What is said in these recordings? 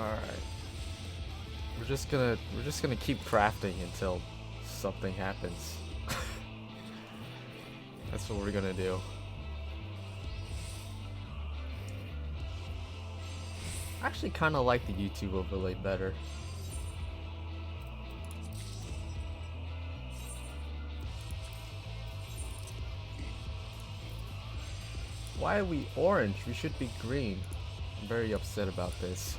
Alright. We're just gonna keep crafting until something happens. That's what we're gonna do. I actually kinda like the YouTube overlay better. Why are we orange? We should be green. I'm very upset about this.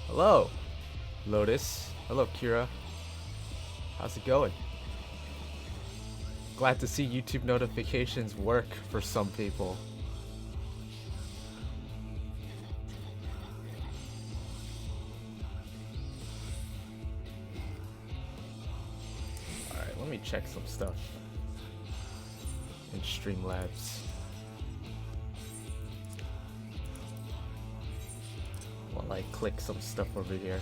Hello, Lotus. Hello, Kira. How's it going? Glad to see YouTube notifications work for some people. Alright, let me check some stuff in Streamlabs. While I click some stuff over here.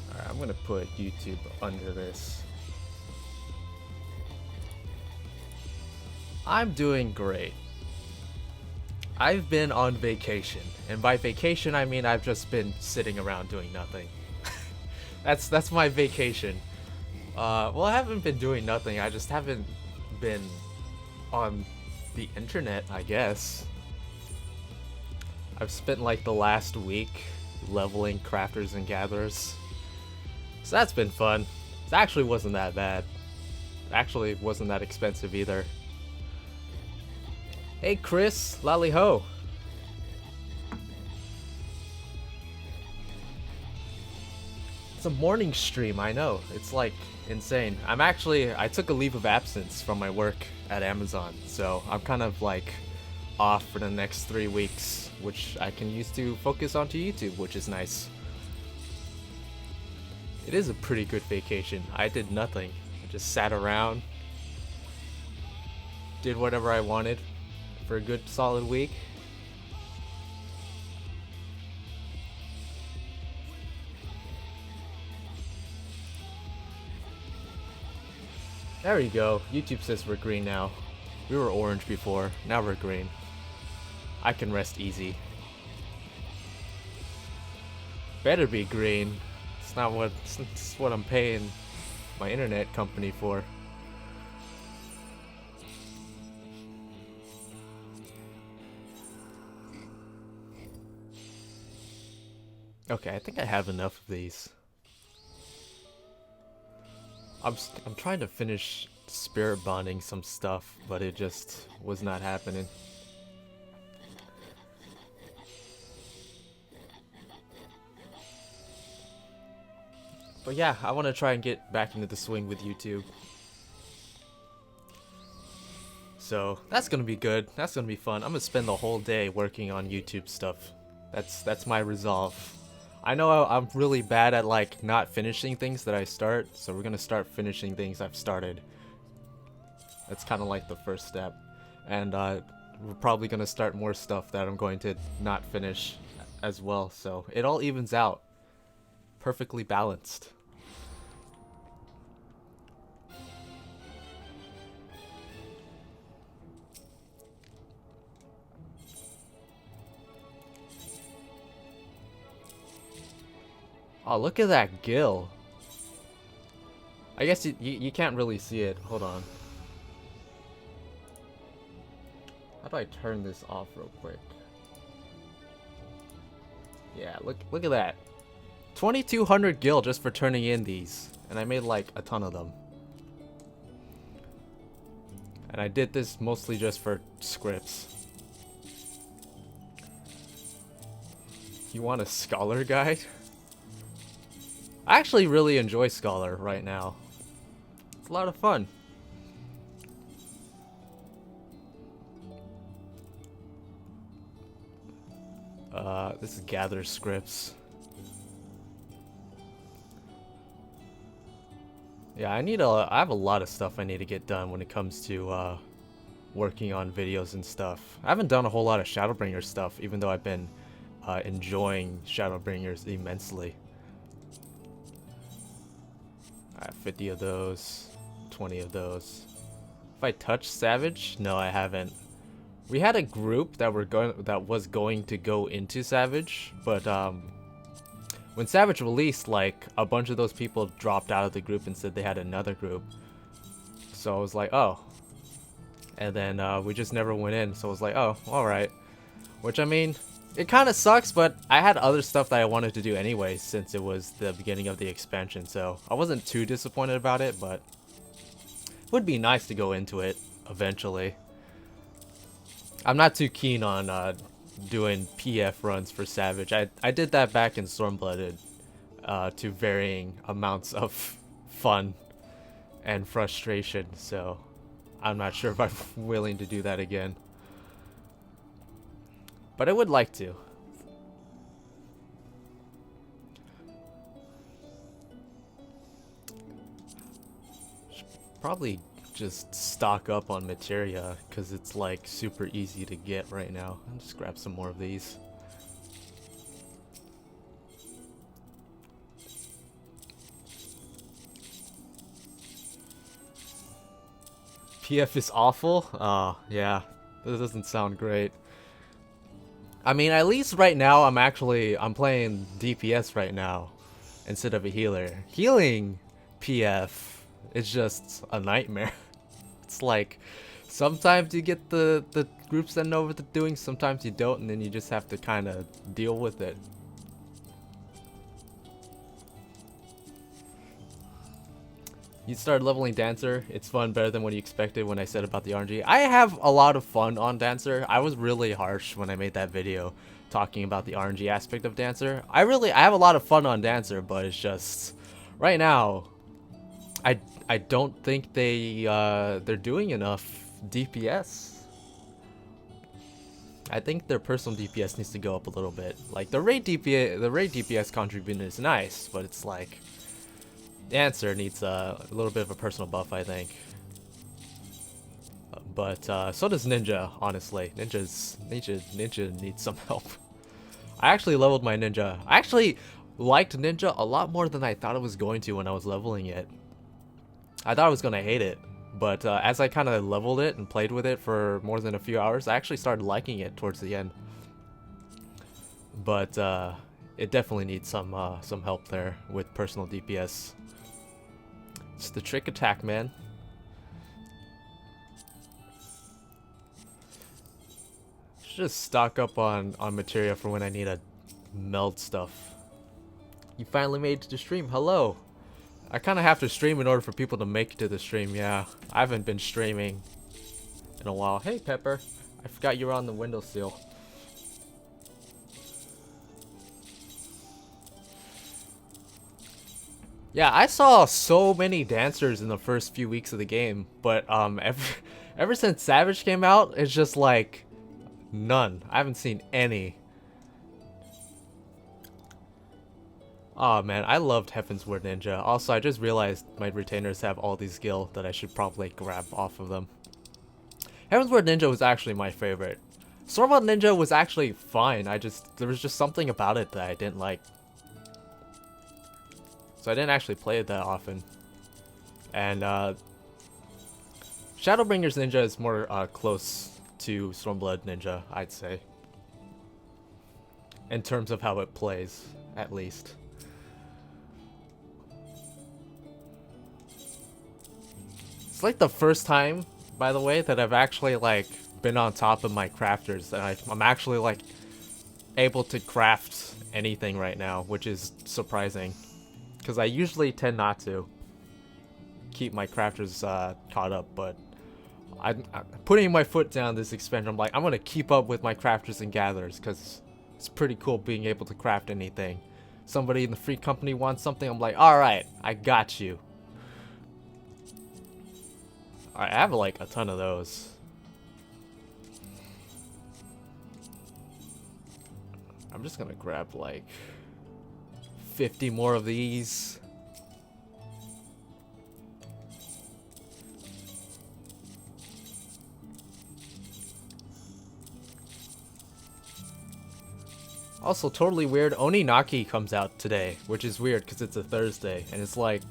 Alright, I'm gonna put YouTube under this. I'm doing great. I've been on vacation, and by vacation I mean I've just been sitting around doing nothing. That's my vacation. Well, I haven't been doing nothing. I just haven't been on the internet, I guess. I've spent like the last week leveling crafters and gatherers, so that's been fun. It actually wasn't that bad. It actually wasn't that expensive either. Hey Chris, lally ho. It's a morning stream, I know. It's like insane. I took a leave of absence from my work at Amazon, so I'm kind of like off for the next 3 weeks, which I can use to focus onto YouTube, which is nice. It is a pretty good vacation. I did nothing. I just sat around, did whatever I wanted for a good solid week. There we go. YouTube says we're green now. We were orange before, now we're green. I can rest easy. Better be green. It's not what it's what I'm paying my internet company for. Okay, I think I have enough of these. I'm trying to finish spirit bonding some stuff, but it just was not happening. But yeah, I want to try and get back into the swing with YouTube. So that's gonna be good. That's gonna be fun. I'm gonna spend the whole day working on YouTube stuff. That's my resolve. I know I'm really bad at like not finishing things that I start, so we're gonna start finishing things I've started. That's kind of like the first step, and we're probably gonna start more stuff that I'm going to not finish as well. So it all evens out, perfectly balanced. Oh, look at that gill. I guess you can't really see it. Hold on. How do I turn this off real quick? Yeah, look at that. 2,200 gil just for turning in these. And I made like a ton of them. And I did this mostly just for scripts. You want a scholar guide? I actually really enjoy Scholar right now. It's a lot of fun. This is gather scripts. Yeah, I have a lot of stuff I need to get done when it comes to working on videos and stuff. I haven't done a whole lot of Shadowbringers stuff, even though I've been enjoying Shadowbringers immensely. I have 50 of those, 20 of those. If I touch Savage? No, I haven't. We had a group that was going to go into Savage, but when Savage released, like a bunch of those people dropped out of the group and said they had another group. So I was like, oh. And then we just never went in. So I was like, oh, all right. Which I mean, it kind of sucks, but I had other stuff that I wanted to do anyway since it was the beginning of the expansion. So I wasn't too disappointed about it, but it would be nice to go into it eventually. I'm not too keen on doing PF runs for Savage. I did that back in Stormblooded to varying amounts of fun and frustration, so I'm not sure if I'm willing to do that again. But I would like to. Should probably just stock up on materia because it's like super easy to get right now. I'll just grab some more of these. PF is awful? Oh, yeah. That doesn't sound great. I mean, at least right now I'm playing DPS right now instead of a healer. Healing PF is just a nightmare. It's like sometimes you get the groups that know what they're doing, sometimes you don't, and then you just have to kind of deal with it. You start leveling Dancer. It's fun, better than what you expected when I said about the RNG. I have a lot of fun on Dancer. I was really harsh when I made that video talking about the RNG aspect of Dancer. I have a lot of fun on Dancer, but it's just right now I don't think they're doing enough DPS. I think their personal DPS needs to go up a little bit. Like the raid DPS contribution is nice, but it's like Dancer needs a little bit of a personal buff, I think. But so does Ninja, honestly. Ninja needs some help. I actually leveled my Ninja. I actually liked Ninja a lot more than I thought I was going to when I was leveling it. I thought I was going to hate it, but as I kind of leveled it and played with it for more than a few hours, I actually started liking it towards the end. But it definitely needs some help there with personal DPS. It's the trick attack, man. Should just stock up on materia for when I need to meld stuff. You finally made it to the stream. Hello. I kind of have to stream in order for people to make it to the stream. Yeah, I haven't been streaming in a while. Hey, Pepper. I forgot you were on the windowsill. Yeah, I saw so many dancers in the first few weeks of the game, but ever since Savage came out, it's just like none. I haven't seen any. Oh man, I loved Heavensward Ninja. Also, I just realized my retainers have all these skill that I should probably grab off of them. Heavensward Ninja was actually my favorite. Stormward Ninja was actually fine. There was just something about it that I didn't like. So I didn't actually play it that often. And Shadowbringers Ninja is more close to Stormblood Ninja, I'd say. In terms of how it plays, at least. It's like the first time, by the way, that I've actually like been on top of my crafters, and I'm actually like able to craft anything right now, which is surprising, because I usually tend not to keep my crafters caught up, but I'm putting my foot down this expansion. I'm like, I'm gonna keep up with my crafters and gatherers, because it's pretty cool being able to craft anything. Somebody in the free company wants something, I'm like, alright, I got you. I have like a ton of those. I'm just gonna grab like 50 more of these. Also, totally weird, Oninaki comes out today, which is weird because it's a Thursday, and it's like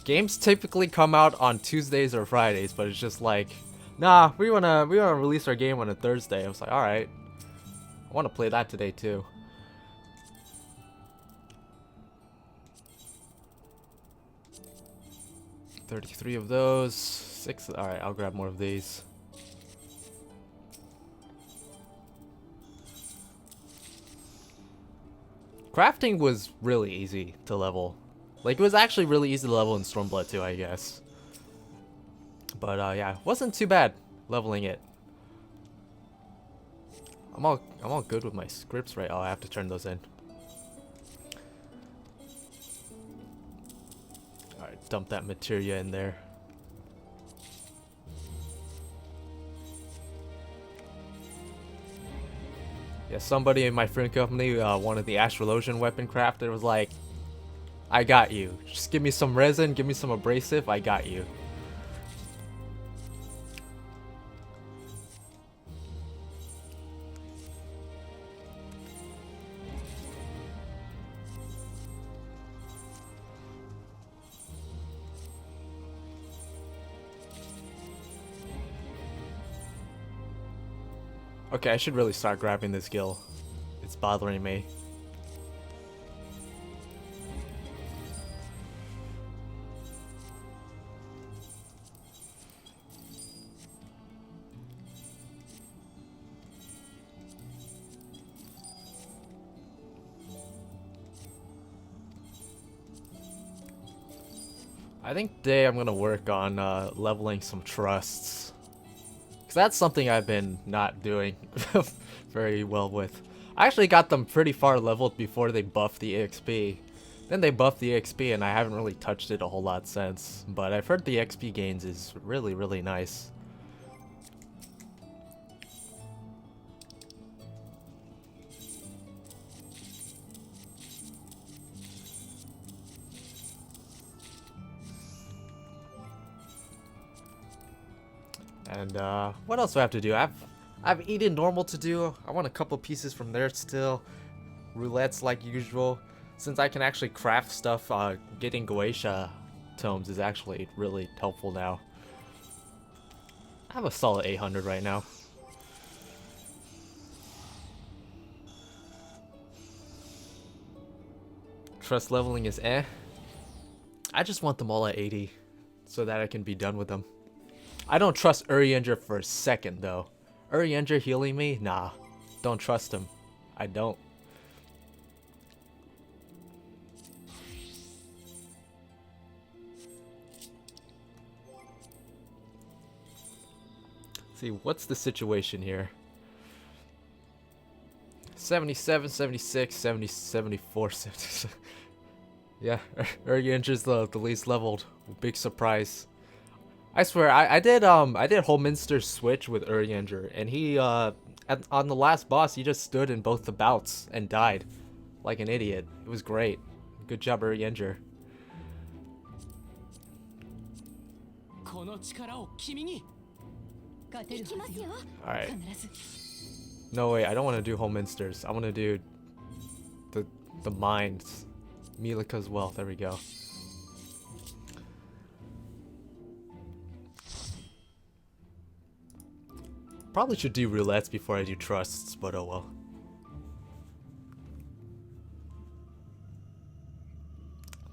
Games typically come out on Tuesdays or Fridays, but it's just like, nah, we wanna release our game on a Thursday. I was like, alright. I wanna play that today too. $33 of those. 6. Alright, I'll grab more of these. Crafting was really easy to level. Like, it was actually really easy to level in Stormblood too, I guess. But yeah, wasn't too bad leveling it. I'm all good with my scripts, right? Oh, I have to turn those in. Alright, dump that materia in there. Yeah, somebody in my friend company wanted the Astrologian weapon crafted. It was like, I got you. Just give me some resin, give me some abrasive, I got you. Okay, I should really start grabbing this gil. It's bothering me. I think today I'm gonna work on leveling some trusts. Because that's something I've been not doing very well with. I actually got them pretty far leveled before they buffed the EXP. Then they buffed the EXP and I haven't really touched it a whole lot since. But I've heard the XP gains is really, really nice. And what else do I have to do? I've eaten normal to do. I want a couple pieces from there still. Roulettes like usual. Since I can actually craft stuff, getting Goetia tomes is actually really helpful now. I have a solid 800 right now. Trust leveling is eh. I just want them all at 80 so that I can be done with them. I don't trust Urianger for a second though. Urianger healing me? Nah. Don't trust him. I don't. See, what's the situation here? 77, 76, 70, 74, 76. Yeah, Urianger's the least leveled. Big surprise. I swear, I did Holminster's switch with Urianger, and he on the last boss he just stood in both the bouts and died like an idiot. It was great. Good job, Urianger. Alright. No wait, I don't want to do Holminster's. I want to do the mines. Milika's wealth, there we go. Probably should do roulettes before I do trusts, but oh well.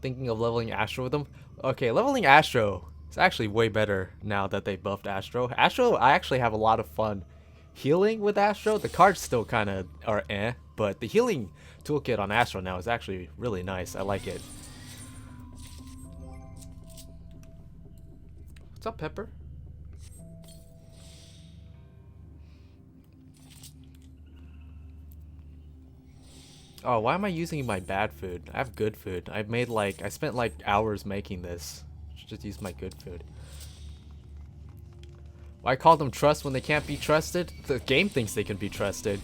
Thinking of leveling Astro with them? Okay, leveling Astro is actually way better now that they buffed Astro. Astro, I actually have a lot of fun healing with Astro. The cards still kind of are eh, but the healing toolkit on Astro now is actually really nice. I like it. What's up, Pepper? Oh, why am I using my bad food? I have good food. I spent like hours making this. Should just use my good food. Why call them trust when they can't be trusted? The game thinks they can be trusted.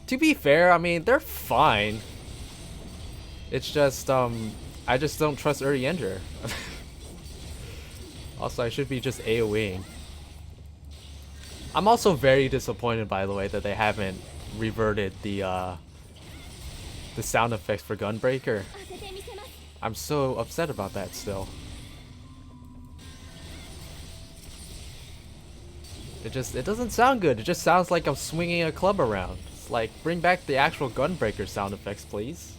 To be fair, I mean, they're fine. It's just, I just don't trust Urianger. Also, I should be just AoEing. I'm also very disappointed, by the way, that they haven't reverted the sound effects for Gunbreaker. I'm so upset about that still. It doesn't sound good. It just sounds like I'm swinging a club around. It's like, bring back the actual Gunbreaker sound effects, please.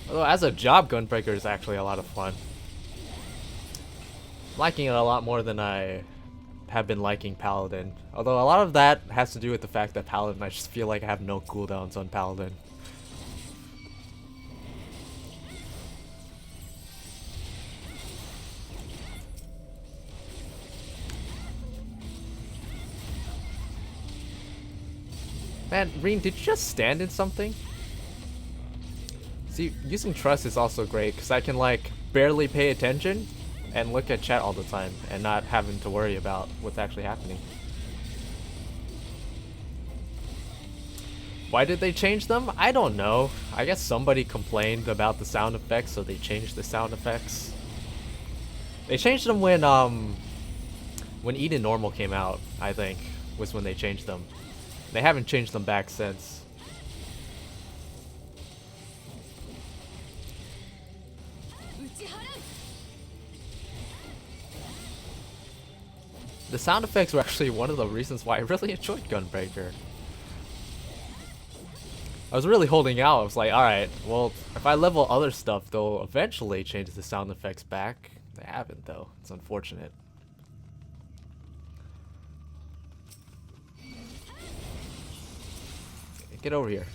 Although as a job, Gunbreaker is actually a lot of fun. I'm liking it a lot more than I have been liking Paladin. Although a lot of that has to do with the fact that Paladin, I just feel like I have no cooldowns on Paladin. Man, Reen, did you just stand in something? See, using trust is also great because I can like barely pay attention and look at chat all the time and not having to worry about what's actually happening. Why did they change them? I don't know. I guess somebody complained about the sound effects, so they changed the sound effects. They changed them when Eden Normal came out, I think, was when they changed them. They haven't changed them back since. The sound effects were actually one of the reasons why I really enjoyed Gunbreaker. I was really holding out. I was like, alright, well, if I level other stuff, they'll eventually change the sound effects back. They haven't, though. It's unfortunate. Get over here.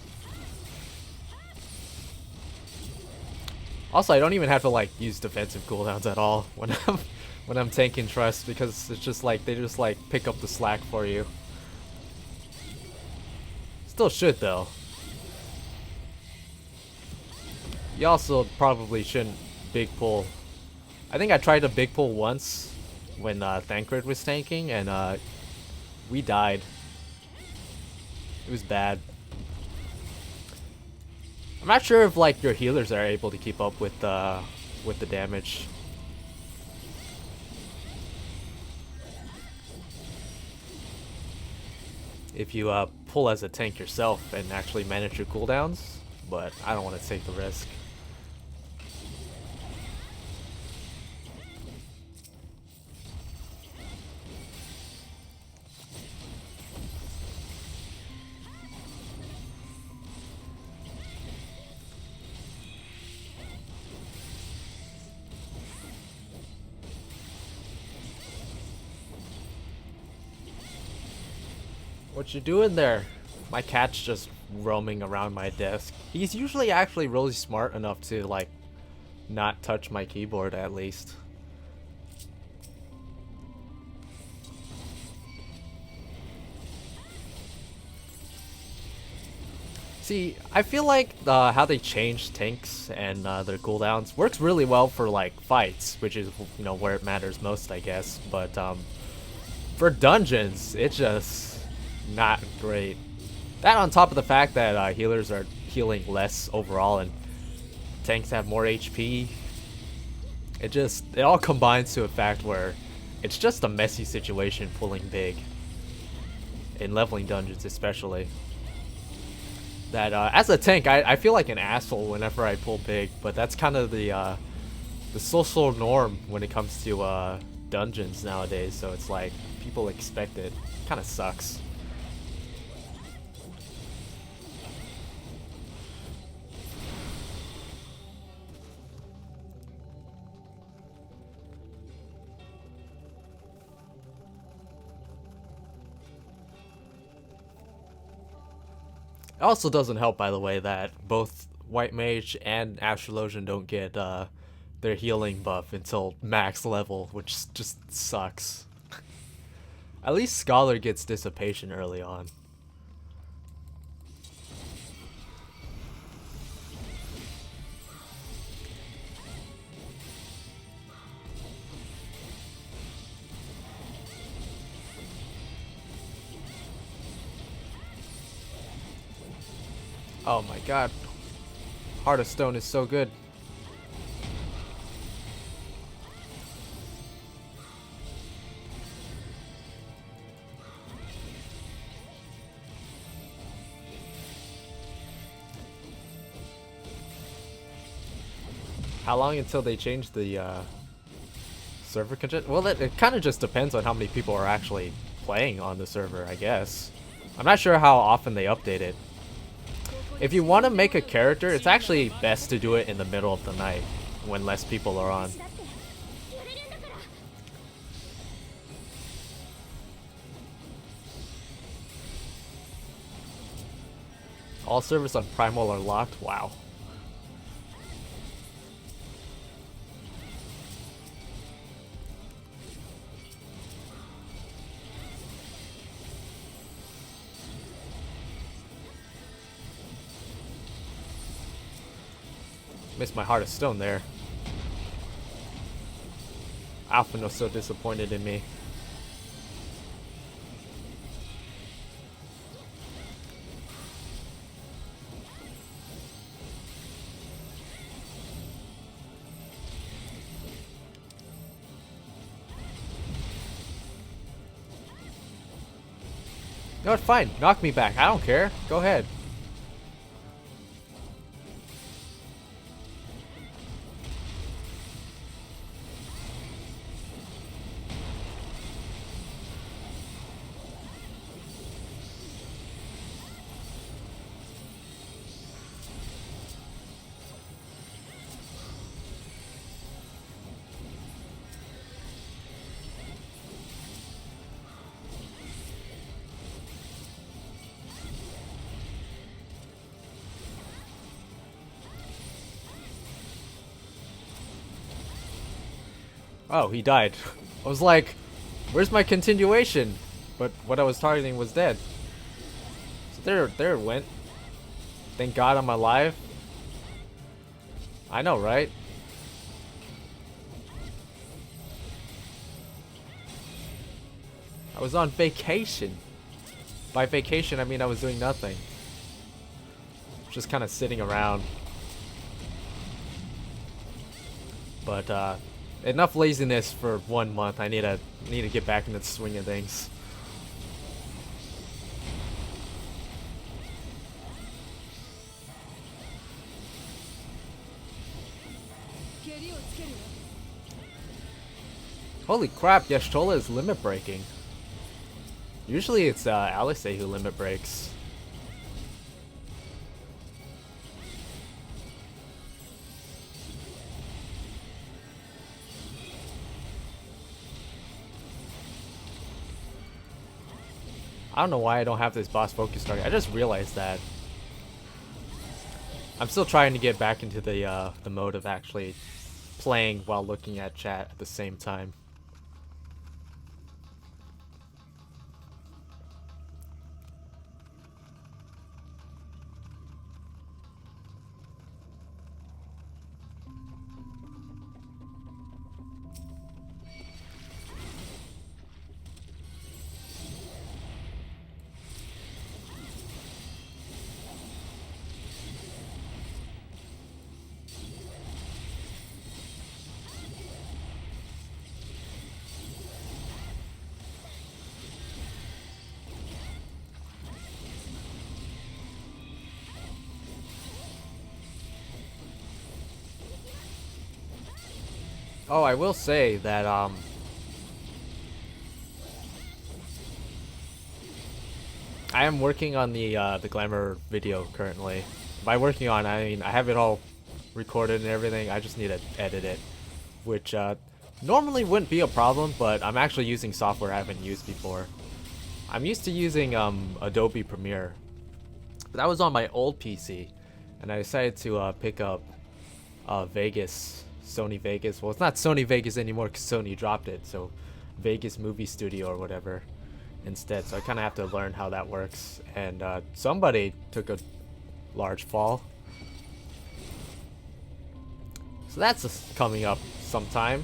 Also, I don't even have to like use defensive cooldowns at all when I'm tanking trust, because it's just like they just like pick up the slack for you. Still should though. You also probably shouldn't big pull. I think I tried to big pull once when Thancred was tanking, and we died. It was bad. I'm not sure if like your healers are able to keep up with the damage. If you pull as a tank yourself and actually manage your cooldowns, but I don't want to take the risk. What you doing there? My cat's just roaming around my desk. He's usually actually really smart enough to like not touch my keyboard at least. See, I feel like how they changed tanks and their cooldowns works really well for like fights, which is, you know, where it matters most, I guess. But for dungeons, it's just not great. That on top of the fact that healers are healing less overall and tanks have more HP. It all combines to a fact where it's just a messy situation pulling big. In leveling dungeons especially. That as a tank, I feel like an asshole whenever I pull big, but that's kind of the social norm when it comes to dungeons nowadays, so it's like people expect it. Kind of sucks. It also doesn't help, by the way, that both White Mage and Astrologian don't get their healing buff until max level, which just sucks. At least Scholar gets Dissipation early on. Oh my god. Heart of Stone is so good. How long until they change the server congestion? Well, it kind of just depends on how many people are actually playing on the server, I guess. I'm not sure how often they update it. If you want to make a character, it's actually best to do it in the middle of the night when less people are on. All servers on Primal are locked? Wow. Missed my Heart of Stone there. Alpha was so disappointed in me. No, it's fine. Knock me back. I don't care. Go ahead. Oh, he died. I was like, where's my continuation? But what I was targeting was dead. So there it went. Thank God I'm alive. I know, right? I was on vacation. By vacation, I mean I was doing nothing. Just kind of sitting around. But, enough laziness for 1 month. I need to get back into the swing of things. Holy crap, Y'shtola is limit breaking. Usually it's Alice who limit breaks. I don't know why I don't have this boss focus target. I just realized that. I'm still trying to get back into the mode of actually playing while looking at chat at the same time. Oh, I will say that I am working on the glamour video currently. By working on, I mean I have it all recorded and everything. I just need to edit it, which normally wouldn't be a problem, but I'm actually using software I haven't used before. I'm used to using Adobe Premiere, but that was on my old PC, and I decided to pick up Vegas. Sony Vegas. Well, it's not Sony Vegas anymore because Sony dropped it, so Vegas Movie Studio or whatever instead. So I kind of have to learn how that works. And somebody took a large fall. So that's coming up sometime.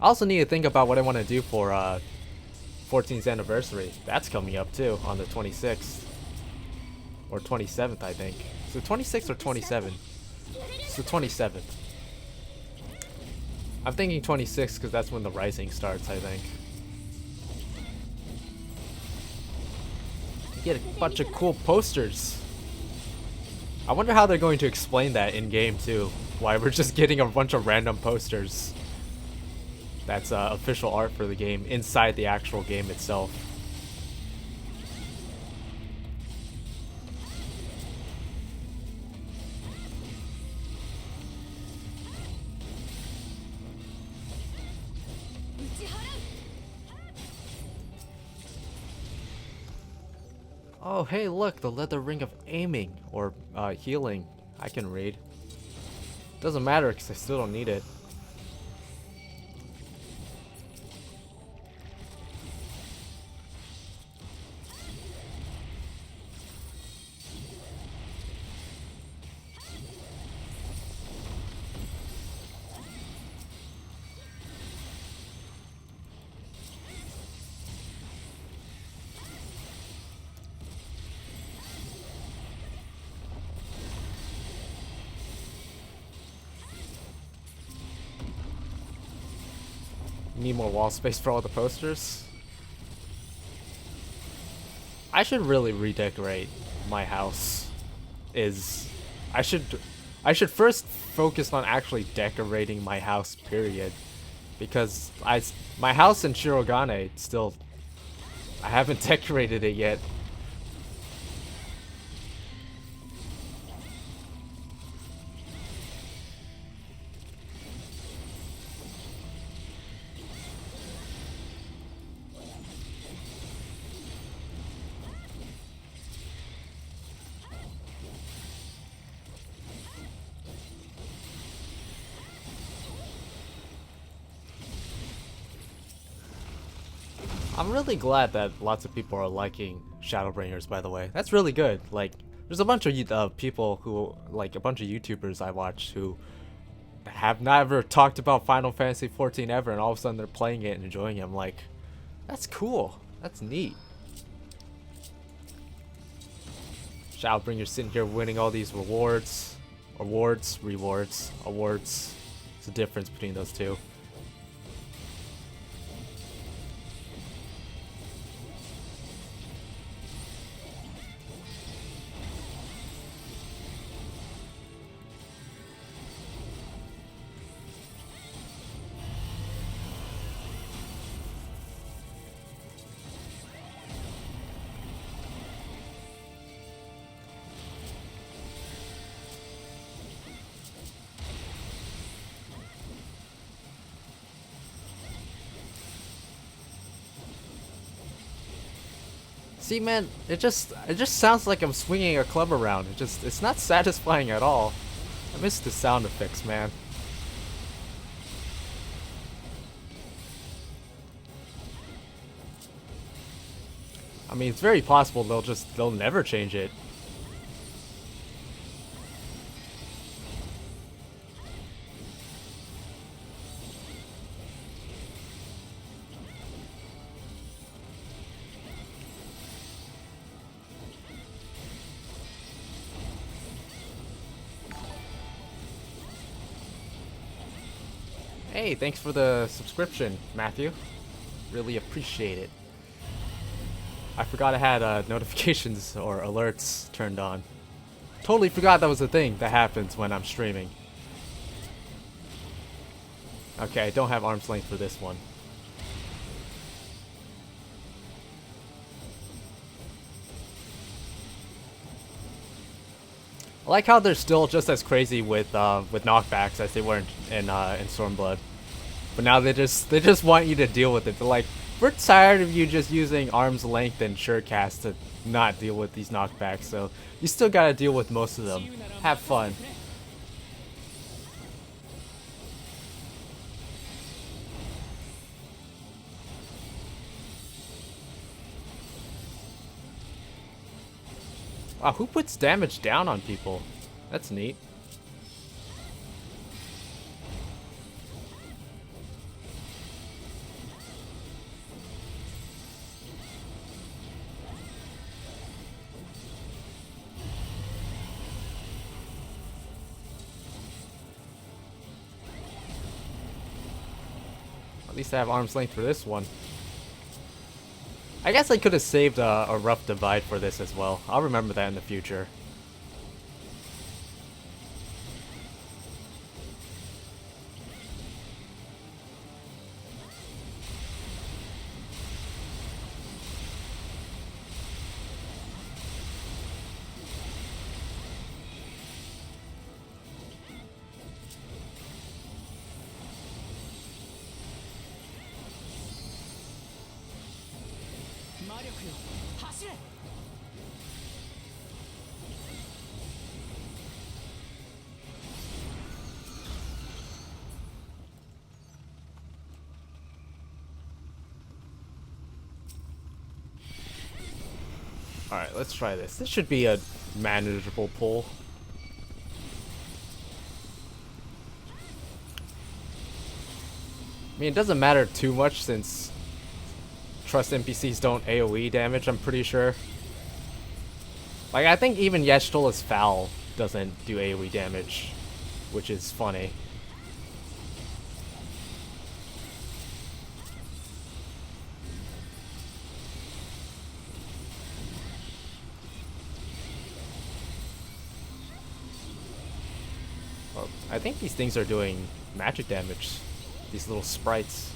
I also need to think about what I want to do for 14th anniversary. That's coming up too on the 26th. Or 27th, I think. Is it 26th or 27th? It's the 27th. I'm thinking 26 because that's when the Rising starts, I think. You get a bunch of cool posters. I wonder how they're going to explain that in game too. why we're just getting a bunch of random posters. That's official art for the game inside the actual game itself. Oh, hey, look, the leather ring of aiming, or healing. I can read. Doesn't matter, because I still don't need it. Need more wall space for all the posters. I should really redecorate my house. I should first focus on actually decorating my house, period. Because my house in Shirogane still, I haven't decorated it yet. I'm really glad that lots of people are liking Shadowbringers, by the way. That's really good. Like, there's a bunch of people who, like, a bunch of YouTubers I watch who have never talked about Final Fantasy XIV ever, and all of a sudden they're playing it and enjoying it. I'm like, that's cool. That's neat. Shadowbringers sitting here winning all these rewards. Awards. Awards. There's a difference between those two. See, man, it just sounds like I'm swinging a club around. It's not satisfying at all. I miss the sound effects, man. I mean, it's very possible they'll never change it. Hey, thanks for the subscription, Matthew. Really appreciate it. I forgot I had notifications or alerts turned on. Totally forgot that was a thing that happens when I'm streaming. Okay, I don't have arm's length for this one. I like how they're still just as crazy with knockbacks as they were in Stormblood, but now they just want you to deal with it. They're like, we're tired of you just using arm's length and surecast to not deal with these knockbacks, so you still gotta deal with most of them. Have fun. Wow, who puts damage down on people? That's neat. At least I have arm's length for this one. I guess I could have saved a rough divide for this as well. I'll remember that in the future. Alright, let's try this. This should be a manageable pull. I mean, it doesn't matter too much since trust NPCs don't AoE damage, I'm pretty sure. Like, I think even Yashtola's Foul doesn't do AoE damage, which is funny. Well, I think these things are doing magic damage. These little sprites.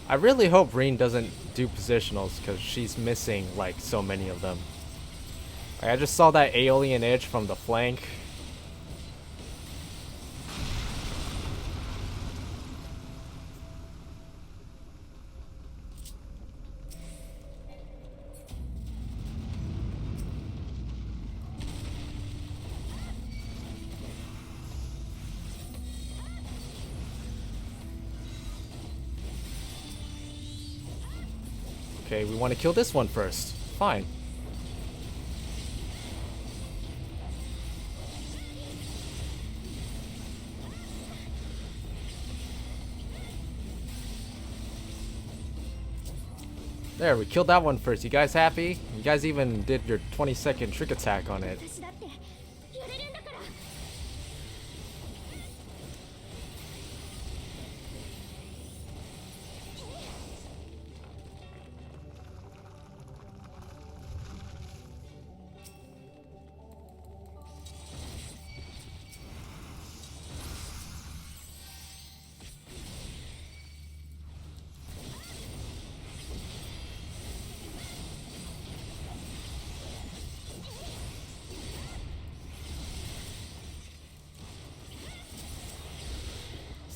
I really hope Reen doesn't do positionals because she's missing like so many of them. Like, I just saw that Aeolian Edge from the flank. Okay, we want to kill this one first. Fine. There, we killed that one first. You guys happy? You guys even did your 20-second trick attack on it.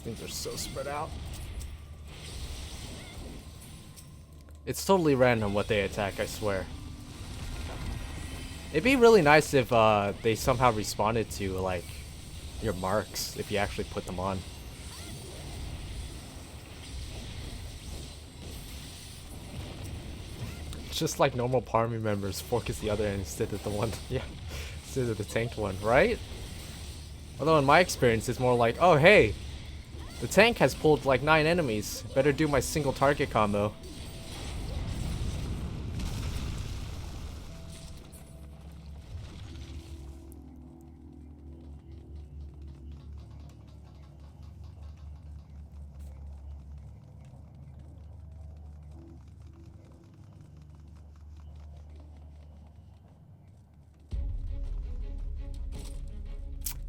Things are so spread out. It's totally random what they attack, I swear. It'd be really nice if they somehow responded to like your marks if you actually put them on. Just like normal army members, focus the other end instead of the one, yeah, instead of the tanked one, right? Although in my experience, it's more like, oh hey, the tank has pulled like 9 enemies. Better do my single target combo.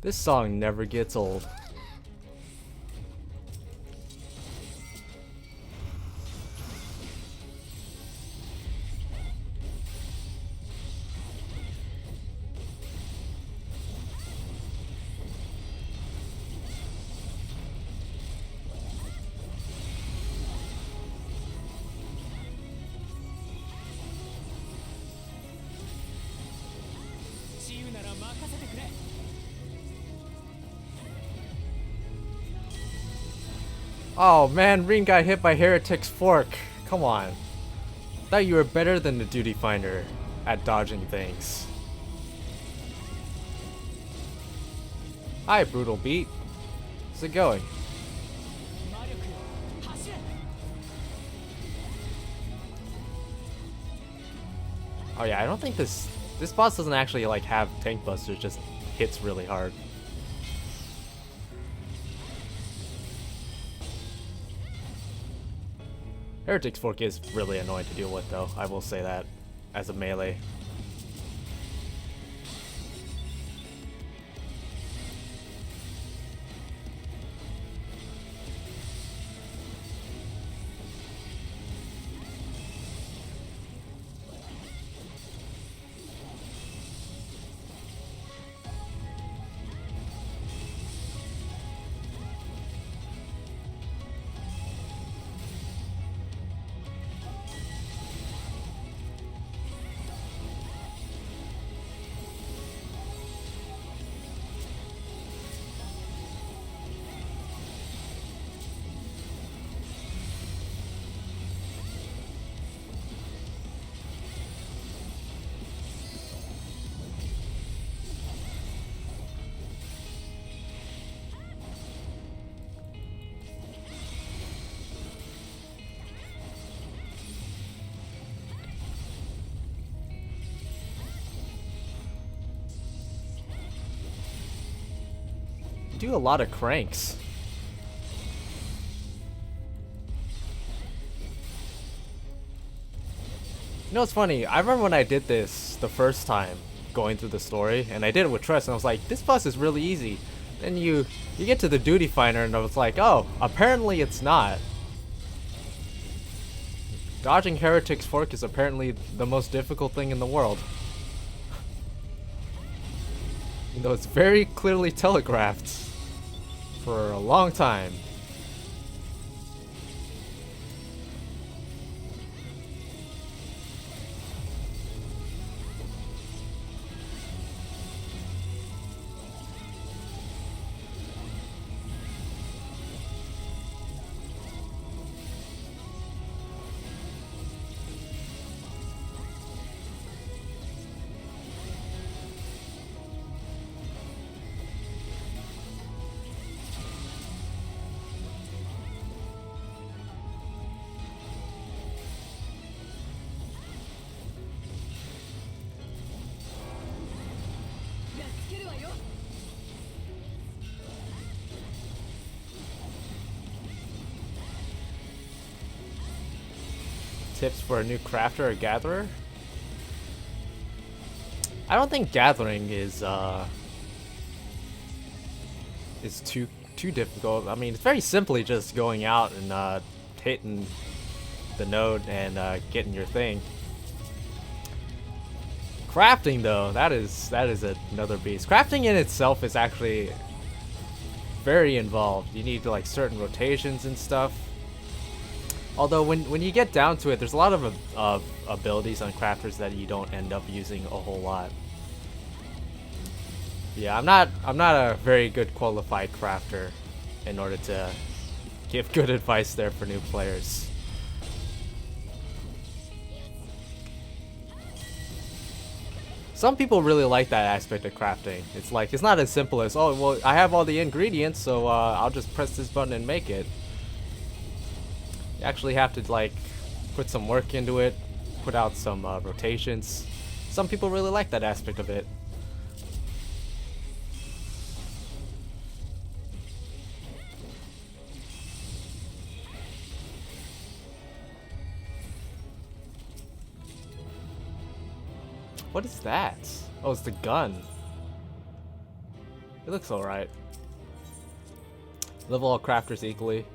This song never gets old. Oh man, Reen got hit by Heretic's Fork. Come on. Thought you were better than the Duty Finder at dodging things. Hi, Brutal Beat. How's it going? Oh yeah, I don't think this This boss doesn't actually like have tank busters, just hits really hard. Heretic's Fork is really annoying to deal with though, I will say that, as a melee. Do a lot of cranks. You know what's funny? I remember when I did this the first time, going through the story, and I did it with Trust, and I was like, this boss is really easy. Then you get to the duty finder, and I was like, oh, apparently it's not. Dodging Heretic's Fork is apparently the most difficult thing in the world. You know, it's very clearly telegraphed for a long time. Tips for a new crafter or gatherer? I don't think gathering is too difficult. I mean, it's very simply just going out and hitting the node and getting your thing. Crafting though, that is another beast. Crafting in itself is actually very involved. You need like certain rotations and stuff. Although when you get down to it, there's a lot of abilities on crafters that you don't end up using a whole lot. Yeah, I'm not a very good qualified crafter in order to give good advice there for new players. Some people really like that aspect of crafting. It's like, it's not as simple as, oh, well, I have all the ingredients, so I'll just press this button and make it. You actually have to like put some work into it, put out some rotations. Some people really like that aspect of it. What is that? Oh, it's the gun. It looks alright. Level all crafters equally.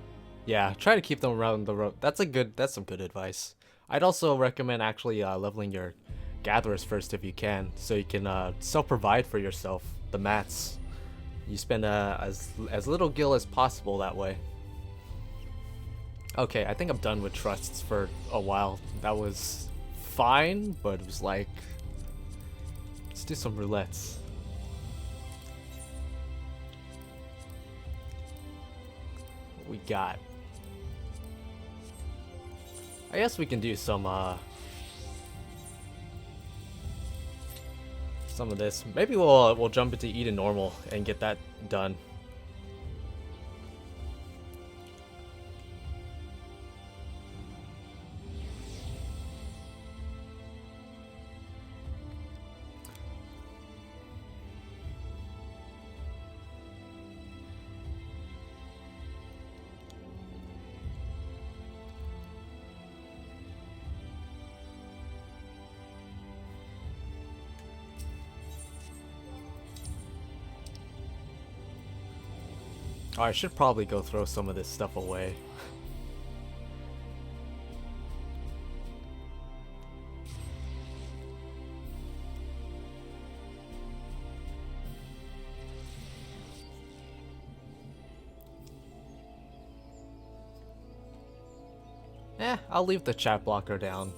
Yeah, try to keep them around the road. That's some good advice. I'd also recommend actually leveling your gatherers first if you can, so you can self-provide for yourself the mats. You spend as little gil as possible that way. Okay, I think I'm done with trusts for a while. That was fine, but it was like, let's do some roulettes. What we got? I guess we can do some of this. Maybe we'll jump into Eden normal and get that done. Oh, I should probably go throw some of this stuff away. I'll leave the chat blocker down.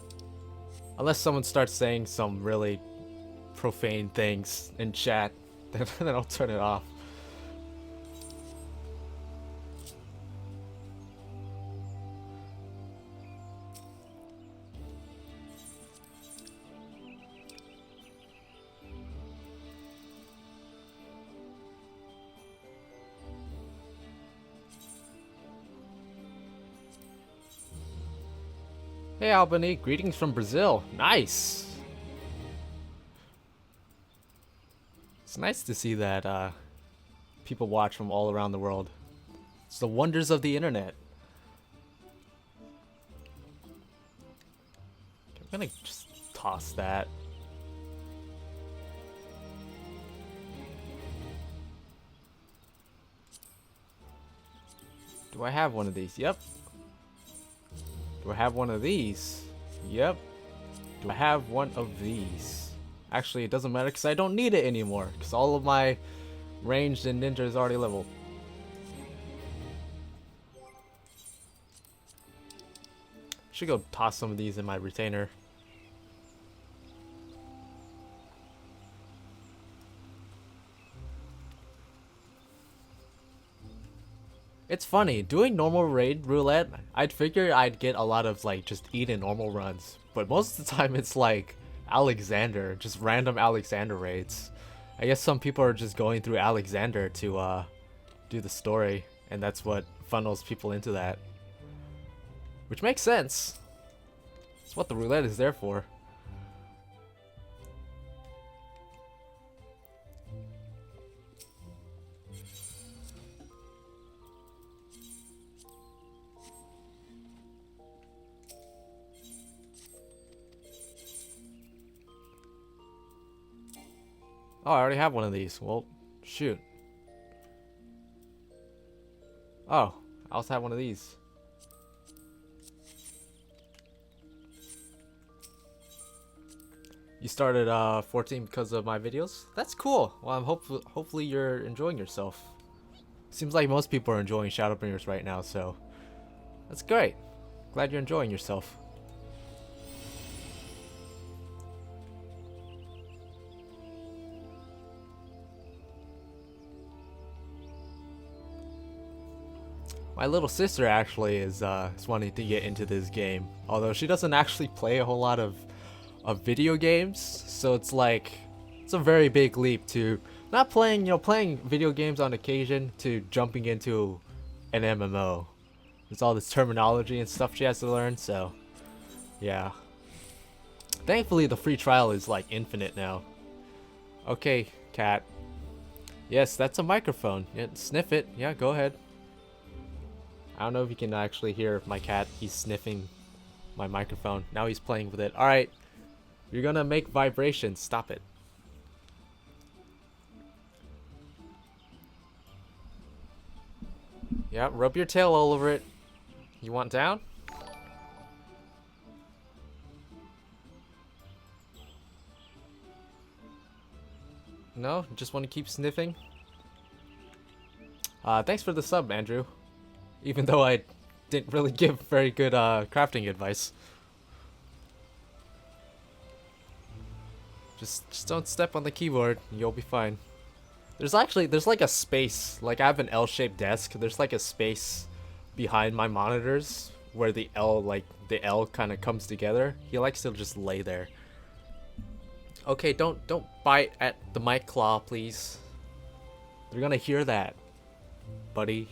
Unless someone starts saying some really profane things in chat, then I'll turn it off. Hey Albany, greetings from Brazil. Nice! It's nice to see that people watch from all around the world. It's the wonders of the internet. I'm gonna just toss that. Do I have one of these? Yep. Do I have one of these? Yep. Do I have one of these? Actually, it doesn't matter because I don't need it anymore because all of my ranged and ninja is already leveled. Should go toss some of these in my retainer. It's funny, doing normal raid roulette, I'd figure I'd get a lot of like just eat in normal runs. But most of the time it's like Alexander, just random Alexander raids. I guess some people are just going through Alexander to do the story, and that's what funnels people into that. Which makes sense. It's what the roulette is there for. Oh, I already have one of these. Well, shoot. Oh, I also have one of these. You started 14 because of my videos? That's cool. Well, I'm hopefully you're enjoying yourself. Seems like most people are enjoying Shadowbringers right now, so that's great. Glad you're enjoying yourself. My little sister actually is wanting to get into this game, although she doesn't actually play a whole lot of video games, so it's like it's a very big leap to not playing, playing video games on occasion to jumping into an MMO. There's all this terminology and stuff she has to learn, so yeah. Thankfully the free trial is like infinite now. Okay, cat. Yes, that's a microphone. Yeah, sniff it. Yeah, go ahead. I don't know if you can actually hear my cat. He's sniffing my microphone. Now he's playing with it. Alright. You're gonna make vibrations. Stop it. Yeah, rub your tail all over it. You want down? No? Just want to keep sniffing? Thanks for the sub, Andrew. Even though I didn't really give very good crafting advice. Just don't step on the keyboard, you'll be fine. There's like a space, like I have an L-shaped desk, there's like a space behind my monitors where the L kind of comes together. He likes to just lay there. Okay, don't bite at the mic claw, please. They're gonna hear that, buddy.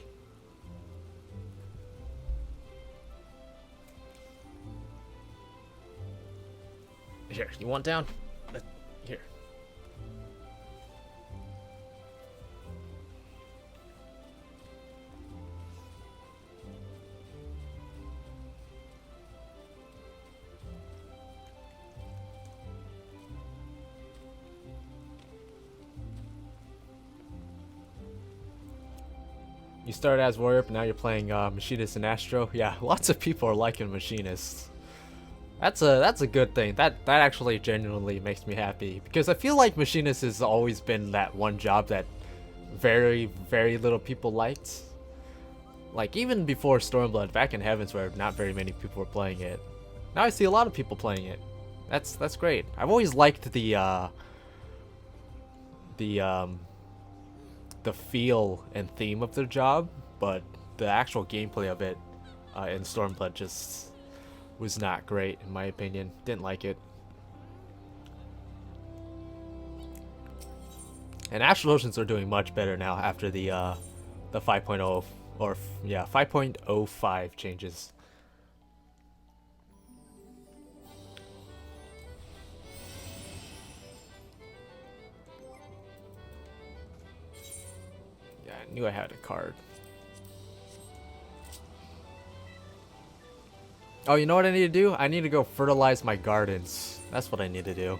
Here, you want down? Here. You started as warrior, but now you're playing machinist and astro. Yeah, lots of people are liking machinists. That's a good thing. That actually genuinely makes me happy because I feel like machinist has always been that one job that very little people liked. Like even before Stormblood, back in Heavens, where not very many people were playing it. Now I see a lot of people playing it. That's great. I've always liked the feel and theme of the job, but the actual gameplay of it in Stormblood just was not great in my opinion. Didn't like it. And Astral Oceans are doing much better now after the 5.0 or yeah 5.05 changes. Yeah, I knew I had a card. Oh, you know what I need to do? I need to go fertilize my gardens. That's what I need to do.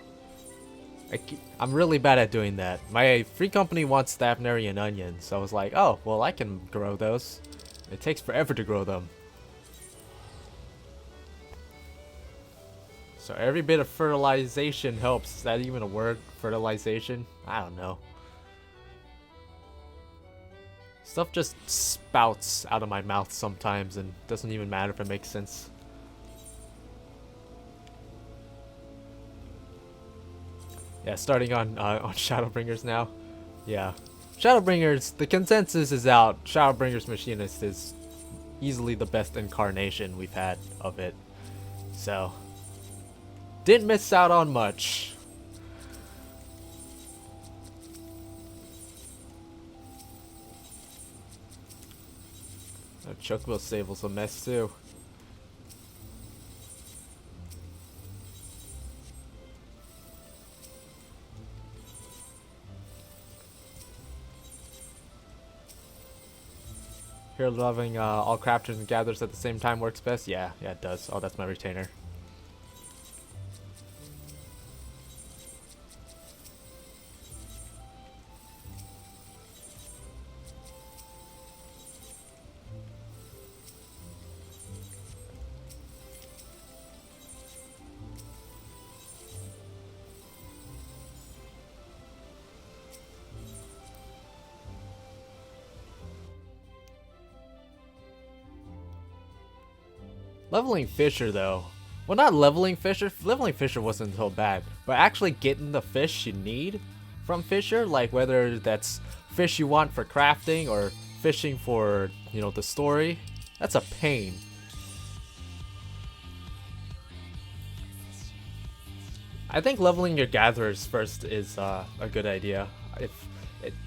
I'm really bad at doing that. My free company wants staffnary and onions, so I was like, oh, well, I can grow those. It takes forever to grow them. So every bit of fertilization helps. Is that even a word? Fertilization? I don't know. Stuff just spouts out of my mouth sometimes and doesn't even matter if it makes sense. Yeah, starting on Shadowbringers now. Yeah. Shadowbringers, the consensus is out. Shadowbringers Machinist is easily the best incarnation we've had of it. So, didn't miss out on much. Chocobo Sable's a mess too. Here loving all crafters and gatherers at the same time works best? Yeah, it does. Oh, that's my retainer. Leveling Fisher though. Well, not leveling Fisher. Leveling Fisher wasn't so bad. But actually getting the fish you need from Fisher, like whether that's fish you want for crafting or fishing for, you know, the story, that's a pain. I think leveling your gatherers first is a good idea.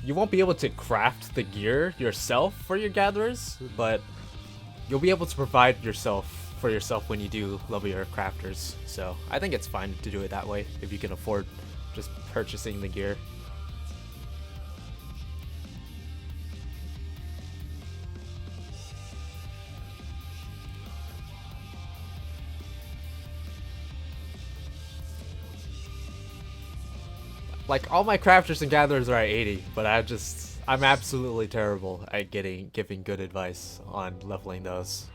You won't be able to craft the gear yourself for your gatherers, but you'll be able to provide for yourself when you do level your crafters. So I think it's fine to do it that way if you can afford just purchasing the gear. Like all my crafters and gatherers are at 80, but I'm absolutely terrible at giving good advice on leveling those.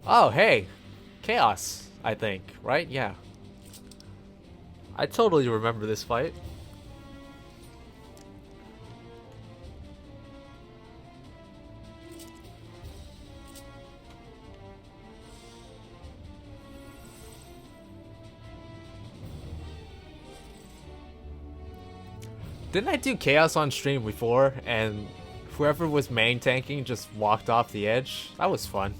Oh, hey! Chaos, I think, right? Yeah. I totally remember this fight. Didn't I do Chaos on stream before, and whoever was main tanking just walked off the edge? That was fun.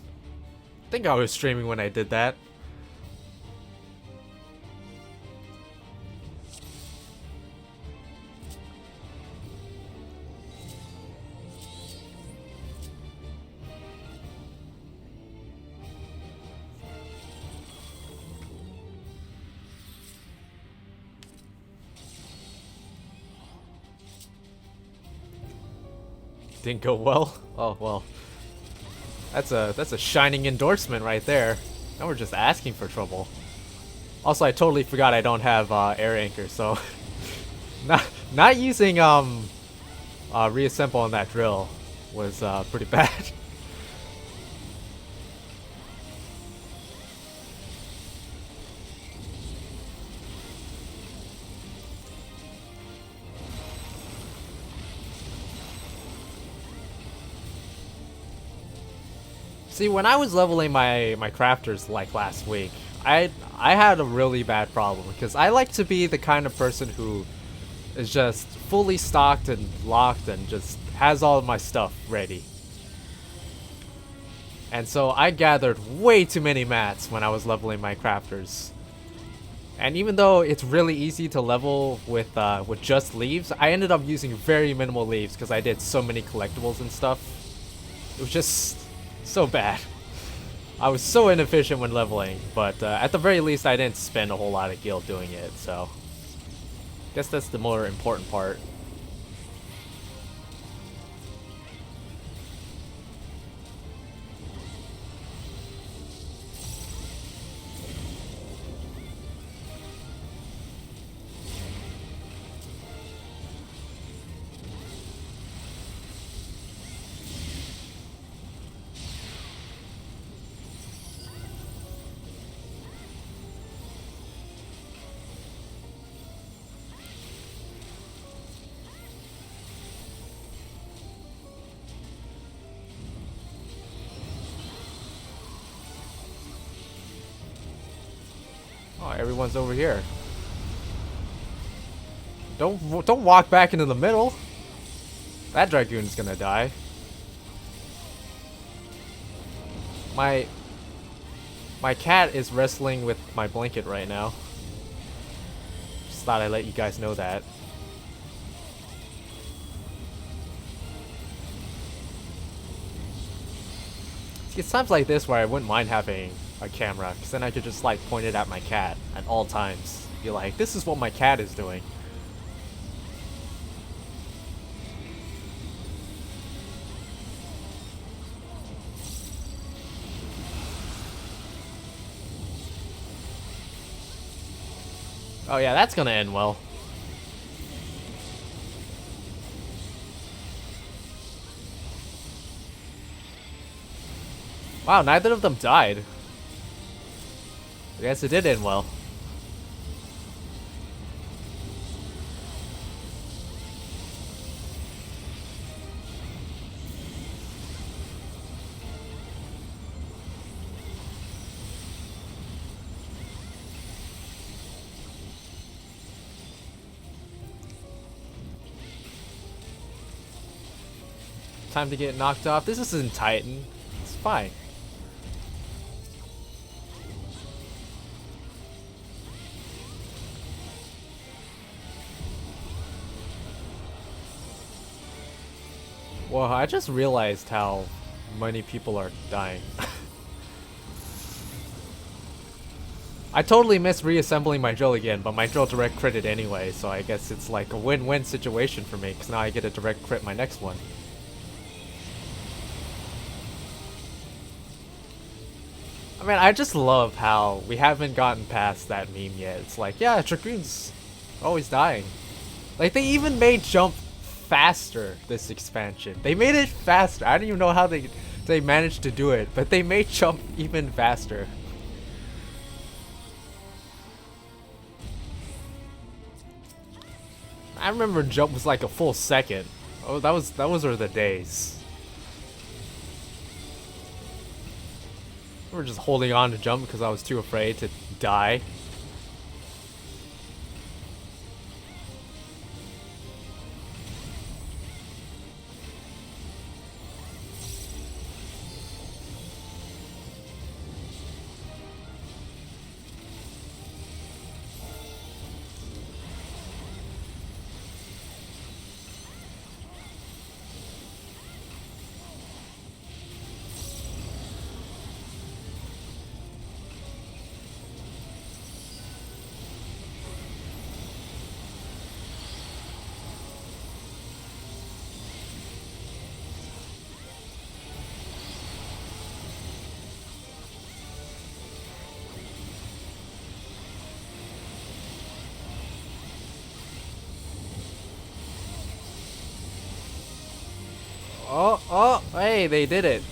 I think I was streaming when I did that. Didn't go well? Oh well. That's a shining endorsement right there. Now we're just asking for trouble. Also, I totally forgot I don't have air anchor, so not using reassemble on that drill was pretty bad. See, when I was leveling my crafters like last week, I had a really bad problem because I like to be the kind of person who is just fully stocked and locked and just has all of my stuff ready. And so I gathered way too many mats when I was leveling my crafters. And even though it's really easy to level with just leaves, I ended up using very minimal leaves because I did so many collectibles and stuff. It was just so bad. I was so inefficient when leveling, but at the very least I didn't spend a whole lot of gil doing it, so I guess that's the more important part. Oh, everyone's over here. Don't walk back into the middle. That dragoon's gonna die. My cat is wrestling with my blanket right now. Just thought I'd let you guys know that. It's times like this where I wouldn't mind having a camera, because then I could just like point it at my cat at all times. Be like, this is what my cat is doing. Oh yeah, that's gonna end well. Wow, neither of them died. I guess it did end well. Time to get knocked off. This isn't Titan. It's fine. Well, I just realized how many people are dying. I totally missed reassembling my drill again, but my drill direct critted anyway, so I guess it's like a win-win situation for me, because now I get a direct crit my next one. I mean, I just love how we haven't gotten past that meme yet. It's like, yeah, Dragoon's always dying. Like, they even made jump faster this expansion. They made it faster. I don't even know how they managed to do it, but they made jump even faster. I remember jump was like a full second. Oh, those were the days. We were just holding on to jump because I was too afraid to die. Oh, hey, they did it.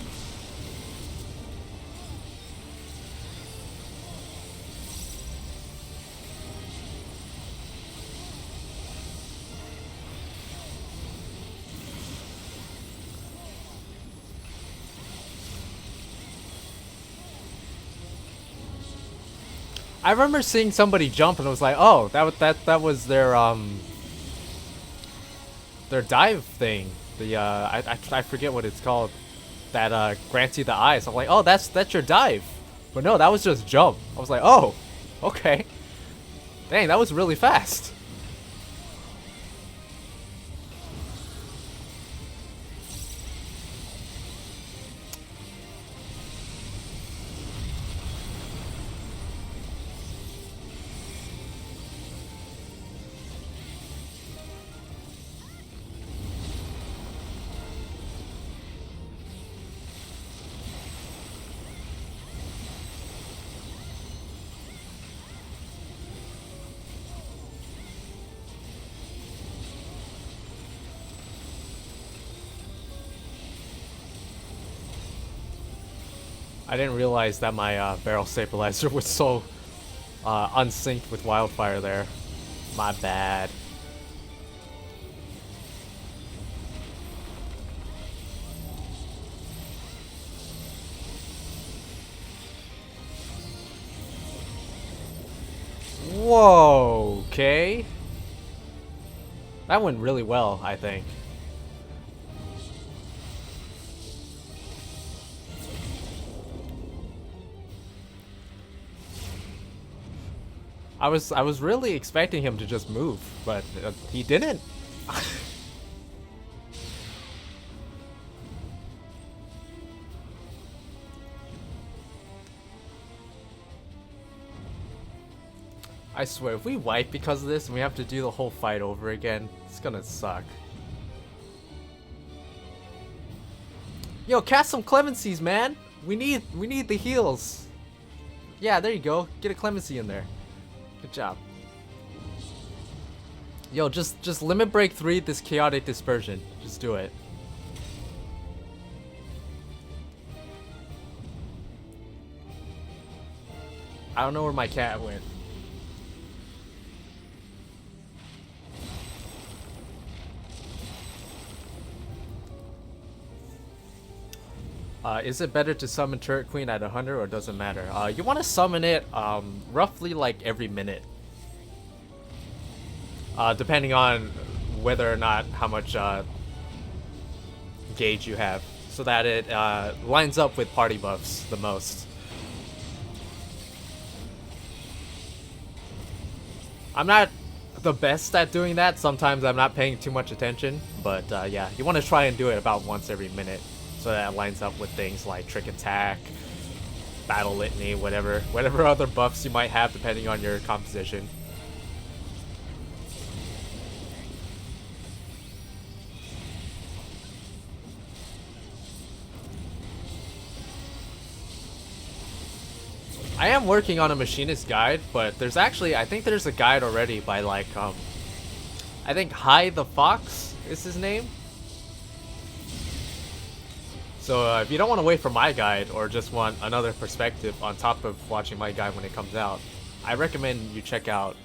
I remember seeing somebody jump and I was like, oh, that was their dive thing. The I forget what it's called. That grants you the eyes. I'm like, oh, that's your dive. But no, that was just jump. I was like, oh, okay. Dang, that was really fast. I didn't realize that my barrel stabilizer was so unsynced with wildfire there. My bad. Whoa, okay. That went really well, I think. I was really expecting him to just move, but he didn't. I swear, if we wipe because of this and we have to do the whole fight over again, it's gonna suck. Yo, cast some clemencies, man. We need the heals. Yeah, there you go. Get a clemency in there. Good job. Yo, just limit break 3 this chaotic dispersion. Just do it. I don't know where my cat went. Is it better to summon Turret Queen at 100 or doesn't matter? You want to summon it roughly like every minute. Depending on whether or not how much gauge you have. So that it lines up with party buffs the most. I'm not the best at doing that. Sometimes I'm not paying too much attention. But yeah, you want to try and do it about once every minute. So that lines up with things like Trick Attack, Battle Litany, whatever other buffs you might have depending on your composition. I am working on a machinist guide, but there's actually, I think there's a guide already by like, I think Hi the Fox is his name. So if you don't want to wait for my guide or just want another perspective on top of watching my guide when it comes out, I recommend you check out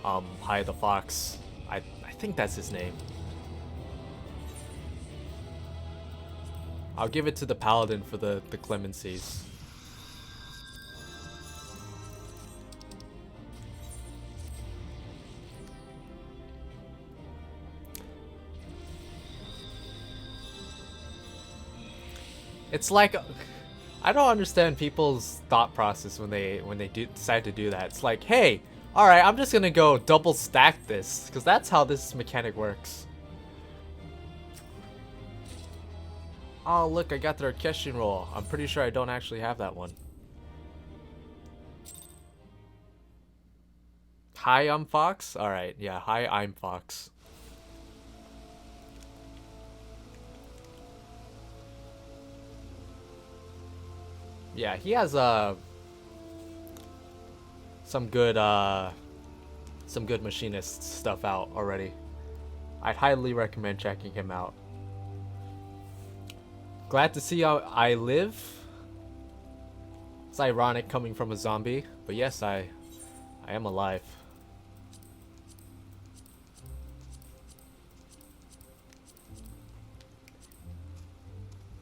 Hi the Fox. I think that's his name. I'll give it to the Paladin for the clemencies. It's like, I don't understand people's thought process when they decide to do that. It's like, hey, all right, I'm just gonna go double stack this because that's how this mechanic works. Oh look, I got their Keshin roll. I'm pretty sure I don't actually have that one. Hi, I'm Fox. All right, yeah. Hi, I'm Fox. Yeah, he has some good machinist stuff out already. I'd highly recommend checking him out. Glad to see how I live. It's ironic coming from a zombie, but yes, I am alive.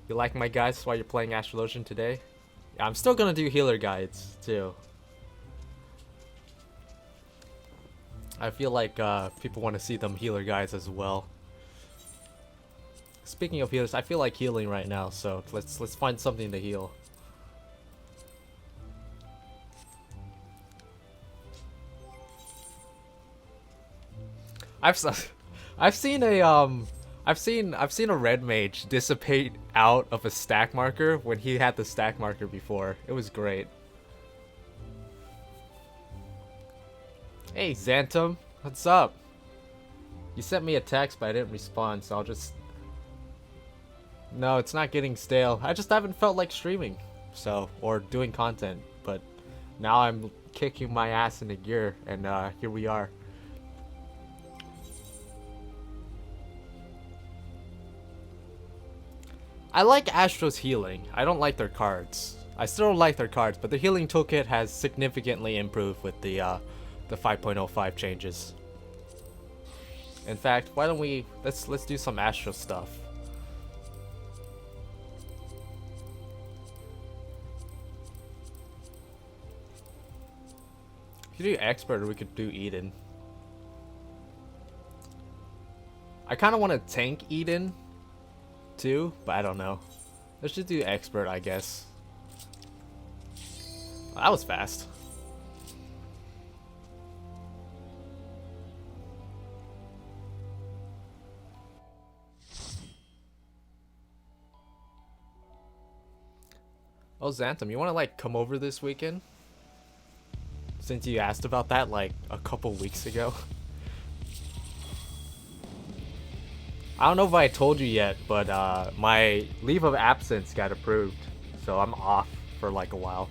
You like my guides while you're playing Astrologian today? Yeah, I'm still gonna do healer guides too. I feel like people want to see them healer guides as well. Speaking of healers, I feel like healing right now, so let's find something to heal. I've seen a red mage dissipate out of a stack marker when he had the stack marker before. It was great. Hey Xantum, what's up? You sent me a text but I didn't respond, so I'll just... No, it's not getting stale. I just haven't felt like streaming, so, or doing content, but now I'm kicking my ass into gear, and here we are. I like Astro's healing. I don't like their cards. I still don't like their cards, but the healing toolkit has significantly improved with the 5.05 changes. In fact, why don't we let's do some Astro stuff. We could do Expert or we could do Eden. I kind of want to tank Eden too, but I don't know. Let's just do Expert, I guess. Well, that was fast. Oh, Xantham, you want to like come over this weekend? Since you asked about that like a couple weeks ago. I don't know if I told you yet, but my leave of absence got approved, so I'm off for like a while.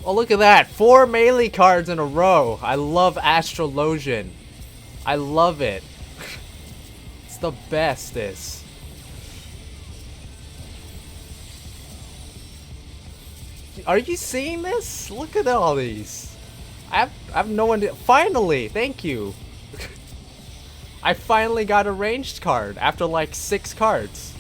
Oh, look at that! 4 melee cards in a row! I love Astrologian. I love it. It's the bestest. Are you seeing this? Look at all these. I have no one to... Finally! Thank you! I finally got a ranged card after like 6 cards.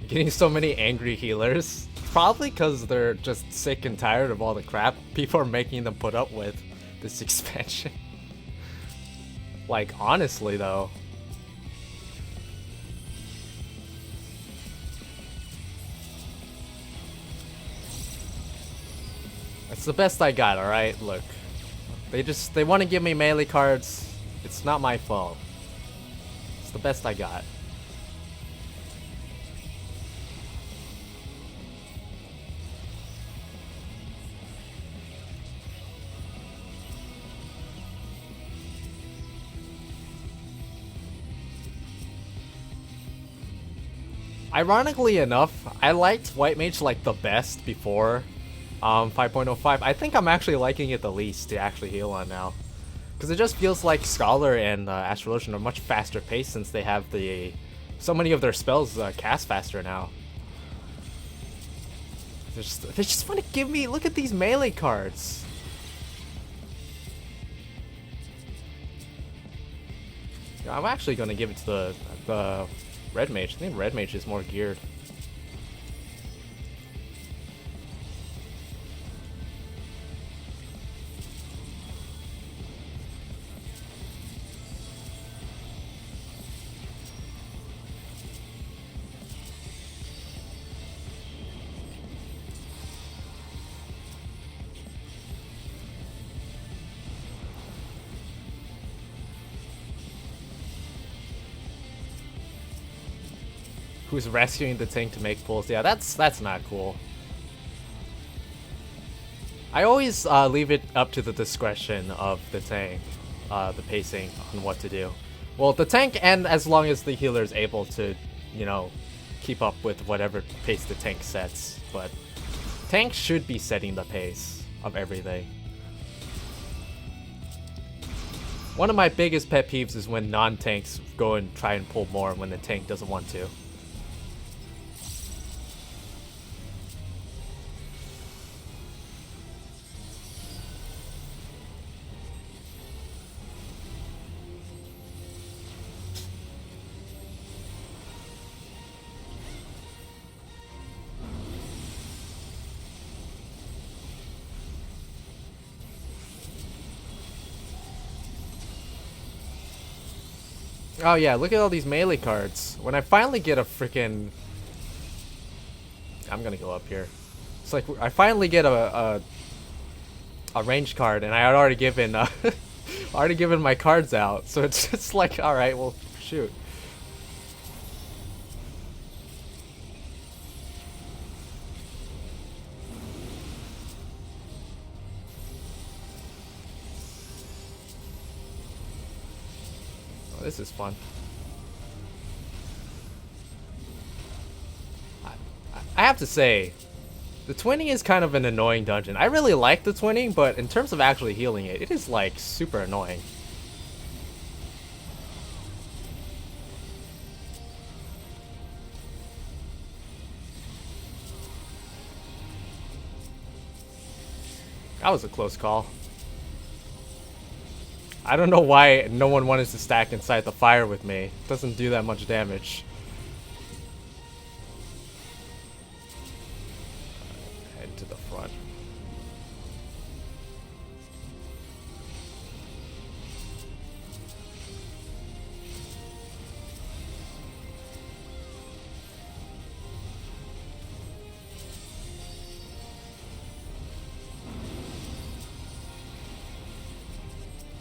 Getting so many angry healers. Probably because they're just sick and tired of all the crap people are making them put up with this expansion. Like, honestly though. That's the best I got, alright? Look. They want to give me melee cards. It's not my fault. It's the best I got. Ironically enough, I liked White Mage like the best before 5.05. I think I'm actually liking it the least to actually heal on now. Because it just feels like Scholar and Astrologian are much faster paced since they have so many of their spells cast faster now. They just want to give me... Look at these melee cards. I'm actually going to give it to the Red Mage. I think Red Mage is more geared. who's rescuing the tank to make pulls. Yeah, that's not cool. I always leave it up to the discretion of the tank, the pacing on what to do. Well, the tank, and as long as the healer is able to, you know, keep up with whatever pace the tank sets. But tank should be setting the pace of everything. One of my biggest pet peeves is when non-tanks go and try and pull more when the tank doesn't want to. Oh yeah, look at all these melee cards. When I finally get a freaking... I'm gonna go up here. It's like, I finally get a range card, and I had already given, already given my cards out. So it's just like, alright, well, shoot. This is fun. I have to say, the twinning is kind of an annoying dungeon. I really like the twinning, but in terms of actually healing it, it is like super annoying. That was a close call. I don't know why no one wanted to stack inside the fire with me. It doesn't do that much damage. Head to the front.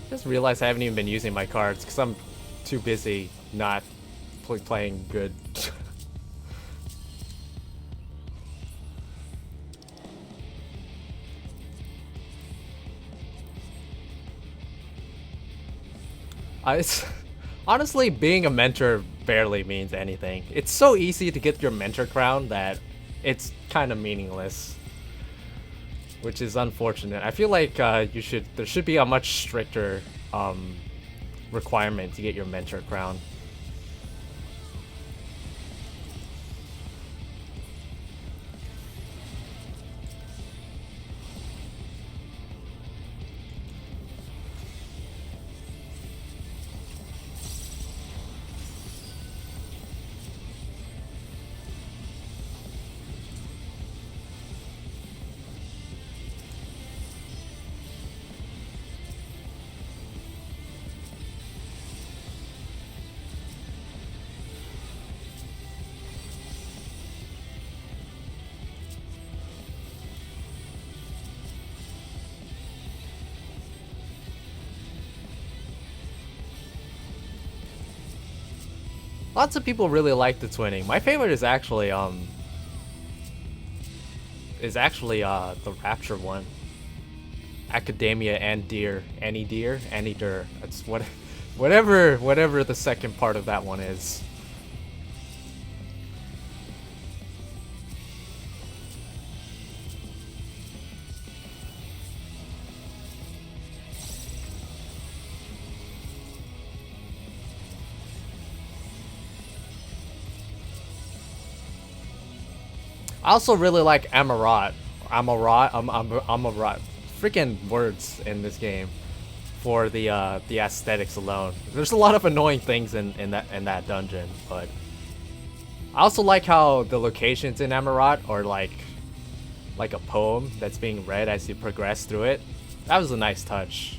Just realized I haven't even been using my cards because I'm too busy not playing good. It's honestly, being a mentor barely means anything. It's so easy to get your mentor crown that it's kind of meaningless. Which is unfortunate. I feel like there should be a much stricter requirement to get your mentor crown. Lots of people really like the twinning. My favorite is actually the Rapture one. Academia and Deer. Any Deer? Any Dur. That's whatever the second part of that one is. I also really like Amarat. Amarat. Freaking words in this game for the aesthetics alone. There's a lot of annoying things in that dungeon, but I also like how the locations in Amarat are like a poem that's being read as you progress through it. That was a nice touch.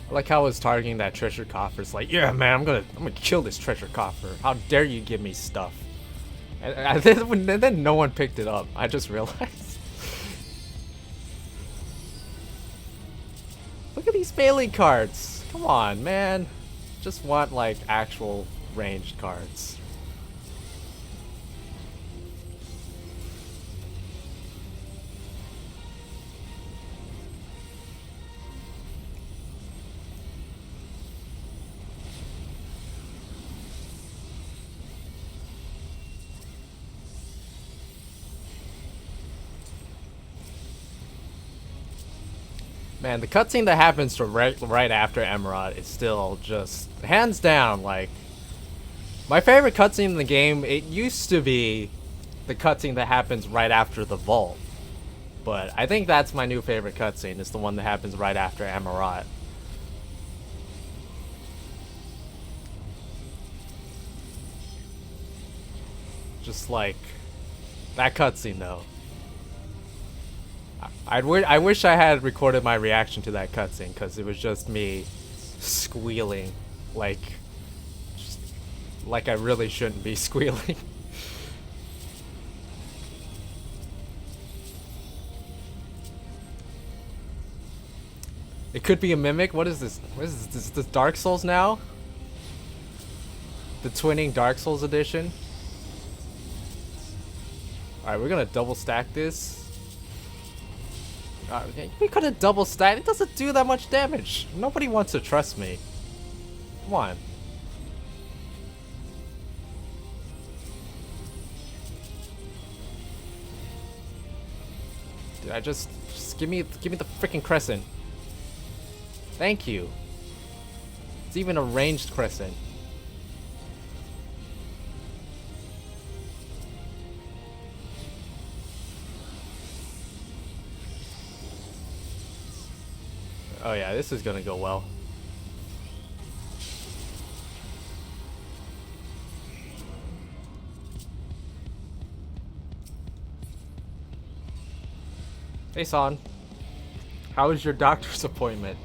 I like how I was targeting that treasure coffer. It's like, yeah, man, I'm gonna kill this treasure coffer. How dare you give me stuff? And then no one picked it up. I just realized. Look at these melee cards. Come on, man. Just want like actual ranged cards. Man, the cutscene that happens to right after Emerald is still just hands down like my favorite cutscene in the game. It used to be the cutscene that happens right after the vault, but I think that's my new favorite cutscene. It's the one that happens right after Emerald. Just like that cutscene though. I wish I had recorded my reaction to that cutscene because it was just me squealing like I really shouldn't be squealing. It could be a mimic. What is this? What is this? Is this Dark Souls now? The twinning Dark Souls edition? Alright, we're gonna double stack this. We could have double stacked. It doesn't do that much damage. Nobody wants to trust me. Come on. Dude, just give me the freaking crescent. Thank you. It's even a ranged crescent. Oh yeah, this is gonna go well. Hey Son, how was your doctor's appointment?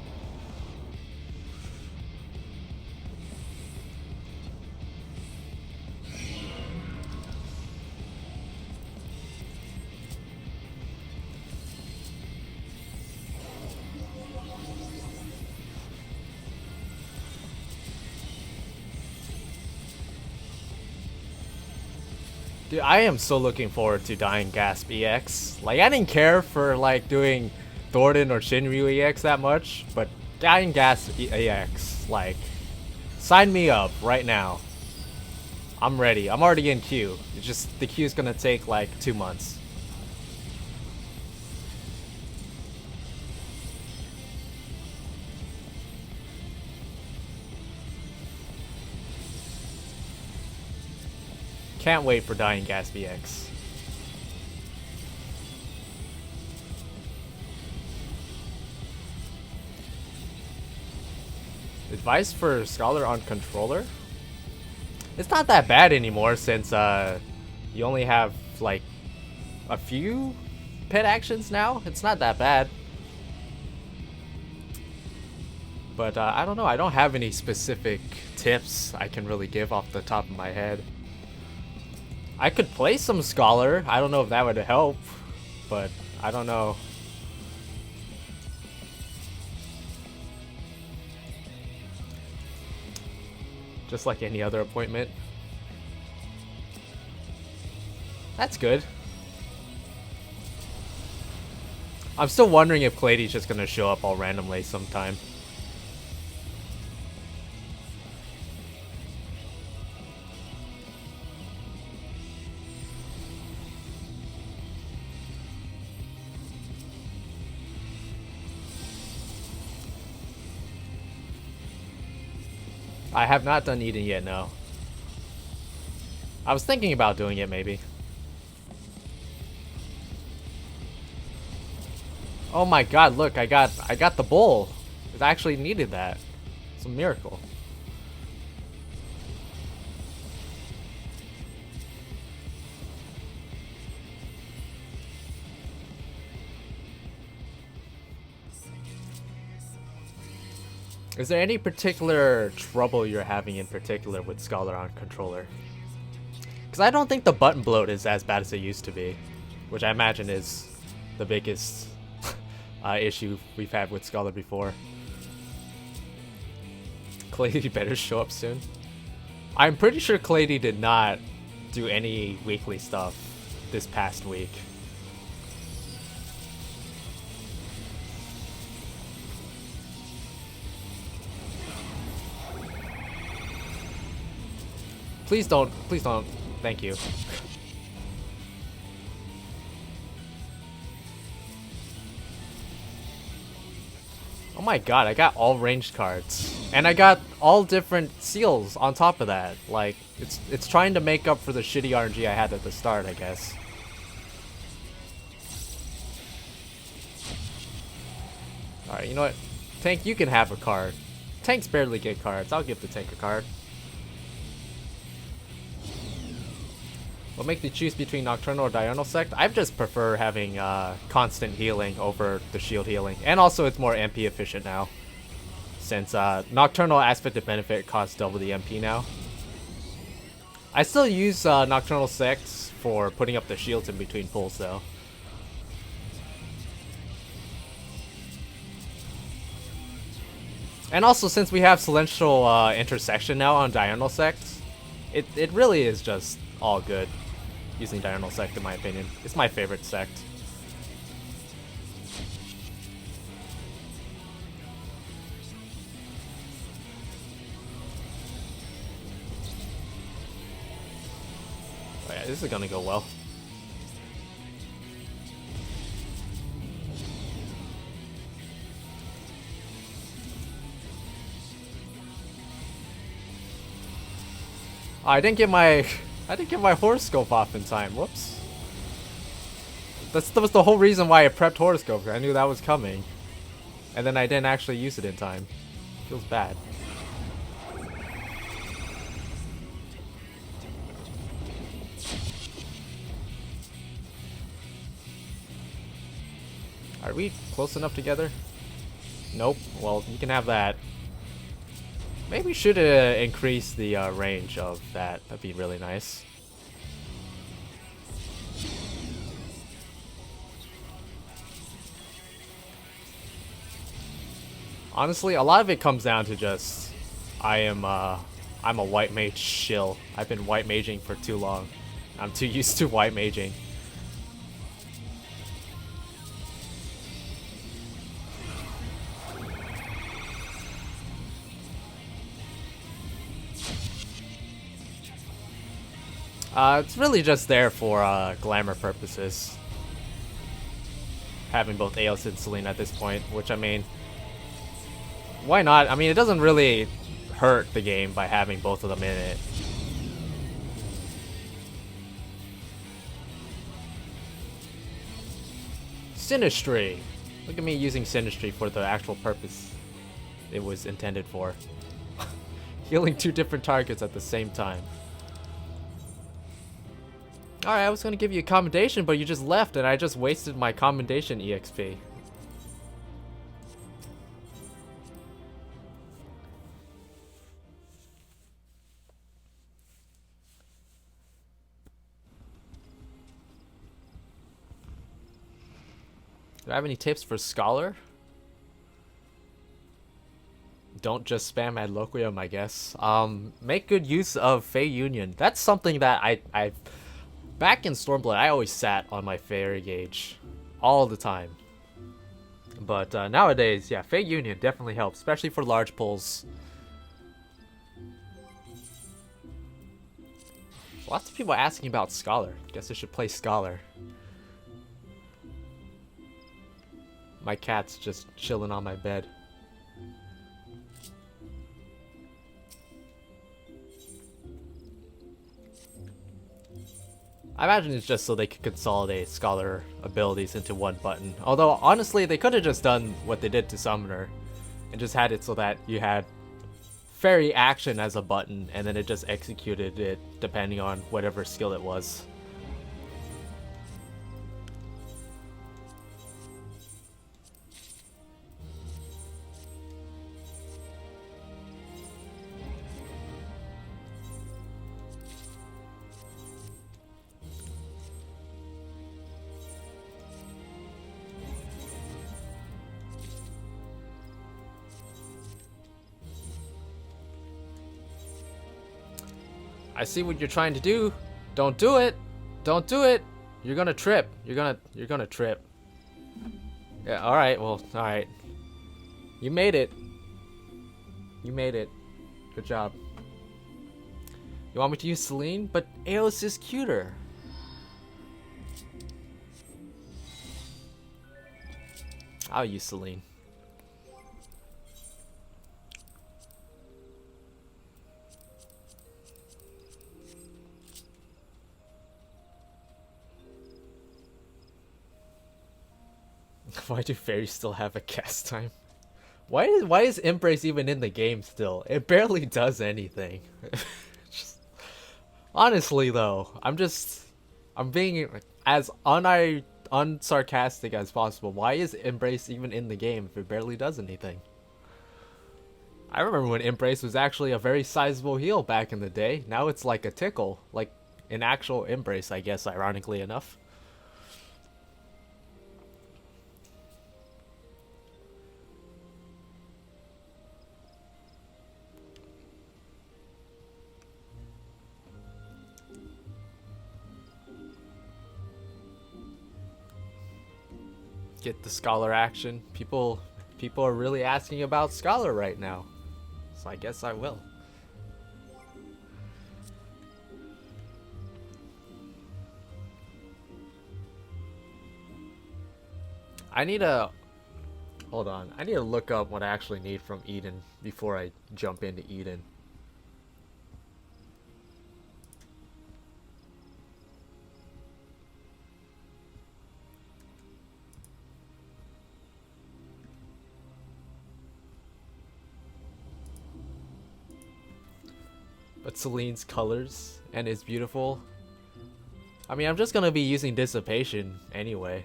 Dude, I am so looking forward to Dying Gasp EX. Like, I didn't care for, like, doing Thornton or Shinryu EX that much, but Dying Gasp EX, like, sign me up right now. I'm ready. I'm already in queue. It's just, the queue's gonna take, like, 2 months. Can't wait for Dying Gasp EX. Advice for Scholar on Controller? It's not that bad anymore since you only have like a few pet actions now. It's not that bad. But I don't know. I don't have any specific tips I can really give off the top of my head. I could play some Scholar. I don't know if that would help, but I don't know. Just like any other appointment. That's good. I'm still wondering if Clady's just gonna show up all randomly sometime. I have not done Eden yet, no. I was thinking about doing it, maybe. Oh my god, look, I got the bowl. It actually needed that. It's a miracle. Is there any particular trouble you're having in particular with Scholar on controller? Because I don't think the button bloat is as bad as it used to be, which I imagine is the biggest issue we've had with Scholar before. Clady better show up soon. I'm pretty sure Clady did not do any weekly stuff this past week. Please don't, please don't. Thank you. Oh my god, I got all ranged cards. And I got all different seals on top of that. Like, it's trying to make up for the shitty RNG I had at the start, I guess. Alright, you know what? Tank, you can have a card. Tanks barely get cards. I'll give the tank a card. What make me choose between Nocturnal or Diurnal Sect? I just prefer having constant healing over the shield healing. And also it's more MP efficient now. Since Nocturnal Aspect of Benefit costs double the MP now. I still use Nocturnal Sects for putting up the shields in between pulls though. And also since we have Celestial Intersection now on Diurnal Sects, it really is just all good. Using Diurnal Sect in my opinion. It's my favorite sect. Oh yeah, this is gonna go well. Oh, I didn't get my horoscope off in time. Whoops. That was the whole reason why I prepped horoscope. I knew that was coming. And then I didn't actually use it in time. Feels bad. Are we close enough together? Nope. Well, you can have that. Maybe we should increase the range of that. That'd be really nice. Honestly, a lot of it comes down to just I'm a white mage shill. I've been white maging for too long. I'm too used to white maging. It's really just there for glamour purposes. Having both Eos and Selena at this point, which I mean, why not? I mean, it doesn't really hurt the game by having both of them in it. Sinistry! Look at me using Sinistry for the actual purpose it was intended for. Healing two different targets at the same time. Alright, I was gonna give you a commendation, but you just left and I just wasted my commendation EXP. Do I have any tips for Scholar? Don't just spam ad loquium, I guess. Make good use of Fey Union. That's something that I back in Stormblood, I always sat on my Faerie gauge all the time. But nowadays, yeah, Fey Union definitely helps, especially for large pulls. Lots of people asking about Scholar. Guess I should play Scholar. My cat's just chilling on my bed. I imagine it's just so they could consolidate Scholar abilities into one button. Although, honestly, they could have just done what they did to Summoner and just had it so that you had Fairy action as a button and then it just executed it depending on whatever skill it was. I see what you're trying to do. Don't do it. Don't do it. You're gonna trip. You're gonna trip. Yeah, alright, well, alright. You made it. You made it. Good job. You want me to use Celine? But Eos is cuter. I'll use Celine. Why do fairies still have a cast time? Why is Embrace even in the game still? It barely does anything. Honestly though, I'm being as unsarcastic as possible. Why is Embrace even in the game if it barely does anything? I remember when Embrace was actually a very sizable heal back in the day. Now it's like a tickle, like an actual Embrace, I guess, ironically enough. Get the Scholar action. People are really asking about Scholar right now. So I guess I will. Hold on. I need to look up what I actually need from Eden before I jump into Eden. But Celine's colors and is beautiful. I mean, I'm just gonna be using Dissipation anyway.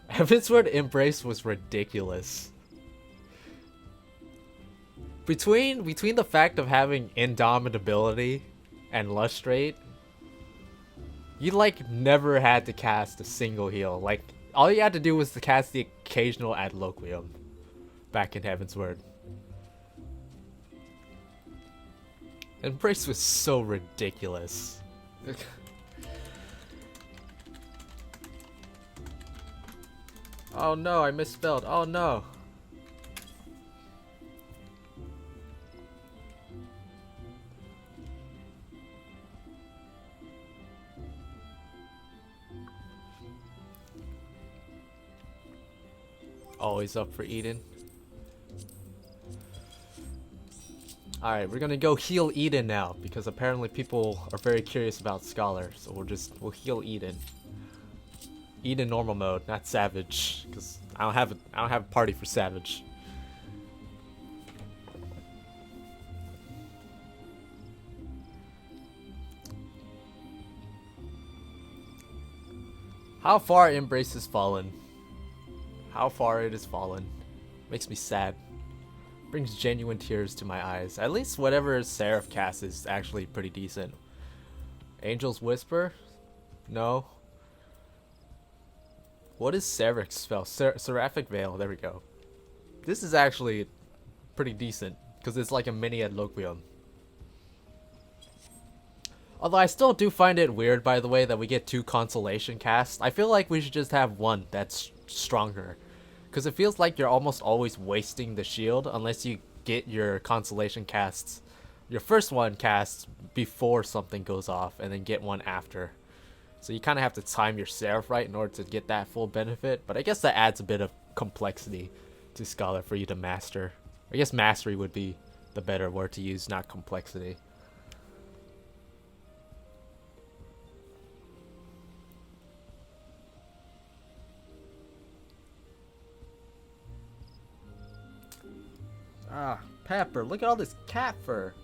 Heavensward Embrace was ridiculous. Between the fact of having Indomitability and Lustrate, you like never had to cast a single heal. Like all you had to do was to cast the occasional Adloquium back in Heavensward. Embrace was so ridiculous. Oh no, I misspelled. Oh no. Always up for Eden. Alright, we're gonna go heal Eden now, because apparently people are very curious about Scholar, so we'll heal Eden. Eden normal mode, not Savage, because I don't have a party for Savage. How far Embrace has fallen. How far it has fallen. Makes me sad. Brings genuine tears to my eyes. At least whatever Seraph casts is actually pretty decent. Angel's Whisper? No. What is Seraph's spell? Seraphic Veil. There we go. This is actually pretty decent because it's like a mini Adloquium. Although I still do find it weird, by the way, that we get 2 consolation casts. I feel like we should just have one that's stronger. Because it feels like you're almost always wasting the shield unless you get your consolation casts, your first one casts before something goes off and then get one after. So you kind of have to time your Seraph right in order to get that full benefit. But I guess that adds a bit of complexity to Scholar for you to master. I guess mastery would be the better word to use, not complexity. Ah, Pepper, look at all this cat fur.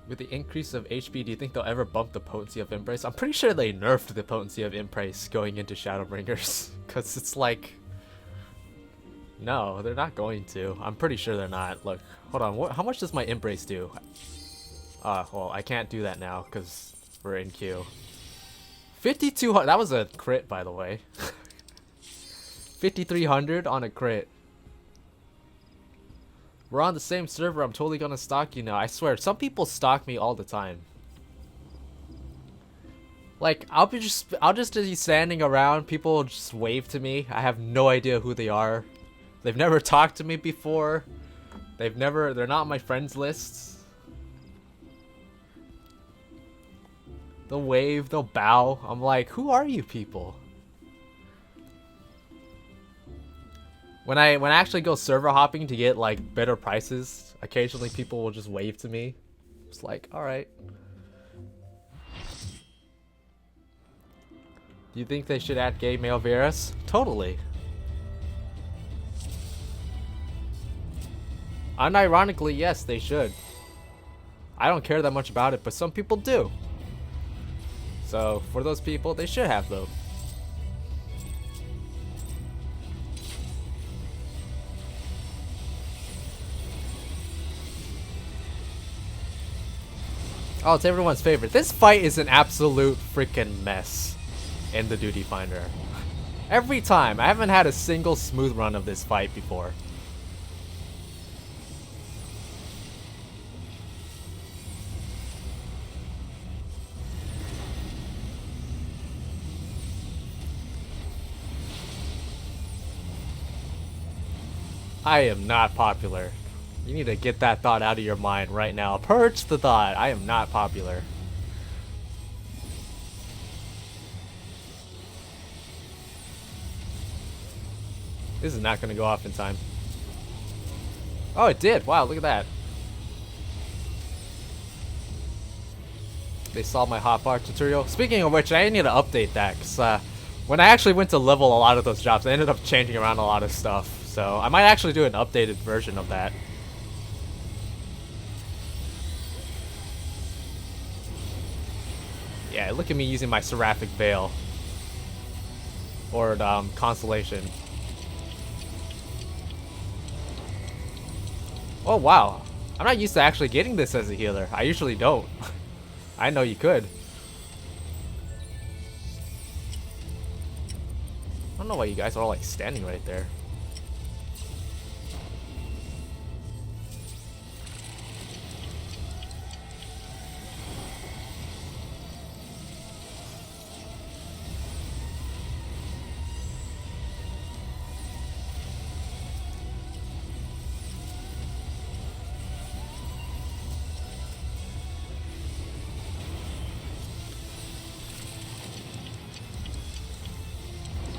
With the increase of HP, do you think they'll ever bump the potency of Embrace? I'm pretty sure they nerfed the potency of Embrace going into Shadowbringers. Because it's like... No, they're not going to. I'm pretty sure they're not. Look, hold on. How much does my Embrace do? Well, I can't do that now because we're in queue. 5,200. That was a crit, by the way. 5,300 on a crit. We're on the same server. I'm totally gonna stalk you now. I swear, some people stalk me all the time. Like, I'll just be standing around. People will just wave to me. I have no idea who they are. They've never talked to me before. They're not on my friends lists. They'll wave, they'll bow. I'm like, who are you people? When I actually go server hopping to get like better prices, occasionally people will just wave to me. It's like, alright. Do you think they should add gay male Varus? Totally. Unironically, yes, they should. I don't care that much about it, but some people do. So, for those people, they should have them. Oh, it's everyone's favorite. This fight is an absolute freaking mess in the Duty Finder. Every time. I haven't had a single smooth run of this fight before. I am not popular. You need to get that thought out of your mind right now. Purge the thought. I am not popular. This is not going to go off in time. Oh, it did. Wow, look at that. They saw my hotbar tutorial. Speaking of which, I need to update that. Because when I actually went to level a lot of those jobs, I ended up changing around a lot of stuff. So I might actually do an updated version of that. Yeah, look at me using my Seraphic Veil. Or Constellation. Oh wow. I'm not used to actually getting this as a healer. I usually don't. I know you could. I don't know why you guys are all like standing right there.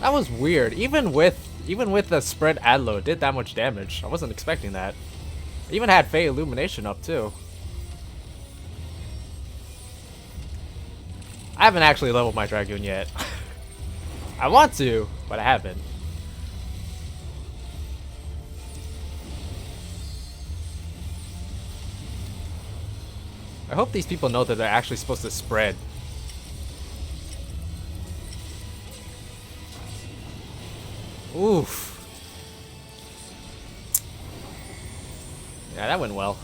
That was weird. Even with the spread ad load, it did that much damage. I wasn't expecting that. I even had Fey Illumination up too. I haven't actually leveled my Dragoon yet. I want to, but I haven't. I hope these people know that they're actually supposed to spread. Oof. Yeah, that went well.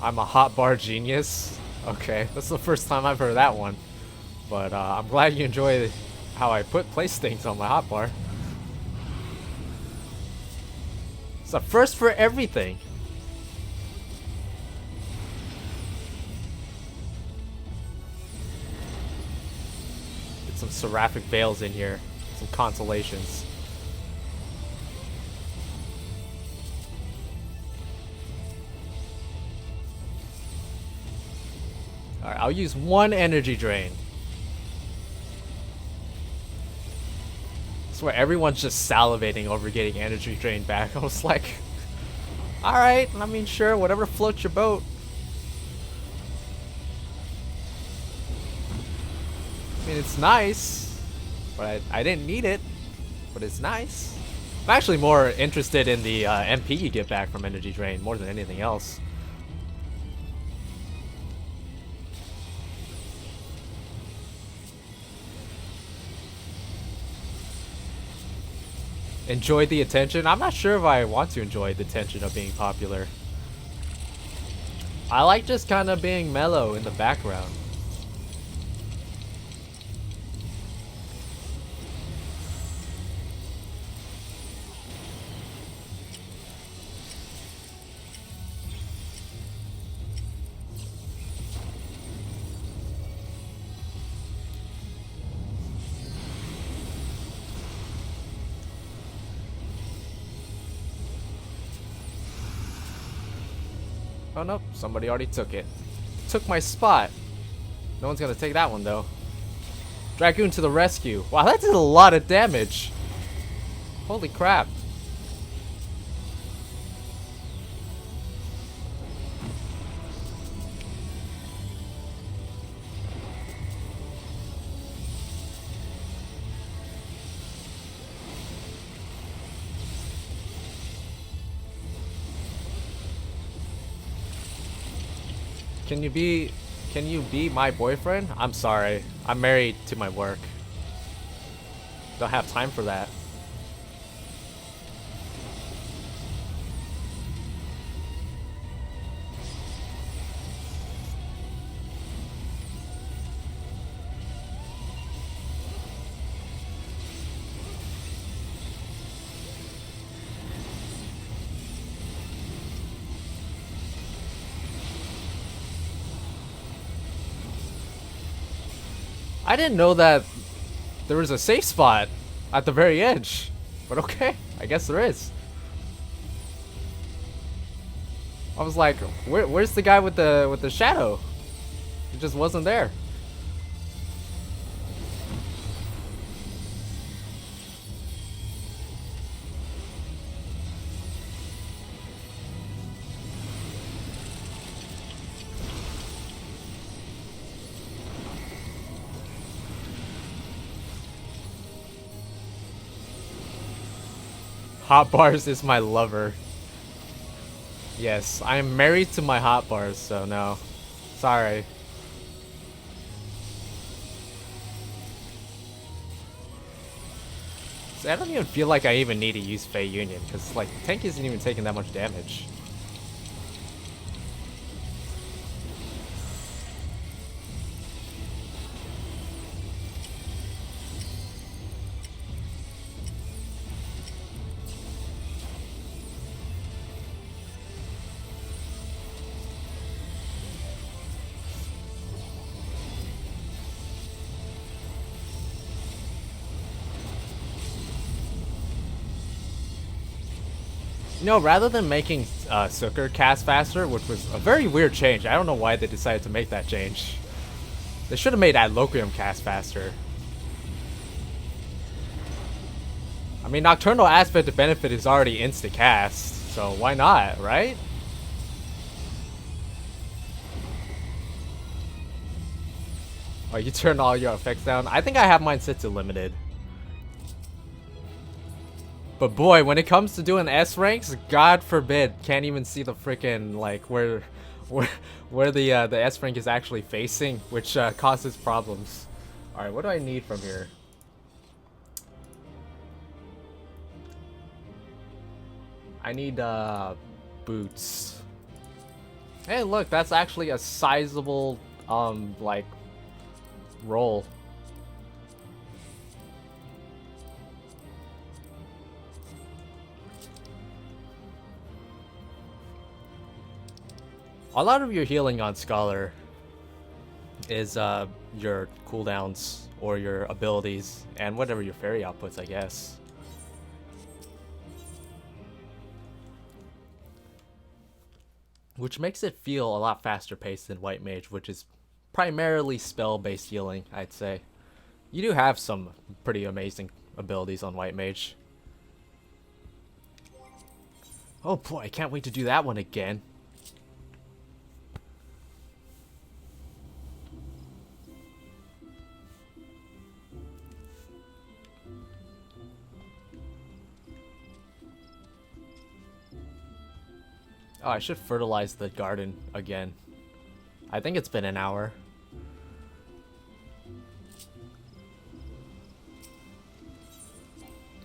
I'm a hotbar genius. Okay, that's the first time I've heard that one. But I'm glad you enjoy how I place things on my hotbar. It's a first for everything. Get some Seraphic Veils in here. Some Constellations. Alright, I'll use one energy drain. I swear everyone's just salivating over getting energy drain back. I was like, alright, I mean sure, whatever floats your boat. I mean it's nice, but I didn't need it, but it's nice. I'm actually more interested in the MP you get back from energy drain more than anything else. Enjoy the attention? I'm not sure if I want to enjoy the attention of being popular. I like just kind of being mellow in the background. Oh no, somebody already took it. Took my spot. No one's gonna take that one though. Dragoon to the rescue. Wow, that did a lot of damage. Holy crap. Can you be my boyfriend? I'm sorry. I'm married to my work. Don't have time for that. I didn't know that there was a safe spot at the very edge, but okay, I guess there is. I was like, where's the guy with the shadow? He just wasn't there. Hot bars is my lover. Yes, I am married to my hot bars, so no. Sorry. See, I don't even feel like I even need to use Fey Union, because like tank isn't even taking that much damage. You know, rather than making Sucker cast faster, which was a very weird change, I don't know why they decided to make that change. They should have made Adloquium cast faster. I mean, Nocturnal Aspect of Benefit is already insta-cast, so why not, right? Oh, you turn all your effects down? I think I have mine set to limited. But boy, when it comes to doing S ranks, God forbid, can't even see the freaking like where the S rank is actually facing, which causes problems. All right, what do I need from here? I need boots. Hey, look, that's actually a sizable like roll. A lot of your healing on Scholar is your cooldowns or your abilities and whatever your Faerie outputs, I guess. Which makes it feel a lot faster paced than White Mage, which is primarily spell-based healing, I'd say. You do have some pretty amazing abilities on White Mage. Oh boy, I can't wait to do that one again. Oh, I should fertilize the garden again. I think it's been an hour.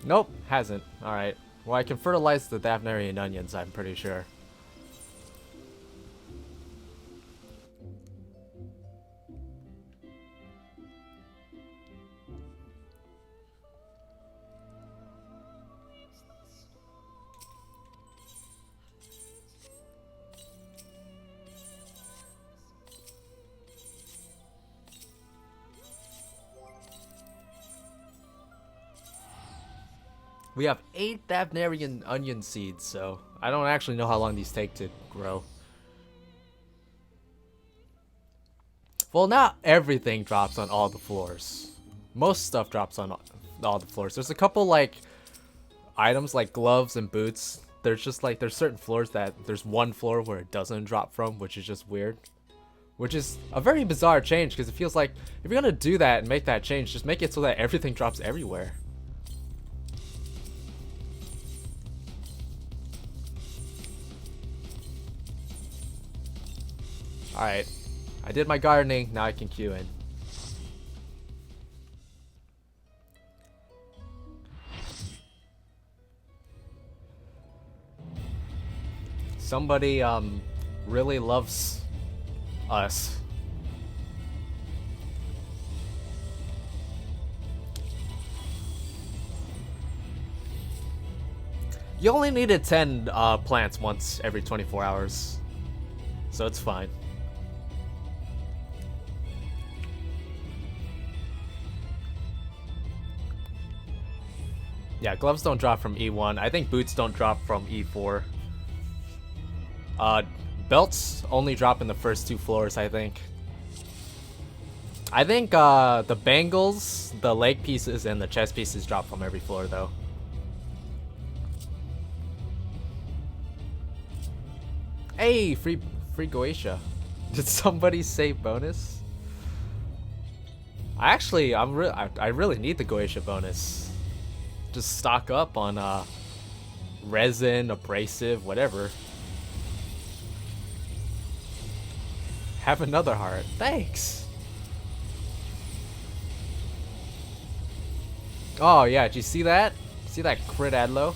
Nope, hasn't. Alright. Well, I can fertilize the Thavnarian onions, I'm pretty sure. We have 8 Thavnarian onion seeds, so I don't actually know how long these take to grow. Well, not everything drops on all the floors. Most stuff drops on all the floors. There's a couple, like, items like gloves and boots. There's just, like, there's certain floors that there's one floor where it doesn't drop from, which is just weird. Which is a very bizarre change, because it feels like if you're gonna do that and make that change, just make it so that everything drops everywhere. Alright, I did my gardening, now I can queue in. Somebody, really loves us. You only needed 10 plants once every 24 hours, so it's fine. Yeah, gloves don't drop from E1. I think boots don't drop from E4. Belts only drop in the first 2 floors, I think. I think the bangles, the leg pieces, and the chest pieces drop from every floor, though. Hey, free Goetia. Did somebody say bonus? I really need the Goetia bonus. Just stock up on resin, abrasive, whatever. Have another heart. Thanks. Oh yeah, did you see that? See that crit Adlo?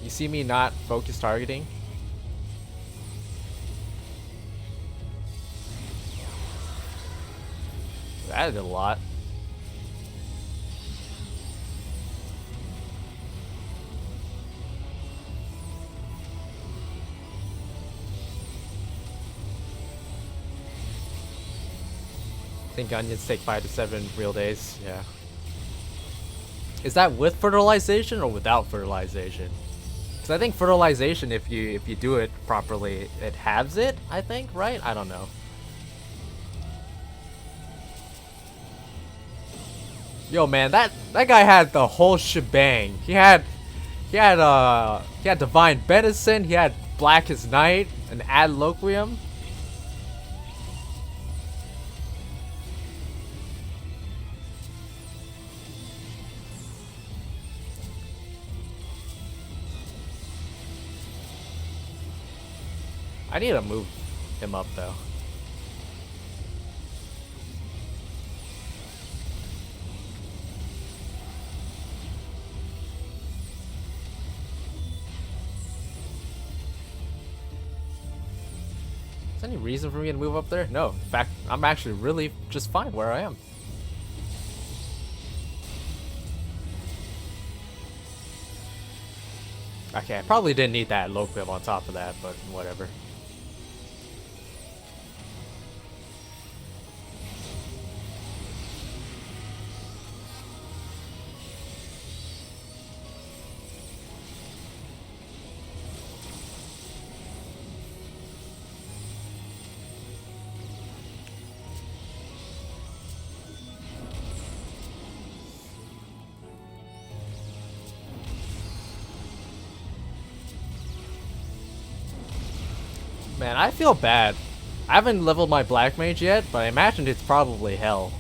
You see me not focus targeting? That did a lot. I think onions take 5 to 7 real days, yeah. Is that with fertilization or without fertilization? Because I think fertilization, if you do it properly, it halves it, I think, right? I don't know. Yo man, that guy had the whole shebang. He had Divine Benison, he had Blackest Night, an Adloquium. I need to move him up though. Is there any reason for me to move up there? No. In fact, I'm actually really just fine where I am. Okay, I probably didn't need that Loquib on top of that, but whatever. Man, I feel bad. I haven't leveled my Black Mage yet, but I imagine it's probably hell.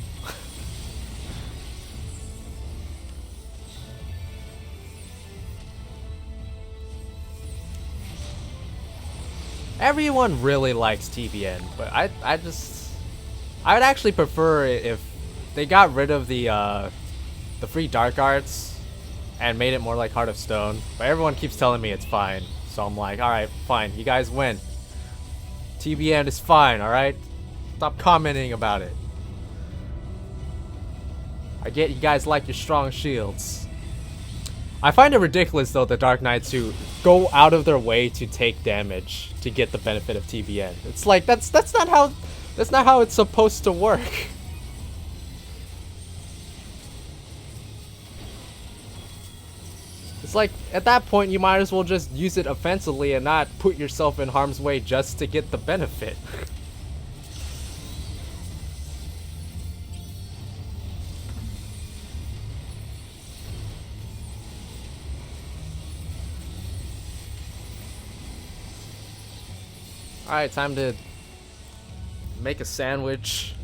Everyone really likes TBN, but I would actually prefer it if they got rid of the free dark arts and made it more like Heart of Stone, but everyone keeps telling me it's fine. So I'm like, alright, fine, you guys win. TBN is fine, alright? Stop commenting about it. I get you guys like your strong shields. I find it ridiculous though, the Dark Knights who go out of their way to take damage to get the benefit of TBN. It's like that's not how it's supposed to work. It's like at that point you might as well just use it offensively and not put yourself in harm's way just to get the benefit. Alright, time to make a sandwich,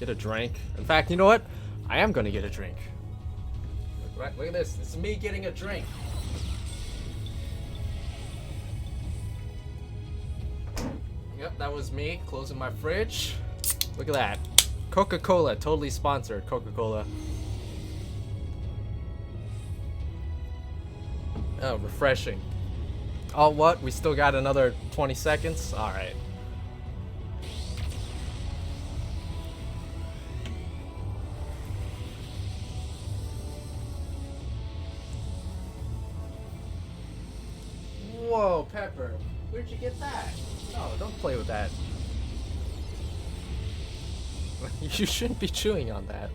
get a drink. In fact, you know what? I am gonna get a drink. Look at this. This is me getting a drink. Yep, that was me closing my fridge. Look at that. Coca-Cola, totally sponsored. Coca-Cola. Oh, refreshing. Oh, what? We still got another 20 seconds? Alright. Whoa, Pepper. Where'd you get that? No, don't play with that. You shouldn't be chewing on that.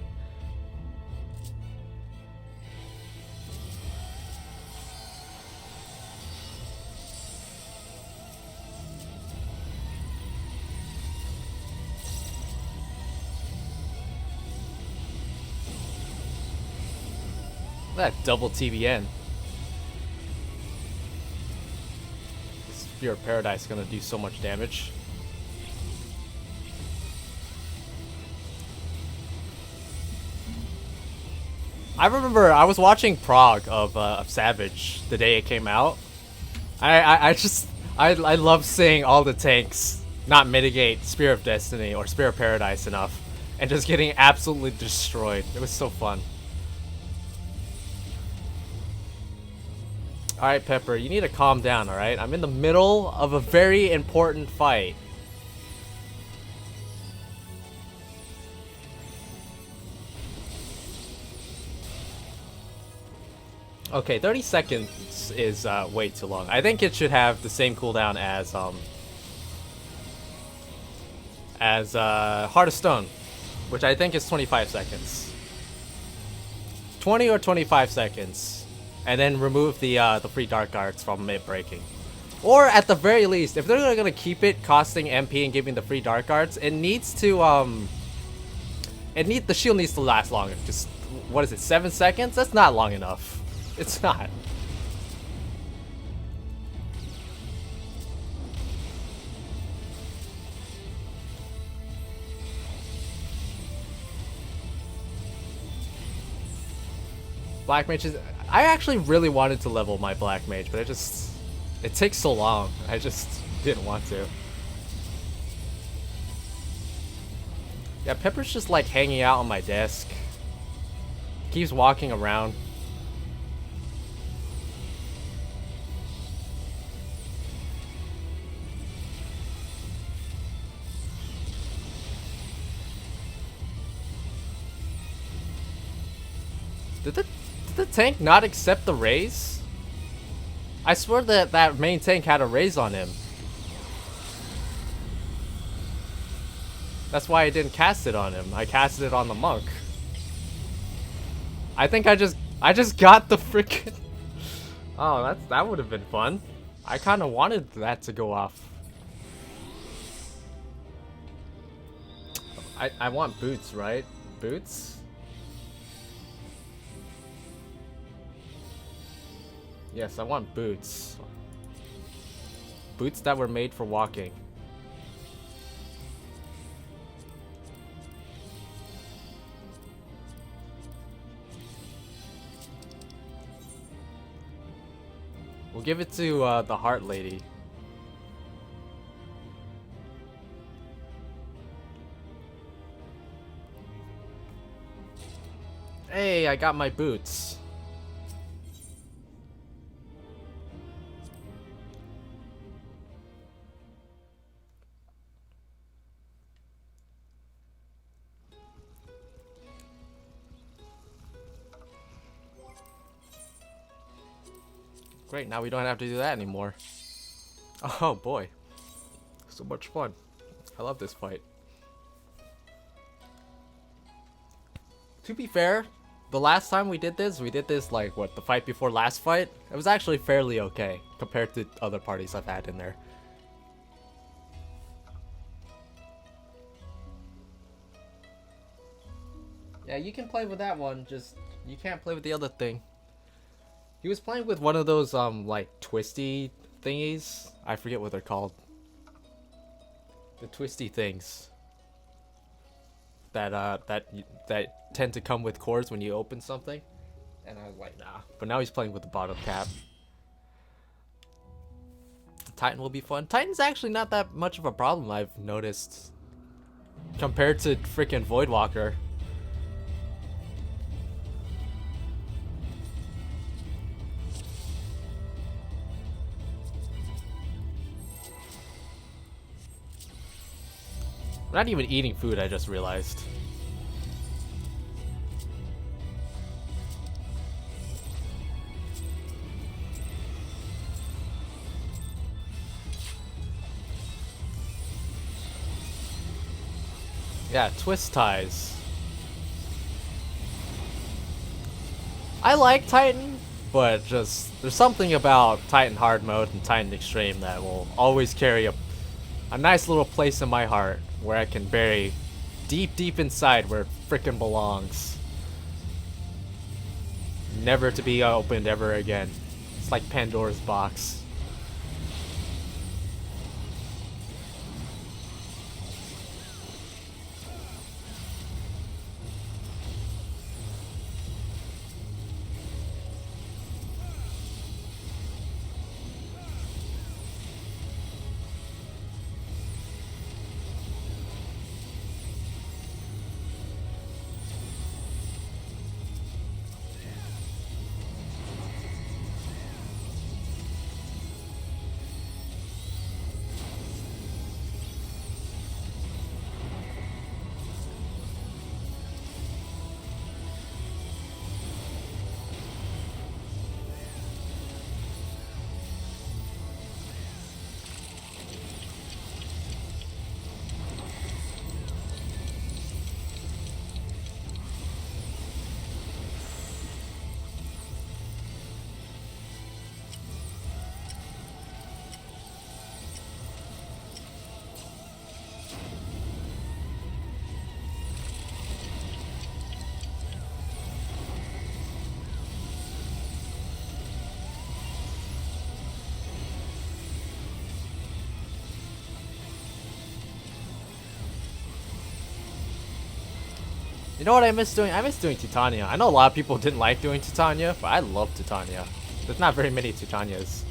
That double TBN. This Spear of Paradise is gonna do so much damage. I remember I was watching Prague of Savage the day it came out. I love seeing all the tanks not mitigate Spear of Destiny or Spear of Paradise enough and just getting absolutely destroyed. It was so fun. Alright, Pepper, you need to calm down, alright? I'm in the middle of a very important fight. Okay, 30 seconds is way too long. I think it should have the same cooldown as Heart of Stone, which I think is 25 seconds. 20 or 25 seconds. And then remove the free dark arts from it breaking. Or at the very least, if they're gonna keep it costing MP and giving the free dark arts, it needs to the shield needs to last longer. Just what is it, 7 seconds? That's not long enough. It's not. Black Mage is... I actually really wanted to level my Black Mage, but it takes so long. I just didn't want to. Yeah, Pepper's just like hanging out on my desk. Keeps walking around. Did the tank not accept the raise? I swear that main tank had a raise on him. That's why I didn't cast it on him. I casted it on the monk. I think I just got the freaking... Oh, that would have been fun. I kind of wanted that to go off. I want boots, right? Boots? Yes, I want boots. Boots that were made for walking. We'll give it to the Heart Lady. Hey, I got my boots. Great, now we don't have to do that anymore. Oh boy. So much fun. I love this fight. To be fair, the last time we did this like, what, the fight before last fight? It was actually fairly okay compared to other parties I've had in there. Yeah, you can play with that one, just you can't play with the other thing. He was playing with one of those like twisty thingies. I forget what they're called. The twisty things that that tend to come with cords when you open something. And I was like, nah. But now he's playing with the bottom cap. Titan will be fun. Titan's actually not that much of a problem, I've noticed, compared to freaking Voidwalker. I'm not even eating food, I just realized. Yeah, twist ties. I like Titan, but just there's something about Titan hard mode and Titan extreme that will always carry a nice little place in my heart where I can bury deep inside where it frickin' belongs. Never to be opened ever again. It's like Pandora's box. You know what I miss doing? I miss doing Titania. I know a lot of people didn't like doing Titania, but I love Titania. There's not very many Titanias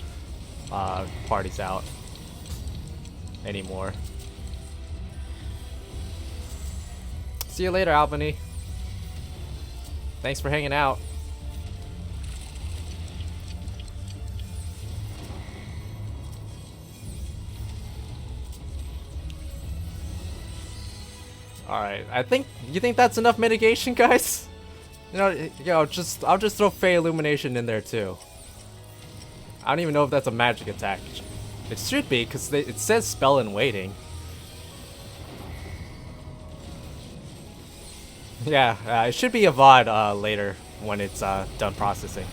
parties out anymore. See you later, Albany. Thanks for hanging out. Alright, you think that's enough mitigation, guys? I'll just throw Fey Illumination in there too. I don't even know if that's a magic attack. It should be, because it says spell in waiting. Yeah, it should be a VOD later when it's done processing.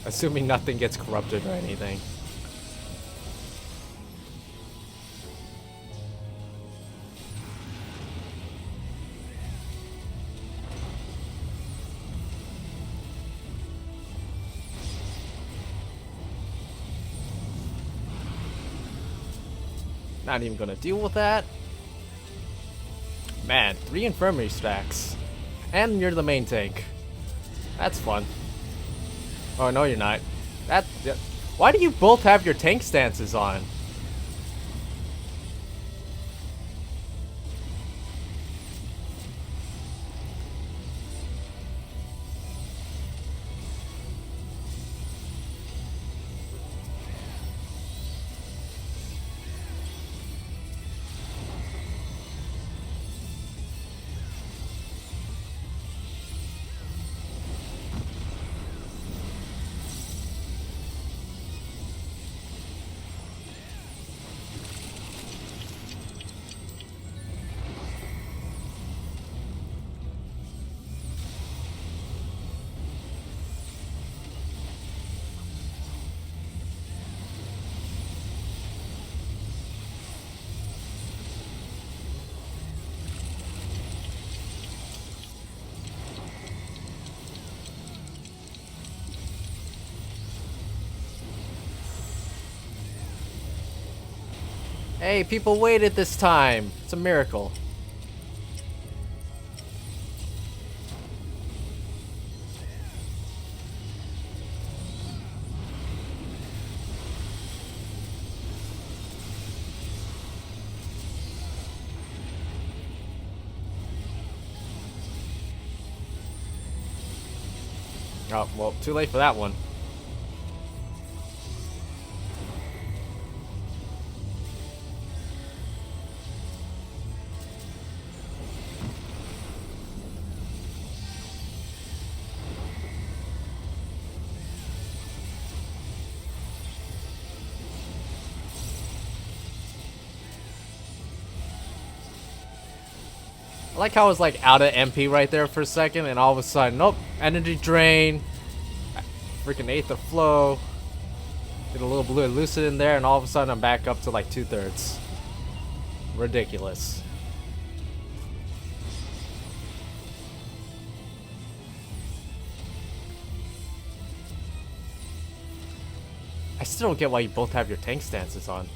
Assuming nothing gets corrupted or anything. Not even gonna deal with that. Man, 3 infirmary stacks. And you're the main tank. That's fun. Oh, no you're not. Why do you both have your tank stances on? Hey, people waited this time. It's a miracle. Oh, well, too late for that one. I like how I was like out of MP right there for a second, and all of a sudden, nope, energy drain. I freaking ate the flow. Get a little blue lucid in there, and all of a sudden I'm back up to like 2/3. Ridiculous. I still don't get why you both have your tank stances on.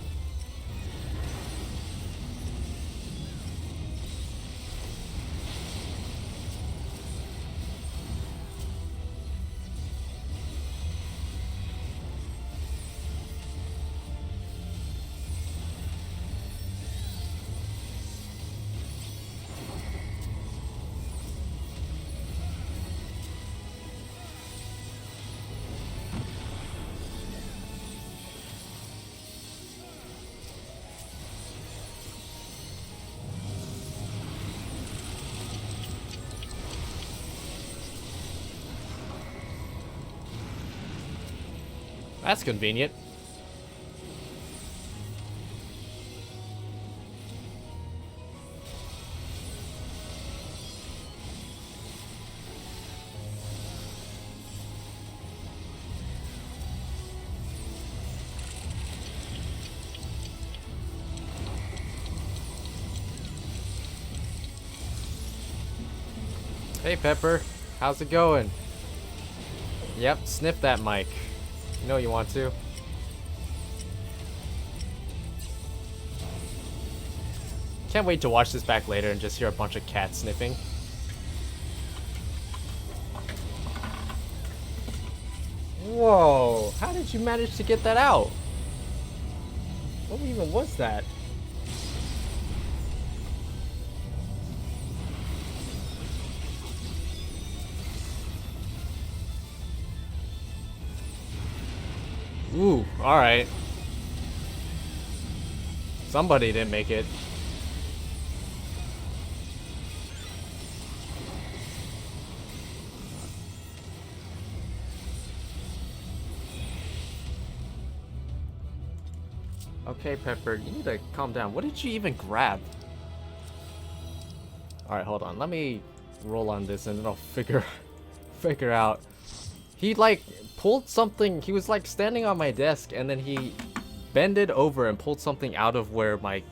That's convenient. Hey Pepper, how's it going? Yep, sniff that mic. You know you want to. Can't wait to watch this back later and just hear a bunch of cats sniffing. Whoa, how did you manage to get that out? What even was that? Ooh, alright. Somebody didn't make it. Okay, Pepper, you need to calm down. What did you even grab? Alright, hold on. Let me roll on this and then I'll figure out. He like pulled something. He was like standing on my desk and then he bended over and pulled something out of where my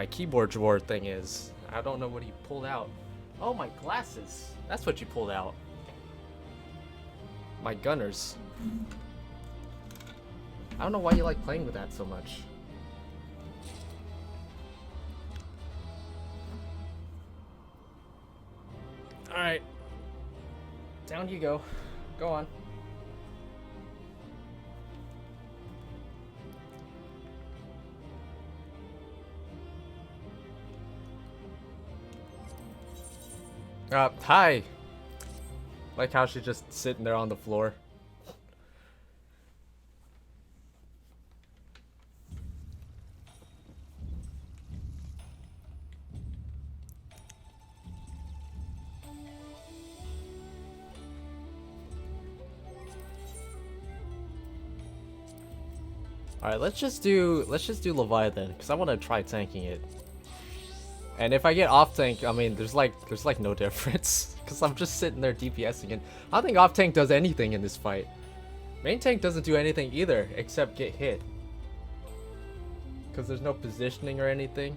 keyboard drawer thing is. I don't know what he pulled out. Oh, my glasses. That's what you pulled out. My gunners. I don't know why you like playing with that so much. Alright. Down you go. Go on. Hi. Like how she's just sitting there on the floor. Alright, let's just do Leviathan, because I want to try tanking it. And if I get off tank, I mean, there's like no difference, because I'm just sitting there DPSing, and I don't think off tank does anything in this fight. Main tank doesn't do anything either, except get hit. Because there's no positioning or anything.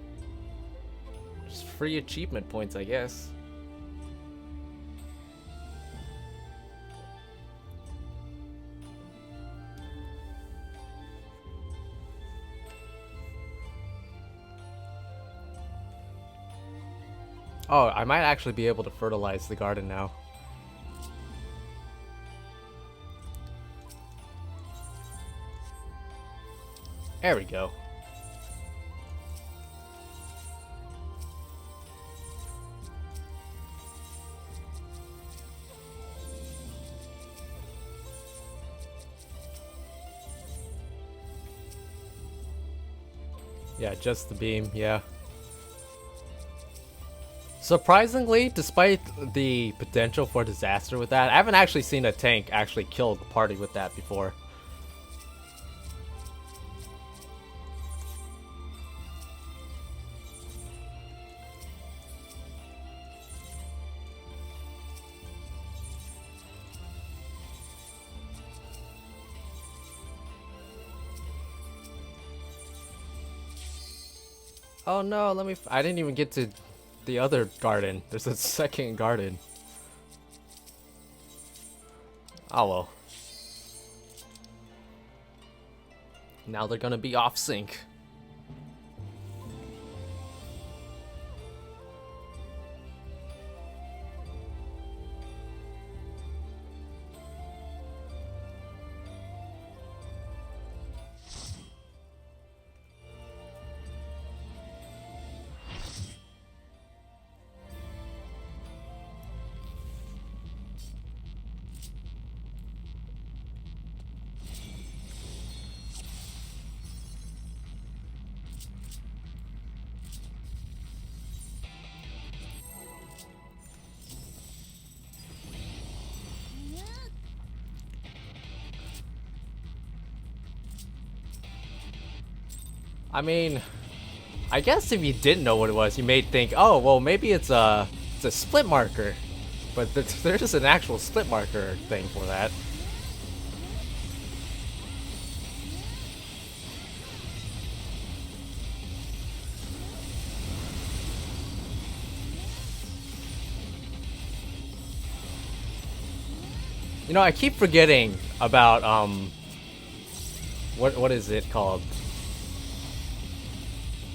Just free achievement points, I guess. Oh, I might actually be able to fertilize the garden now. There we go. Yeah, just the beam, yeah. Surprisingly, despite the potential for disaster with that, I haven't actually seen a tank actually kill the party with that before. Oh no, I didn't even get to the other garden. There's a second garden. Oh well. Now they're gonna be off sync. I mean, I guess if you didn't know what it was, you may think, oh, well, maybe it's a split marker. But there's just an actual split marker thing for that. You know, I keep forgetting about, what is it called?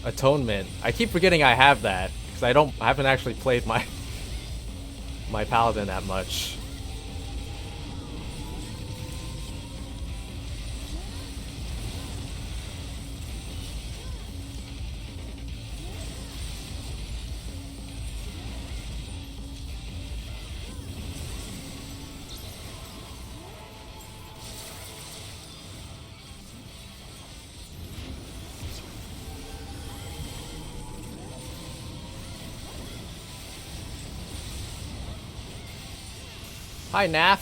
Atonement. I keep forgetting I have that because I haven't actually played my paladin that much. Hi, Naf.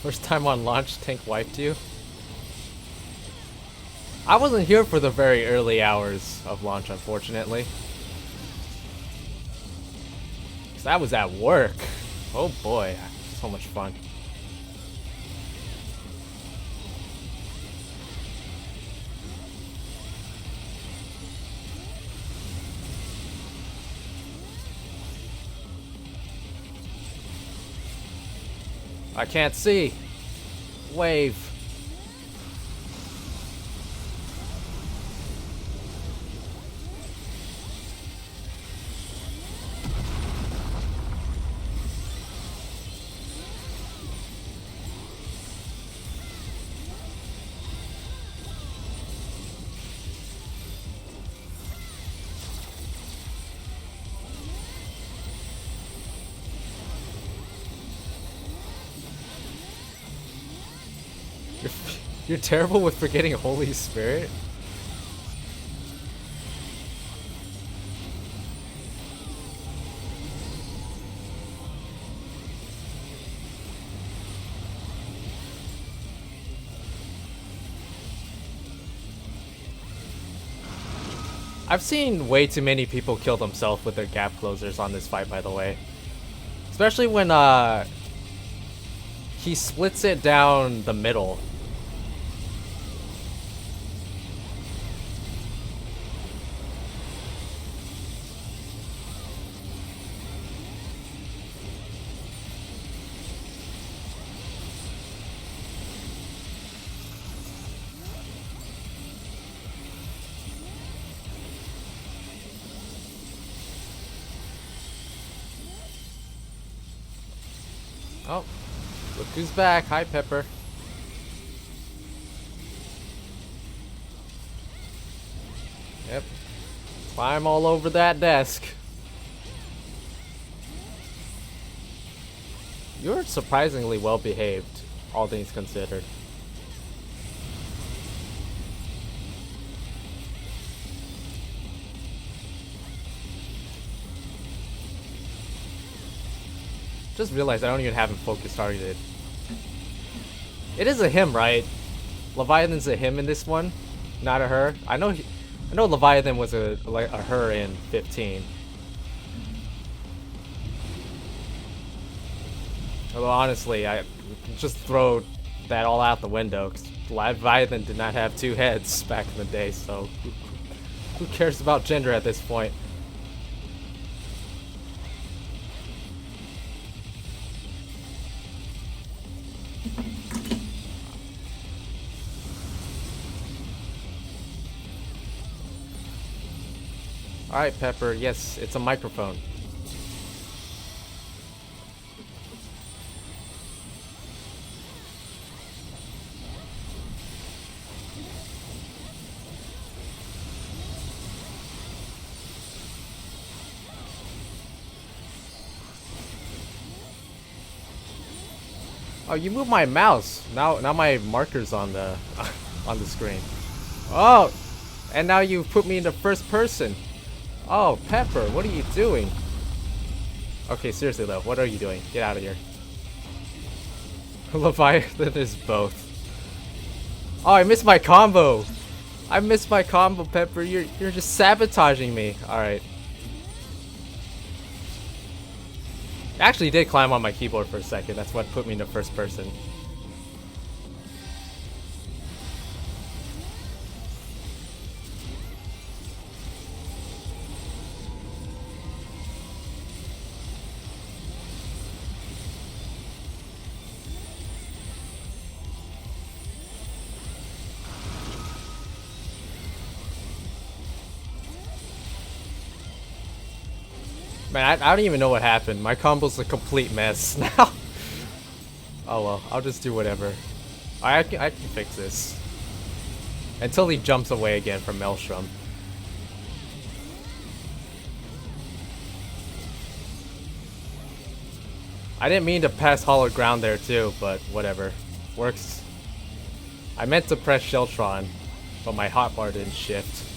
First time on launch, tank wiped you. I wasn't here for the very early hours of launch, unfortunately. 'Cause I was at work. Oh boy, so much fun. I can't see. Wave. You're terrible with forgetting Holy Spirit? I've seen way too many people kill themselves with their gap closers on this fight, by the way. Especially when he splits it down the middle. Oh, look who's back. Hi, Pepper. Yep. Climb all over that desk. You're surprisingly well behaved, all things considered. Just realized I don't even have him focus targeted. It is a him, right? Leviathan's a him in this one, not a her. I know Leviathan was a her in 15. Although honestly, I just throw that all out the window, because Leviathan did not have two heads back in the day, so who cares about gender at this point? Alright, Pepper, yes, it's a microphone. Oh, you moved my mouse. Now my marker's on the on the screen. Oh, and now you put me in the first person. Oh, Pepper, what are you doing? Okay, seriously though, what are you doing? Get out of here. Leviathan is both. Oh, I missed my combo. I missed my combo, Pepper. You're just sabotaging me. All right. I actually did climb on my keyboard for a second. That's what put me in the first person. Man, I don't even know what happened. My combo's a complete mess now. Oh well, I'll just do whatever. I can fix this. Until he jumps away again from Maelstrom. I didn't mean to pass hollow ground there too, but whatever. Works. I meant to press Sheltron, but my hotbar didn't shift.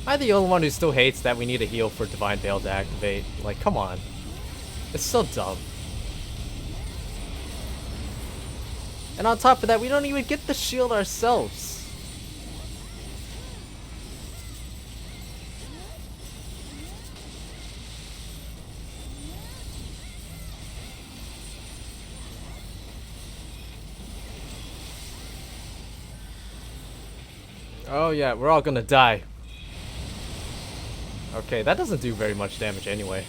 Am I the only one who still hates that we need a heal for Divine Veil to activate? Like, come on. It's so dumb. And on top of that, we don't even get the shield ourselves. Oh yeah, we're all gonna die. Okay, that doesn't do very much damage anyway.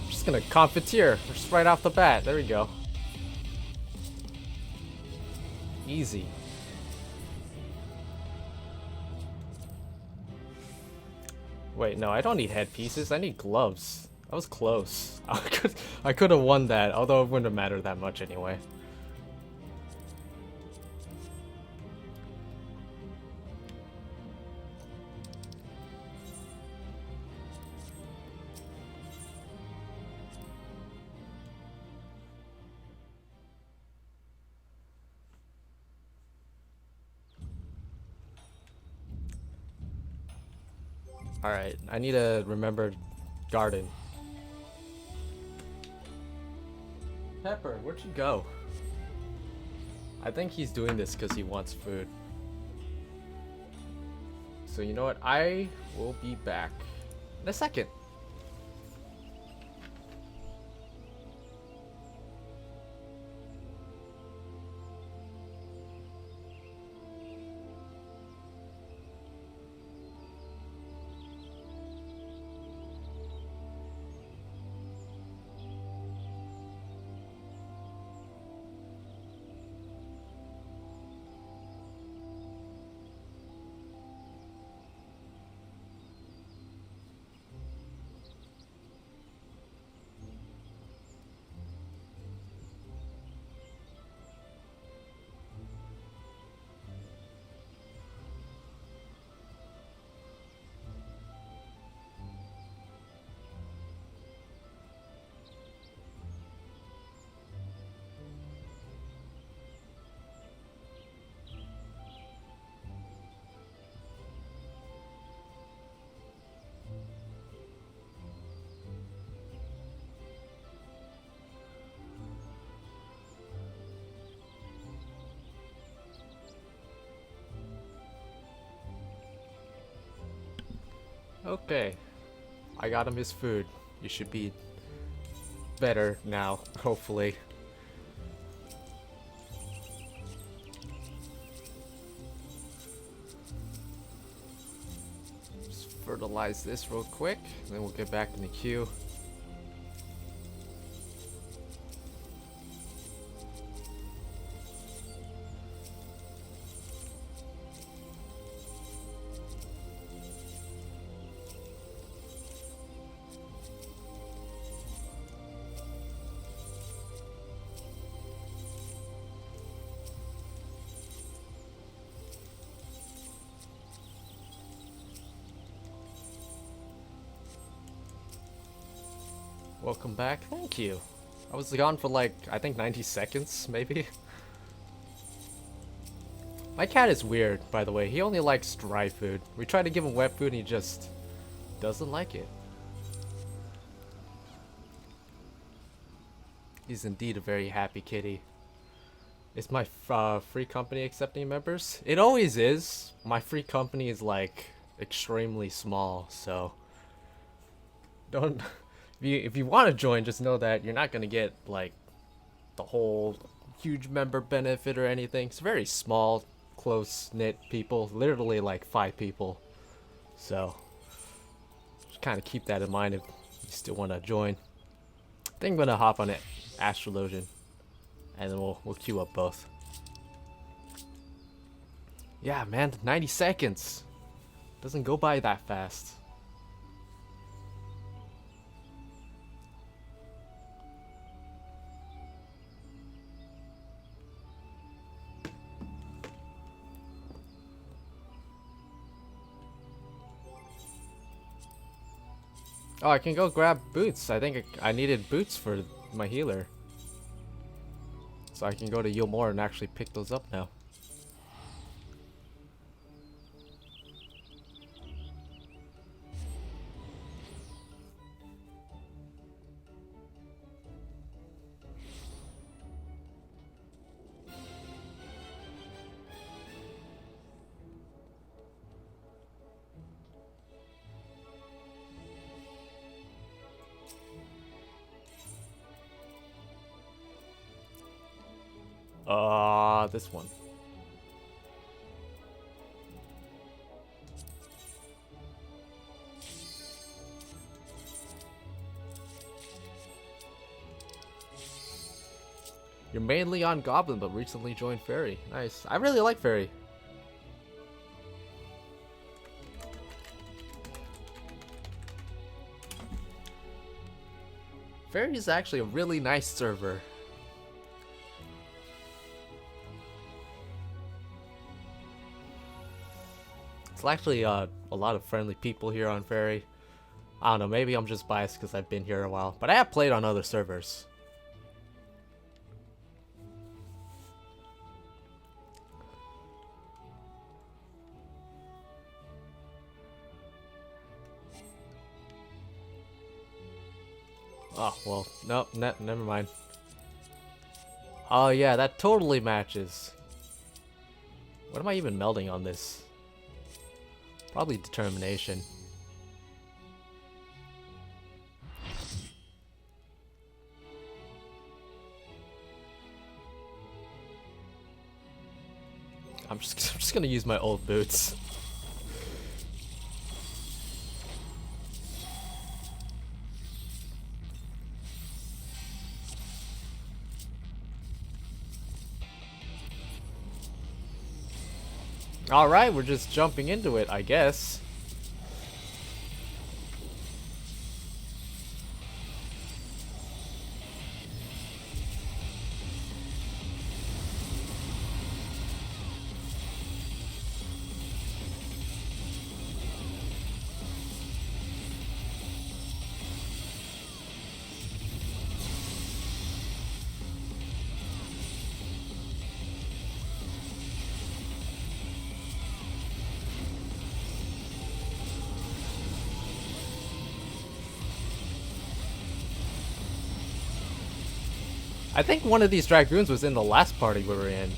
Just gonna Confiteer just right off the bat. There we go. Easy. Wait, no, I don't need headpieces. I need gloves. That was close. I could have won that, although it wouldn't have mattered that much anyway. Alright, I need to remember garden. Pepper, where'd you go? I think he's doing this because he wants food. So you know what? I will be back in a second. Okay, I got him his food. You should be better now, hopefully. Just fertilize this real quick, and then we'll get back in the queue. Welcome back. Thank you. I was gone for like, I think 90 seconds, maybe. My cat is weird, by the way. He only likes dry food. We try to give him wet food and he just doesn't like it. He's indeed a very happy kitty. Is my free company accepting members? It always is. My free company is like extremely small, so don't... If you want to join, just know that you're not going to get like the whole huge member benefit or anything. It's very small, close-knit people, literally like 5 people. So just kind of keep that in mind if you still want to join. I think I'm going to hop on it, Astrologian, and then we'll queue up both. Yeah, man, 90 seconds. Doesn't go by that fast. Oh, I can go grab boots. I think I needed boots for my healer. So I can go to Yulmore and actually pick those up now. This one. You're mainly on Goblin, but recently joined Faerie. Nice. I really like Faerie. Faerie is actually a really nice server. It's actually a lot of friendly people here on Faerie. I don't know, maybe I'm just biased because I've been here a while, but I have played on other servers. Oh, well, no, never mind. Oh yeah, that totally matches. What am I even melding on this? Probably determination. I'm just gonna use my old boots. Alright, we're just jumping into it, I guess. I think one of these Dragoons was in the last party we were in.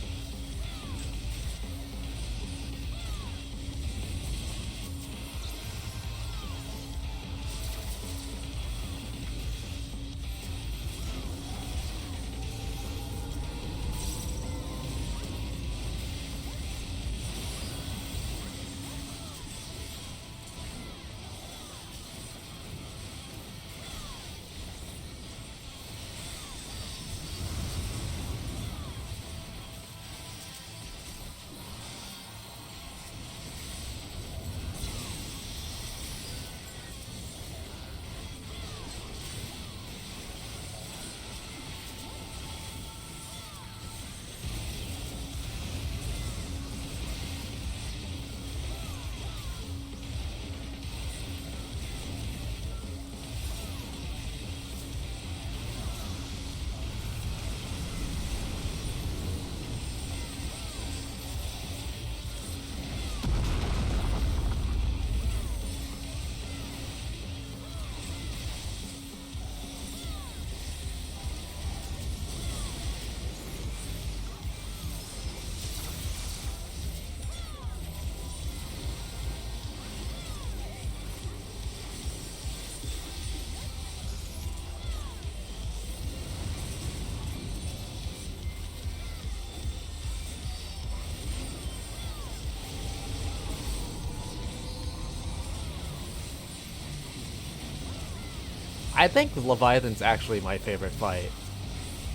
I think Leviathan's actually my favorite fight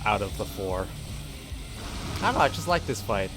out of the four. I don't know, I just like this fight.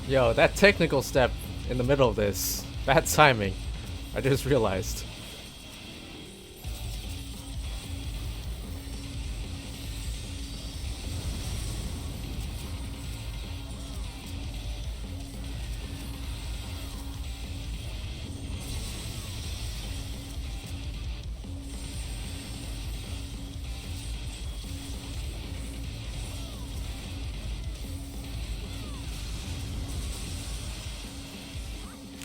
Yo, that technical step in the middle of this, bad timing. I just realized.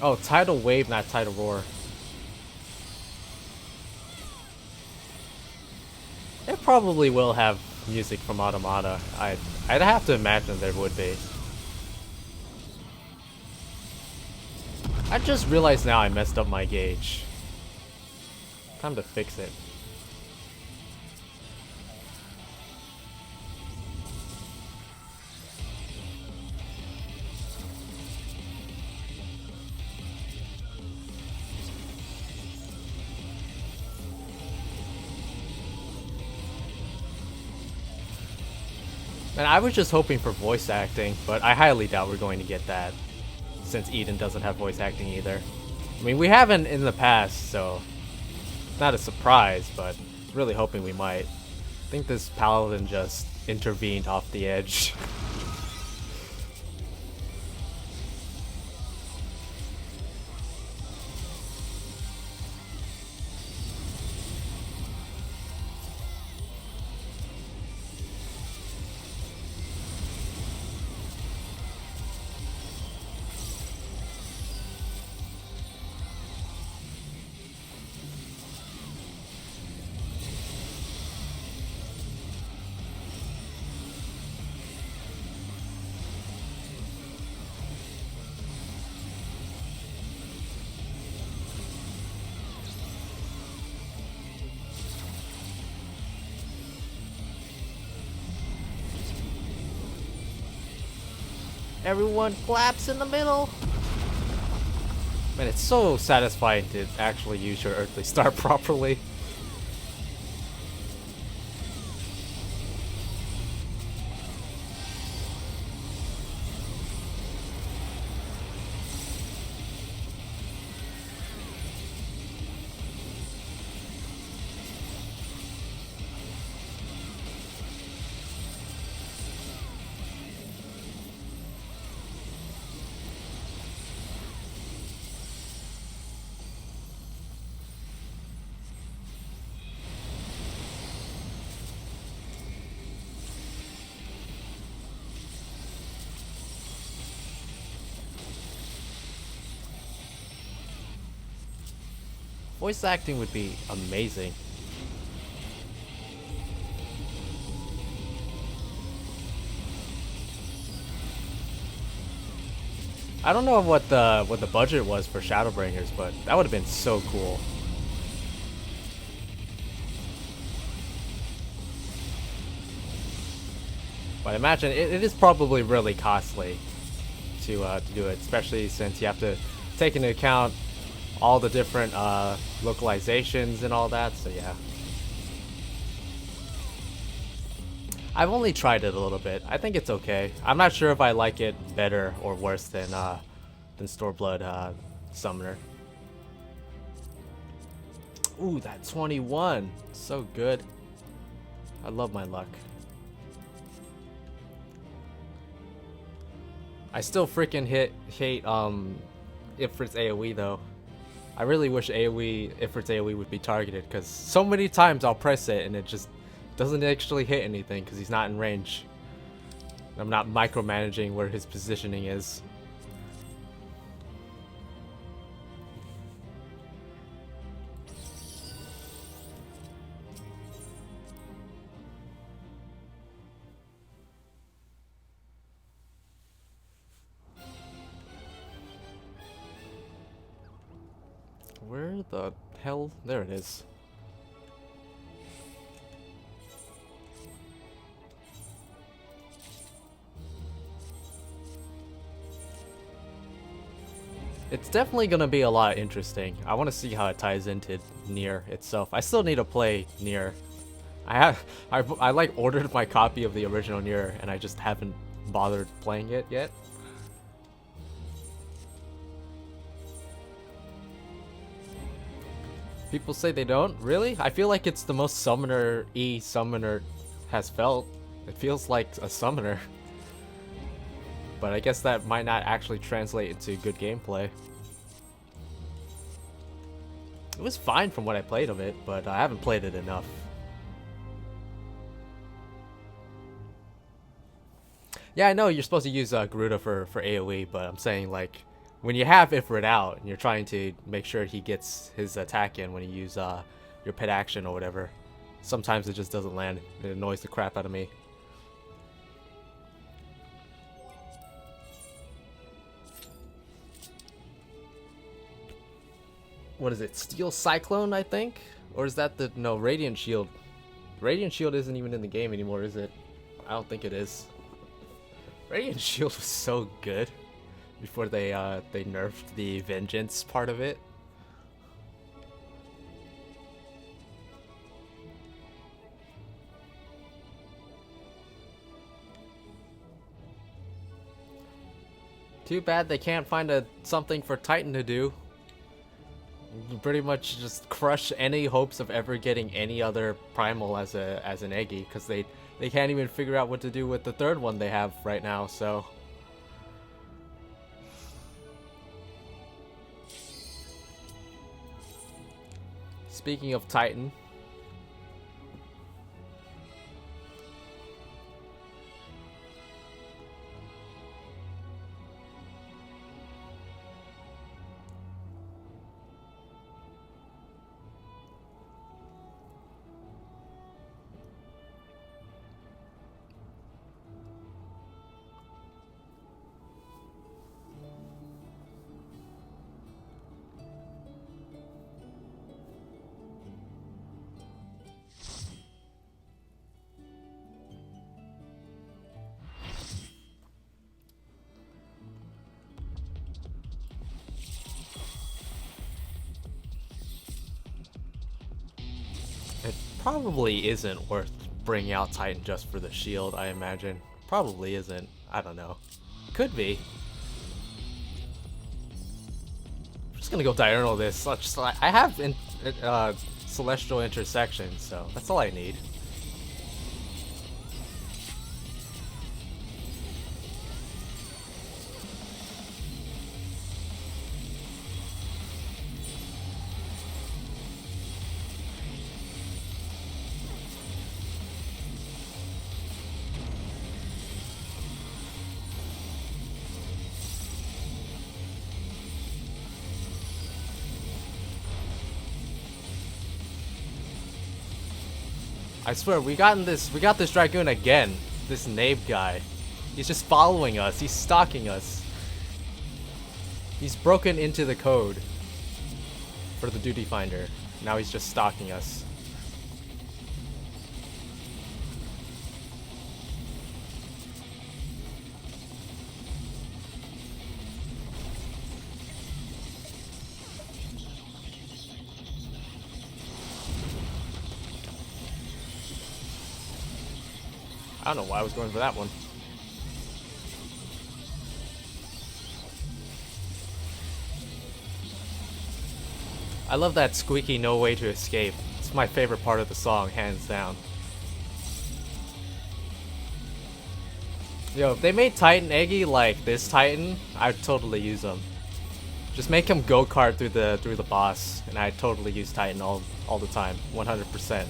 Oh, tidal wave, not tidal roar. It probably will have music from Automata. I'd have to imagine there would be. I just realized now I messed up my gauge. Time to fix it. And I was just hoping for voice acting, but I highly doubt we're going to get that, since Eden doesn't have voice acting either. I mean, we haven't in the past, so it's not a surprise, but really hoping we might. I think this paladin just intervened off the edge. Everyone claps in the middle. Man, it's so satisfying to actually use your earthly star properly. Voice acting would be amazing. I don't know what the budget was for Shadowbringers, but that would have been so cool. But imagine it is probably really costly to do it, especially since you have to take into account all the different localizations and all that. So yeah, I've only tried it a little bit. I think it's okay. I'm not sure if I like it better or worse than Storeblood Summoner. Ooh, that 21, so good. I love my luck. I still freaking hate Ifrit's AoE though. I really wish Ifrit's AoE would be targeted, because so many times I'll press it and it just doesn't actually hit anything because he's not in range. I'm not micromanaging where his positioning is. Where the hell? There it is. It's definitely gonna be a lot interesting. I want to see how it ties into Nier itself. I still need to play Nier. I like ordered my copy of the original Nier and I just haven't bothered playing it yet. People say they don't? Really? I feel like it's the most summoner-y summoner has felt. It feels like a summoner. But I guess that might not actually translate into good gameplay. It was fine from what I played of it, but I haven't played it enough. Yeah, I know you're supposed to use Garuda for AoE, but I'm saying like when you have Ifrit out and you're trying to make sure he gets his attack in when you use your pet action or whatever, sometimes it just doesn't land. It annoys the crap out of me. What is it? Steel Cyclone, I think? Or is that the... No, Radiant Shield. Radiant Shield isn't even in the game anymore, is it? I don't think it is. Radiant Shield was so good before they nerfed the Vengeance part of it. Too bad they can't find something for Titan to do. You can pretty much just crush any hopes of ever getting any other primal as an Eggy, because they can't even figure out what to do with the third one they have right now, so. Speaking of Titan, it probably isn't worth bringing out Titan just for the shield, I imagine. Probably isn't. I don't know. Could be. I'm just gonna go diurnal this. I have Celestial Intersection, so that's all I need. I swear, we got this Dragoon again. This Nabe guy. He's just following us. He's stalking us. He's broken into the code for the Duty Finder. Now he's just stalking us. I don't know why I was going for that one. I love that squeaky "No Way to Escape." It's my favorite part of the song, hands down. Yo, if they made Titan Eggy like this Titan, I'd totally use them. Just make him go-kart through the boss, and I'd totally use Titan all the time, 100%.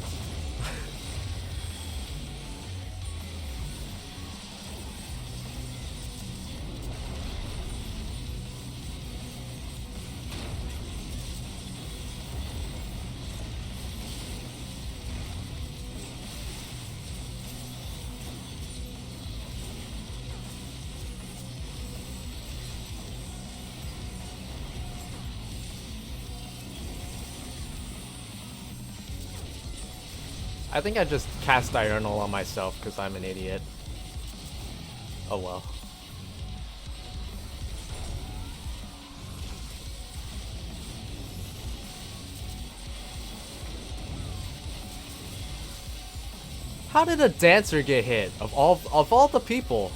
I think I just cast Diurnal on myself because I'm an idiot. Oh well. How did a dancer get hit? Of all the people?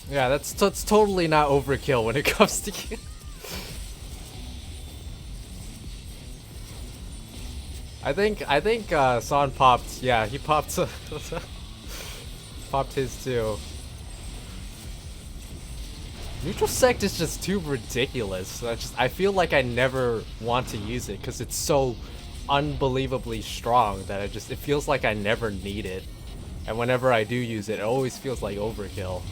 Yeah, that's totally not overkill when it comes to you. I think Son popped. Yeah, he popped popped his too. Neutral sect is just too ridiculous. I feel like I never want to use it because it's so unbelievably strong that it feels like I never need it. And whenever I do use it, it always feels like overkill.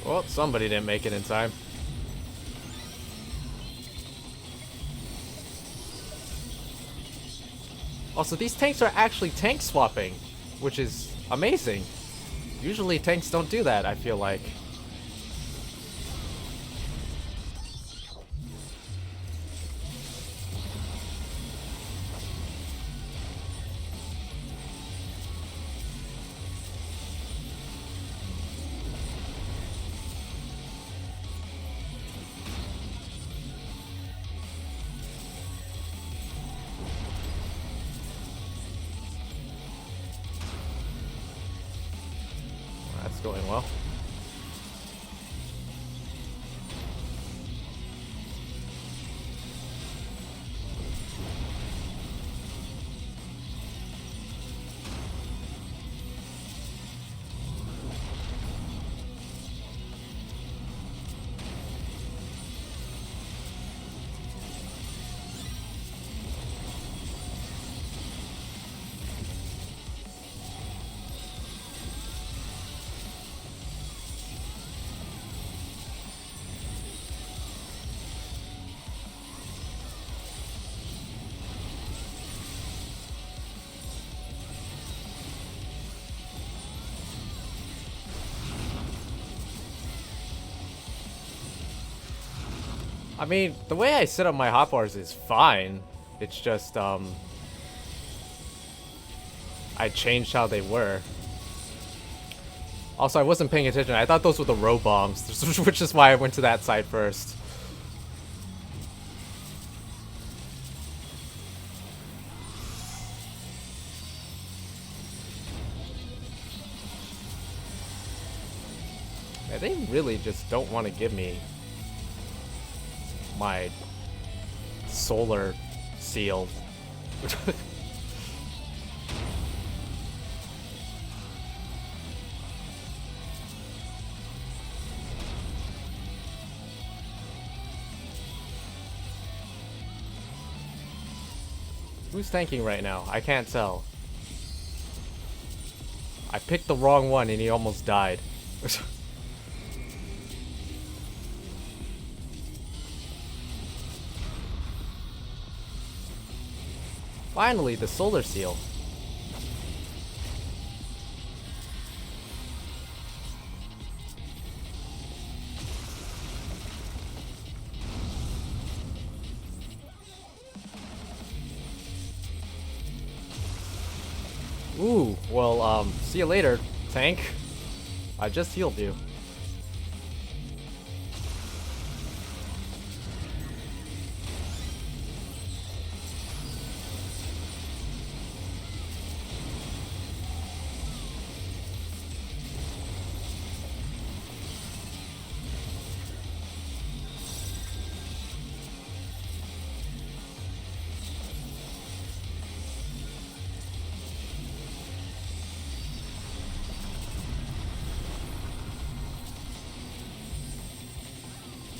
Well, somebody didn't make it in time. Also, these tanks are actually tank swapping, which is amazing. Usually tanks don't do that, I feel like. That's going well. I mean, the way I set up my hotbars is fine. It's just, I changed how they were. Also, I wasn't paying attention. I thought those were the row bombs, which is why I went to that side first. Yeah, they really just don't want to give me my solar seal. Who's tanking right now? I can't tell. I picked the wrong one and he almost died. Finally, the solar seal. Ooh, well, see you later, tank. I just healed you.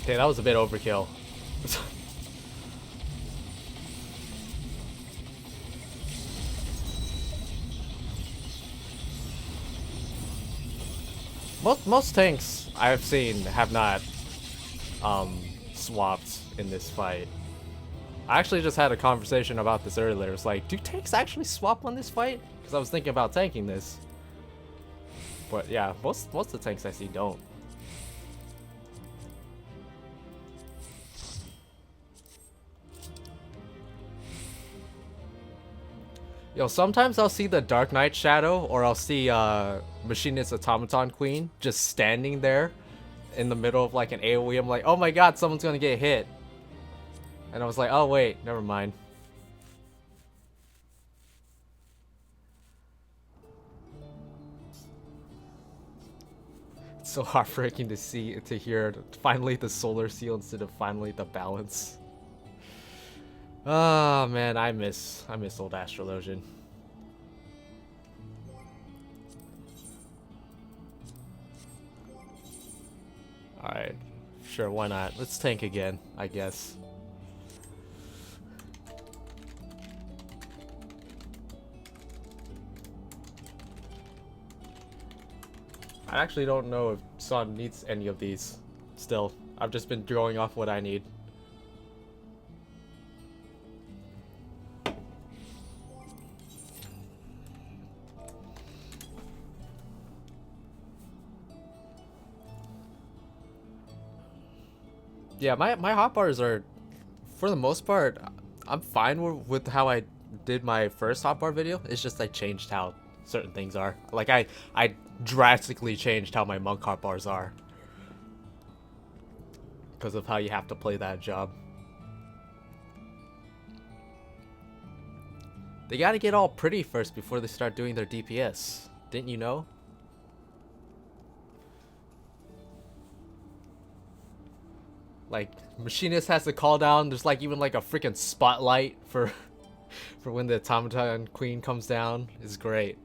Okay, that was a bit overkill. Most tanks I've seen have not swapped in this fight. I actually just had a conversation about this earlier. It's like, do tanks actually swap on this fight? Because I was thinking about tanking this. But yeah, most of the tanks I see don't. Yo, sometimes I'll see the Dark Knight Shadow, or I'll see Machinist Automaton Queen just standing there in the middle of like an AoE. I'm like, oh my god, someone's gonna get hit. And I was like, oh wait, never mind. It's so heartbreaking to hear finally the Solar Seal instead of finally the balance. Oh man, I miss old Astrologian. Alright, sure, why not? Let's tank again, I guess. I actually don't know if Son needs any of these still. I've just been drawing off what I need. Yeah, my hotbars are, for the most part, I'm fine with how I did my first hotbar video. It's just I changed how certain things are. Like I drastically changed how my monk hotbars are because of how you have to play that job. They gotta get all pretty first before they start doing their DPS. Didn't you know? Like, Machinist has to call down, there's like even like a freaking spotlight for when the Automaton Queen comes down. It's great.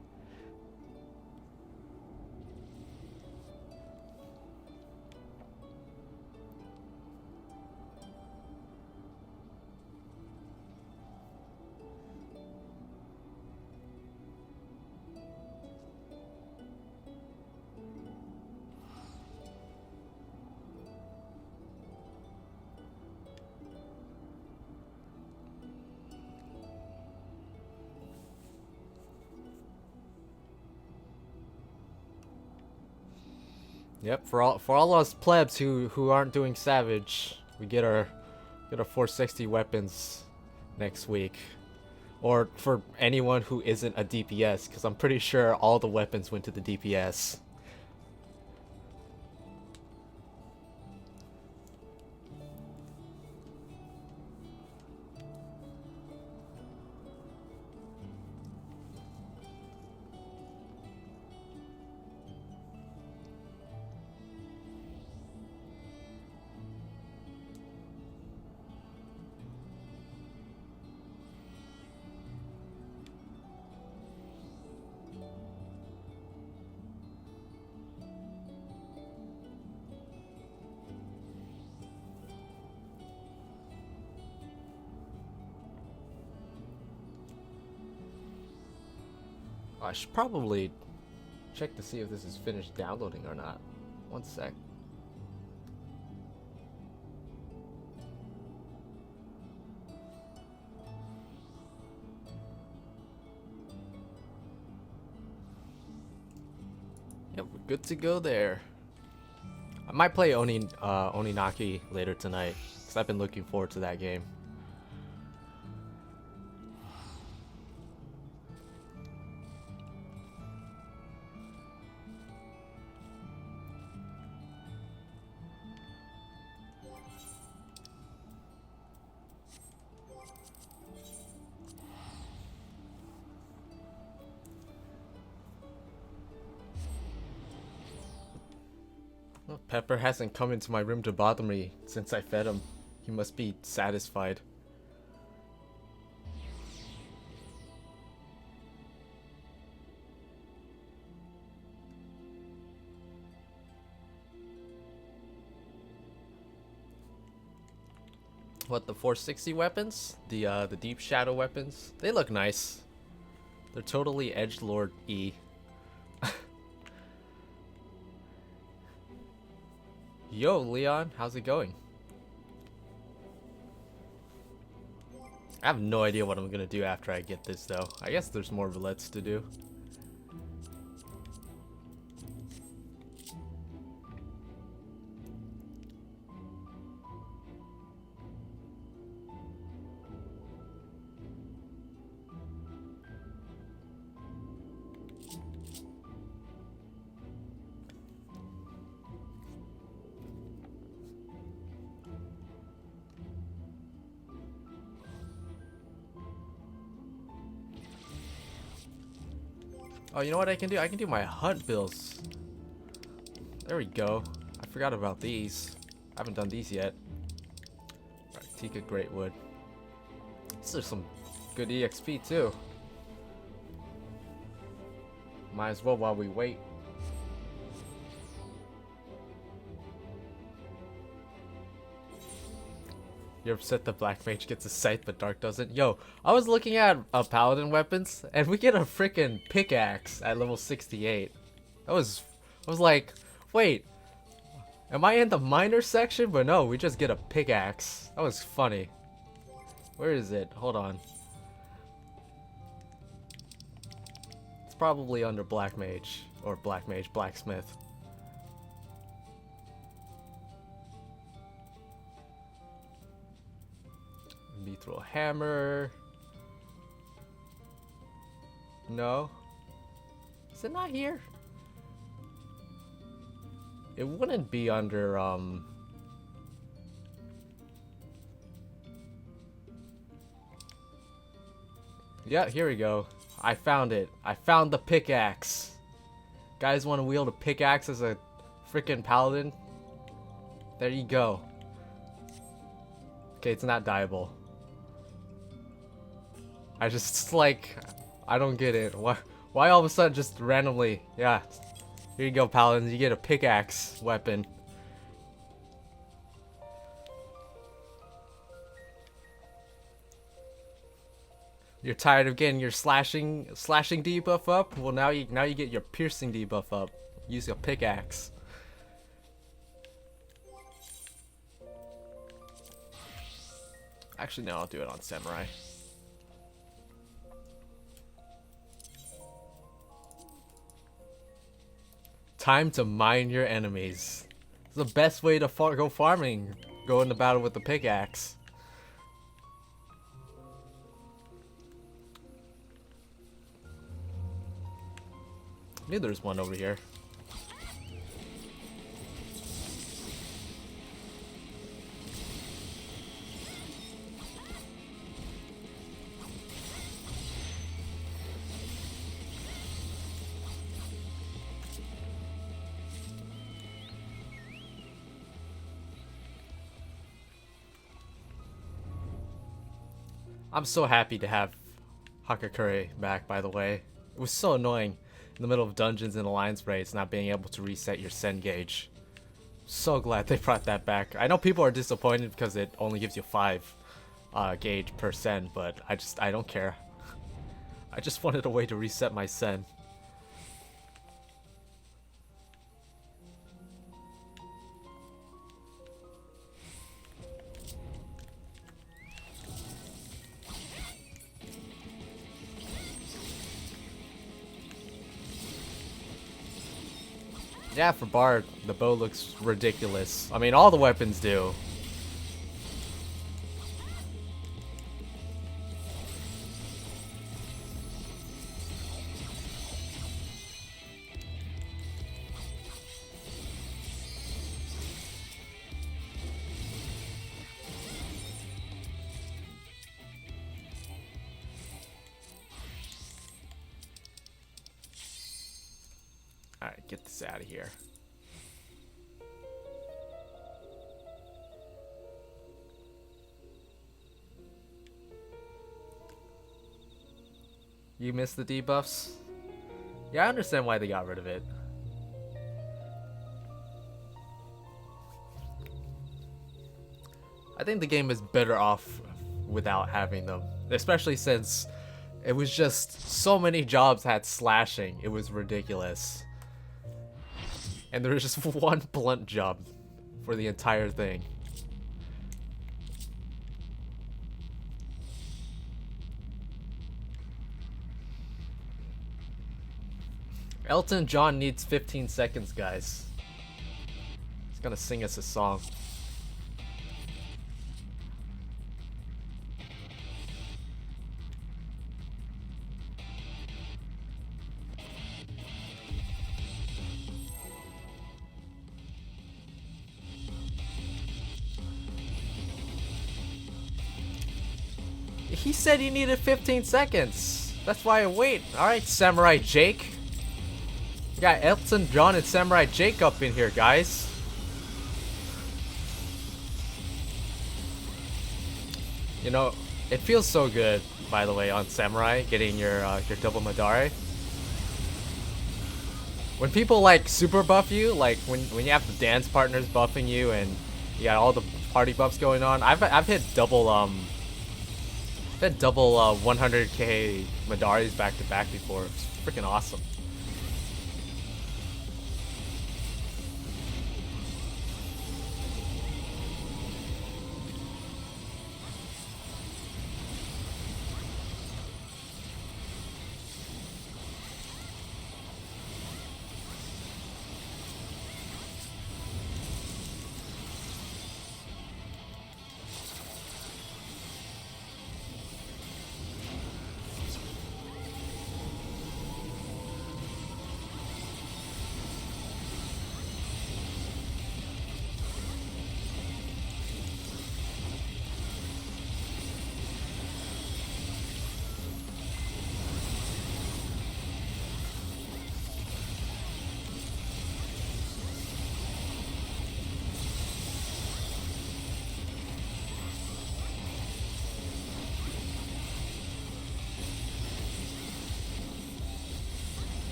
Yep, for all us plebs who aren't doing Savage, we get our 460 weapons next week. Or for anyone who isn't a DPS, because I'm pretty sure all the weapons went to the DPS. I should probably check to see if this is finished downloading or not. One sec. Yep, we're good to go there. I might play Oninaki later tonight, because I've been looking forward to that game. Well, Pepper hasn't come into my room to bother me since I fed him. He must be satisfied. What, the 460 weapons? The deep shadow weapons? They look nice. They're totally edgelord E. Yo, Leon, how's it going? I have no idea what I'm gonna do after I get this though. I guess there's more roulettes to do. Oh, you know what I can do? I can do my hunt bills. There we go. I forgot about these. I haven't done these yet. Alright, Tika Greatwood. This is some good EXP too. Might as well while we wait. You're upset the Black Mage gets a scythe but Dark doesn't? Yo, I was looking at Paladin weapons and we get a freaking pickaxe at level 68. I was like, wait, am I in the minor section? But no, we just get a pickaxe. That was funny. Where is it? Hold on. It's probably under Black Mage or Black Mage Blacksmith. Mithril hammer. No. Is it not here? It wouldn't be under yeah, here we go. I found it. I found the pickaxe. Guys want to wield a pickaxe as a freaking paladin? There you go. Okay, it's not dyeable. I just like, I don't get it. Why all of a sudden just randomly? Yeah, here you go, paladins. You get a pickaxe weapon. You're tired of getting your slashing debuff up? Well, now you get your piercing debuff up. Use a pickaxe. Actually, no, I'll do it on samurai. Time to mine your enemies. It's the best way to go farming. Go into battle with the pickaxe. Maybe there's one over here. I'm so happy to have Hakakure back, by the way. It was so annoying in the middle of dungeons and alliance raids not being able to reset your sen gauge. So glad they brought that back. I know people are disappointed because it only gives you 5 gauge per sen, but I don't care. I just wanted a way to reset my sen. Yeah, for Bard, the bow looks ridiculous. I mean, all the weapons do. Alright, get this out of here. You miss the debuffs? Yeah, I understand why they got rid of it. I think the game is better off without having them. Especially since it was just so many jobs had slashing. It was ridiculous. And there was just one blunt job for the entire thing. Elton John needs 15 seconds, guys. He's gonna sing us a song. He said he needed 15 seconds. That's why I wait. Alright, Samurai Jake. We got Elton John and Samurai Jake up in here, guys. You know, it feels so good, by the way, on Samurai, getting your double Madare. When people like super buff you, like when you have the dance partners buffing you and you got all the party buffs going on, I've hit double 100k Madaris back to back before. It's freaking awesome.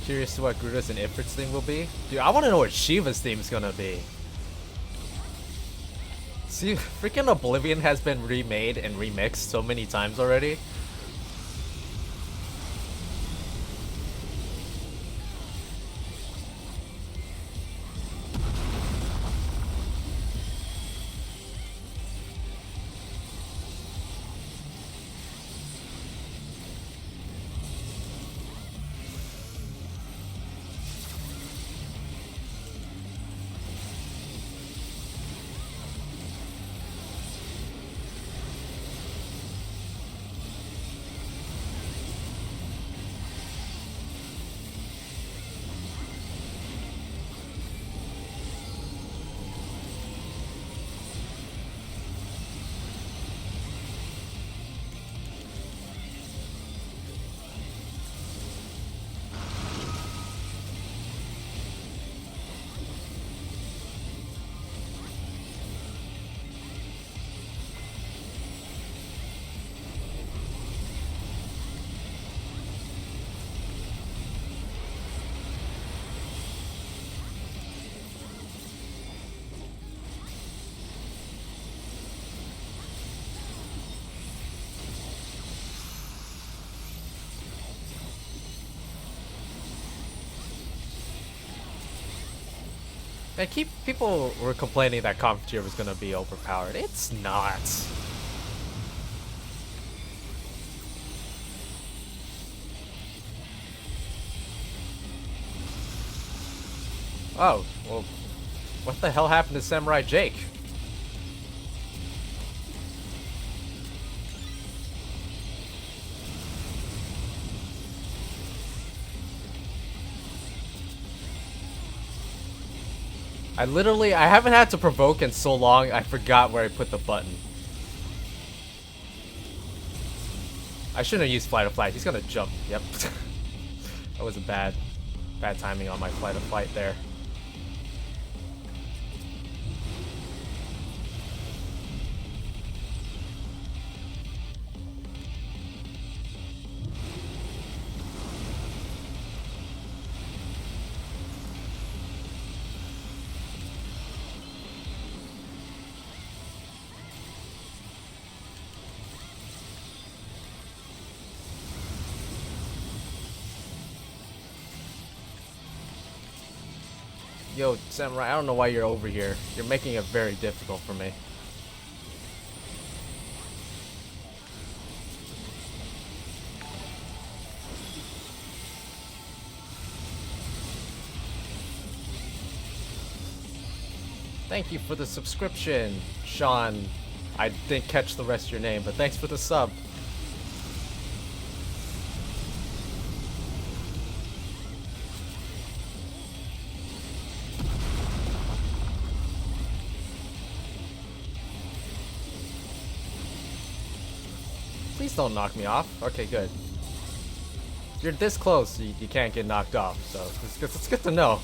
Curious to what Gruda's and Ifrit's theme will be. Dude, I want to know what Shiva's theme is gonna be. See, freaking Oblivion has been remade and remixed so many times already. Man, people were complaining that Confiteor was gonna be overpowered. It's not. Oh, well, what the hell happened to Samurai Jake? I haven't had to provoke in so long, I forgot where I put the button. I shouldn't have used Flight of Flight. He's gonna jump. Yep. That was a bad timing on my Flight of Flight there. Yo, Samurai, I don't know why you're over here. You're making it very difficult for me. Thank you for the subscription, Sean. I didn't catch the rest of your name, but thanks for the sub. Please don't knock me off. Okay, good. You're this close, you can't get knocked off, so it's good to know.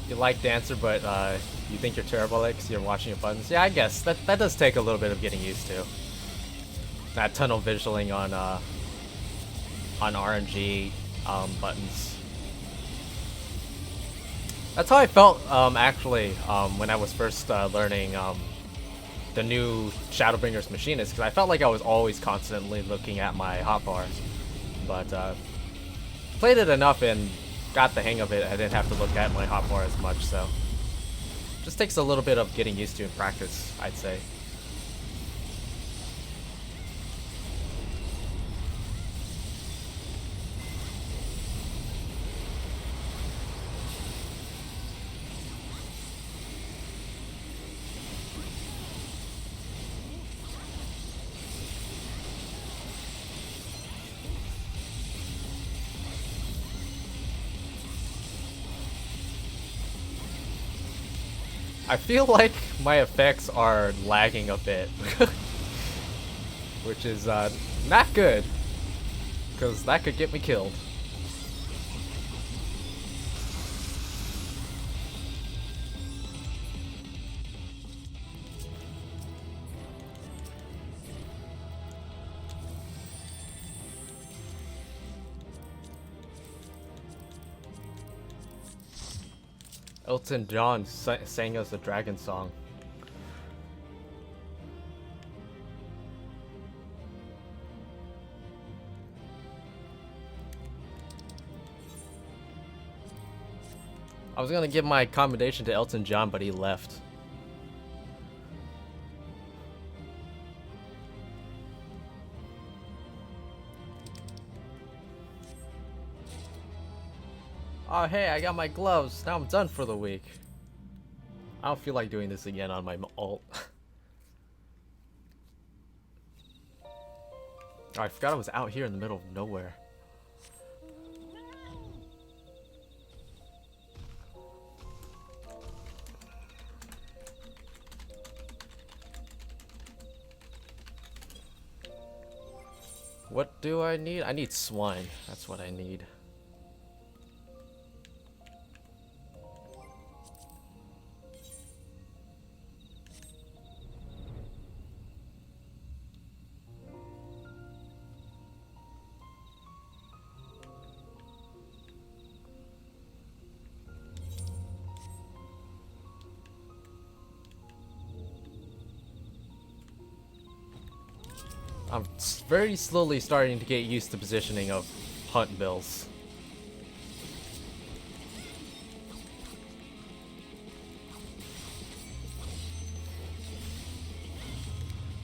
You like Dancer, but you think you're terrible at it because you're watching your buttons. Yeah, I guess that does take a little bit of getting used to. That tunnel visualing on RNG buttons. That's how I felt actually when I was first learning the new Shadowbringers machinist, because I felt like I was always constantly looking at my hotbar. But played it enough and got the hang of it. I didn't have to look at my hotbar as much, so just takes a little bit of getting used to in practice, I'd say. I feel like my effects are lagging a bit, which is not good, because that could get me killed. Elton John sang us a dragon song. I was gonna give my commendation to Elton John, but he left. Oh hey, I got my gloves. Now I'm done for the week. I don't feel like doing this again on my alt. Oh, I forgot I was out here in the middle of nowhere. What do I need? I need swine. That's what I need. I'm very slowly starting to get used to positioning of hunt bills.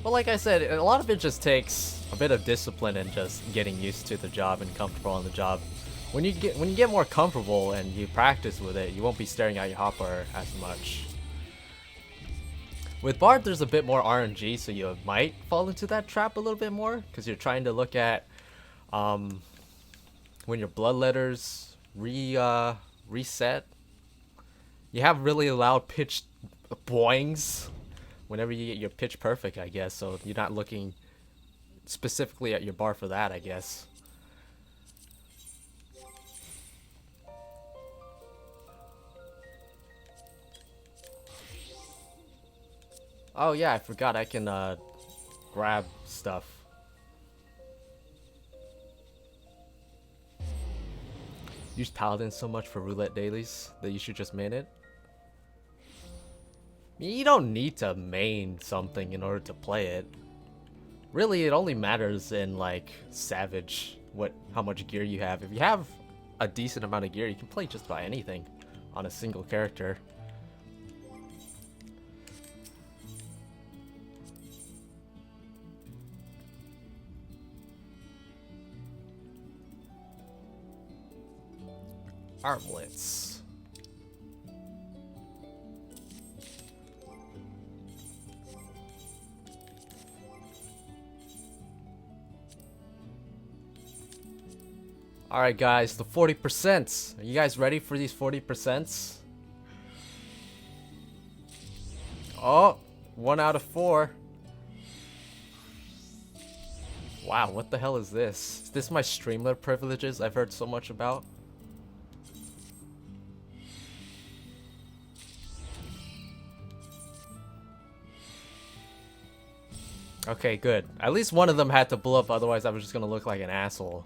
But like I said, a lot of it just takes a bit of discipline and just getting used to the job and comfortable on the job. When you get more comfortable and you practice with it, you won't be staring at your hopper as much. With Bard, there's a bit more RNG, so you might fall into that trap a little bit more, because you're trying to look at when your bloodletters reset. You have really loud pitched boings whenever you get your pitch perfect, I guess, so you're not looking specifically at your bar for that, I guess. Oh yeah, I forgot I can grab stuff. Use Paladin so much for roulette dailies that you should just main it. You don't need to main something in order to play it. Really, it only matters in like Savage how much gear you have. If you have a decent amount of gear, you can play just about anything on a single character. Armlets. Alright guys, the 40%. Are you guys ready for these 40%? Oh, 1 out of 4. Wow, what the hell is this? Is this my Streamler privileges I've heard so much about? Okay, good. At least one of them had to blow up, otherwise I was just gonna look like an asshole.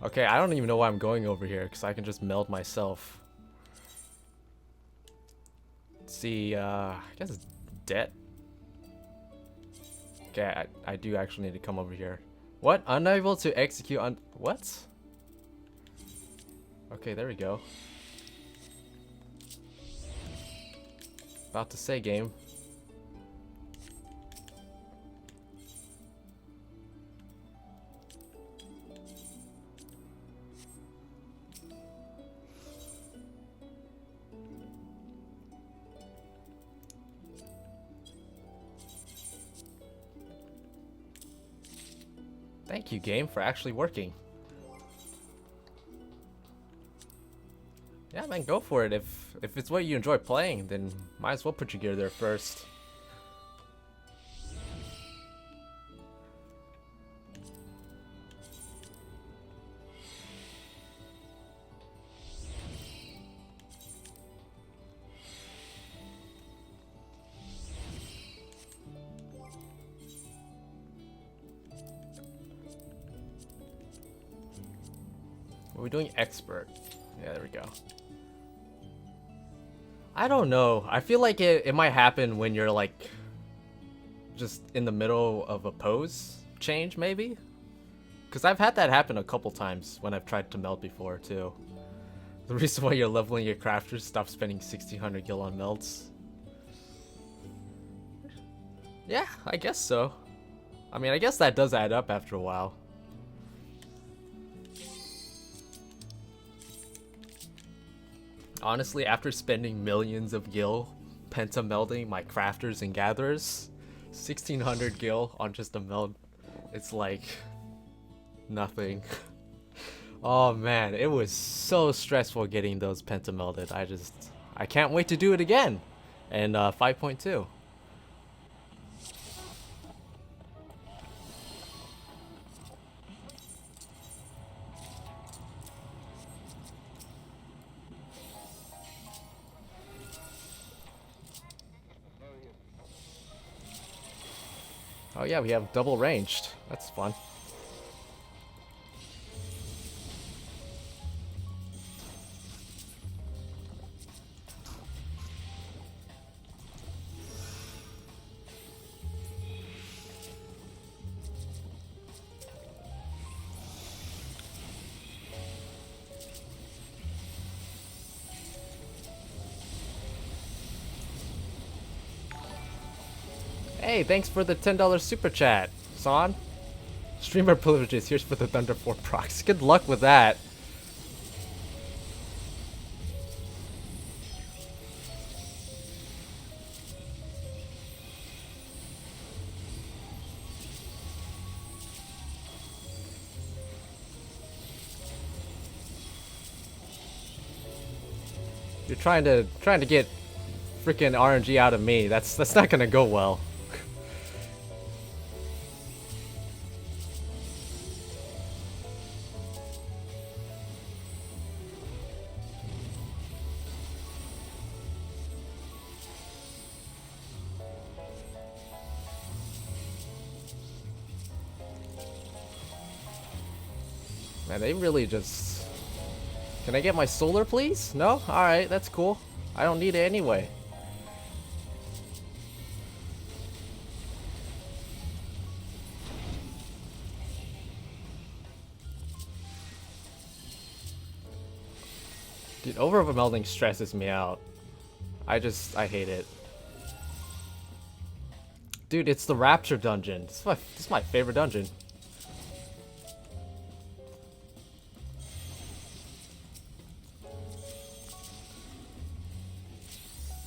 Okay, I don't even know why I'm going over here, because I can just meld myself. Let's see, I guess it's debt. Okay, I do actually need to come over here. What? Unable to execute on... What? Okay, there we go. About to say, game. Thank you, game, for actually working. Yeah, man, go for it. If it's what you enjoy playing, then might as well put your gear there first. We're doing expert. Yeah, there we go. I don't know. I feel like it might happen when you're like just in the middle of a pose change, maybe? Because I've had that happen a couple times when I've tried to meld before, too. The reason why you're leveling your crafters, stop spending 1600 gil on melds. Yeah, I guess so. I mean, I guess that does add up after a while. Honestly, after spending millions of gil penta melding my crafters and gatherers, 1600 gil on just a meld, it's like nothing. Oh man, it was so stressful getting those penta melded. I can't wait to do it again. And 5.2. Oh yeah, we have double ranged. That's fun. Hey, thanks for the $10 super chat, Son. Streamer privileges, here's for the Thunder 4 procs. Good luck with that. You're trying to get freaking RNG out of me. That's not gonna go well. Man, they really just... Can I get my solar, please? No? Alright, that's cool. I don't need it anyway. Dude, overmelding stresses me out. I hate it. Dude, it's the Rapture dungeon. This is my favorite dungeon.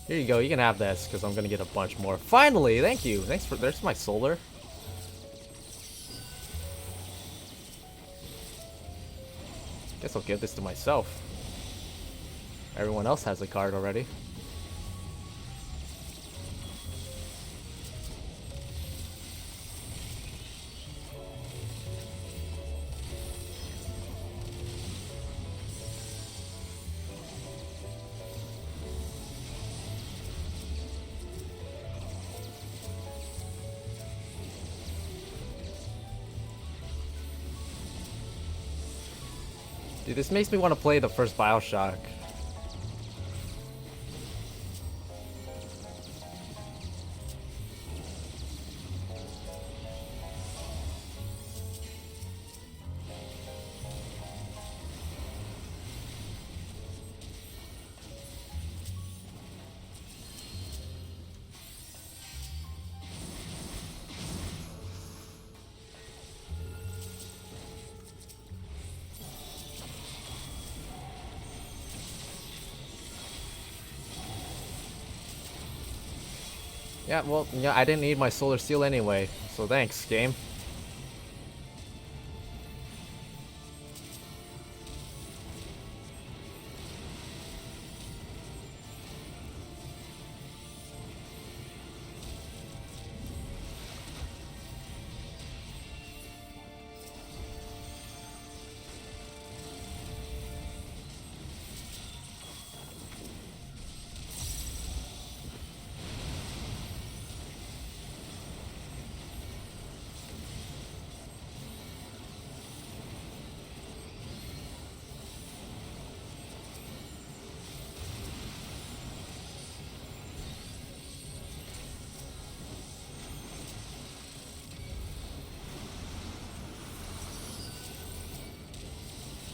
Here you go, you can have this, because I'm gonna get a bunch more. Finally! Thank you! Thanks for... There's my solar. Guess I'll give this to myself. Everyone else has a card already. Dude, this makes me want to play the first BioShock. Yeah, well, yeah, I didn't need my solar seal anyway, so thanks, game.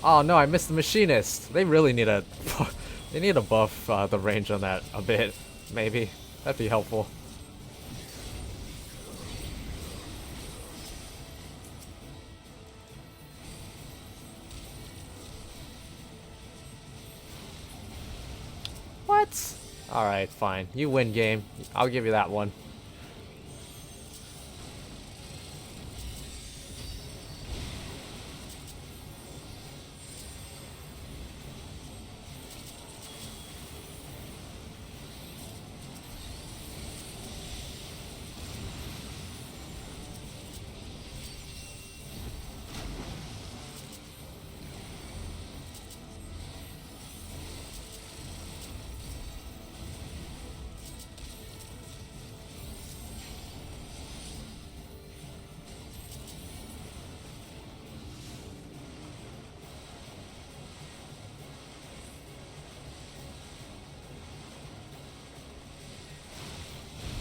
Oh no, I missed the machinist. They really need a... they need to buff the range on that a bit, maybe. That'd be helpful. What? Alright, fine. You win, game. I'll give you that one.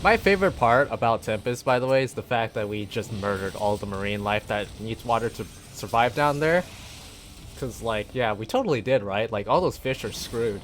My favorite part about Tempest, by the way, is the fact that we just murdered all the marine life that needs water to survive down there. Cause like, yeah, we totally did, right? Like, all those fish are screwed.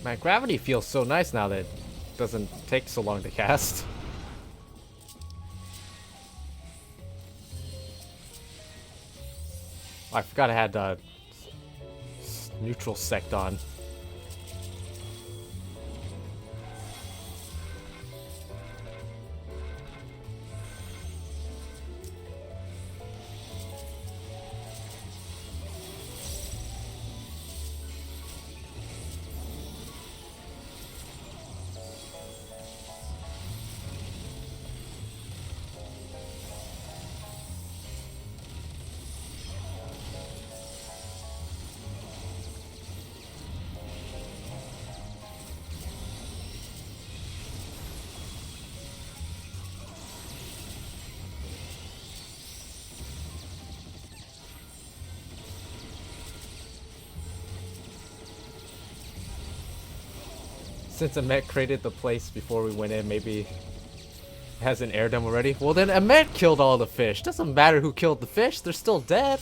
Man, gravity feels so nice now that it doesn't take so long to cast. I forgot I had neutral sect on. Since Amet created the place before we went in, maybe it hasn't aired them already. Well then Amet killed all the fish. Doesn't matter who killed the fish, they're still dead.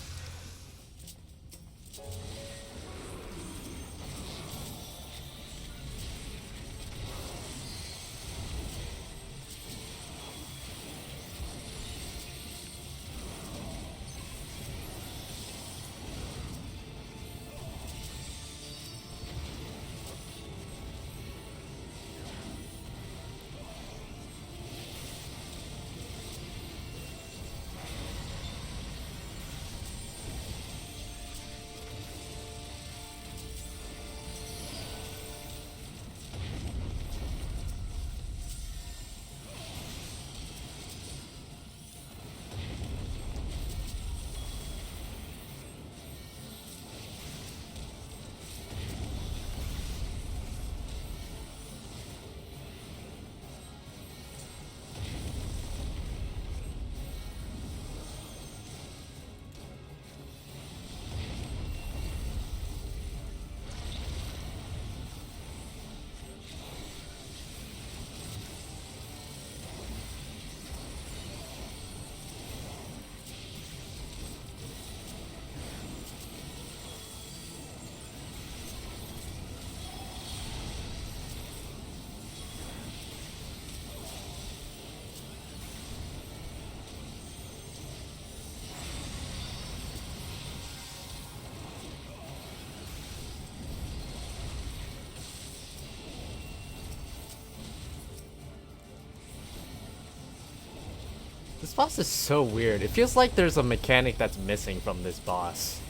This boss is so weird. It feels like there's a mechanic that's missing from this boss.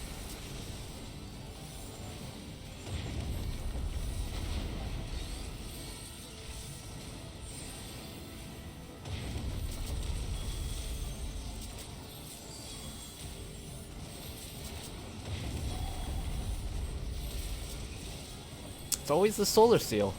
It's always the solar seal.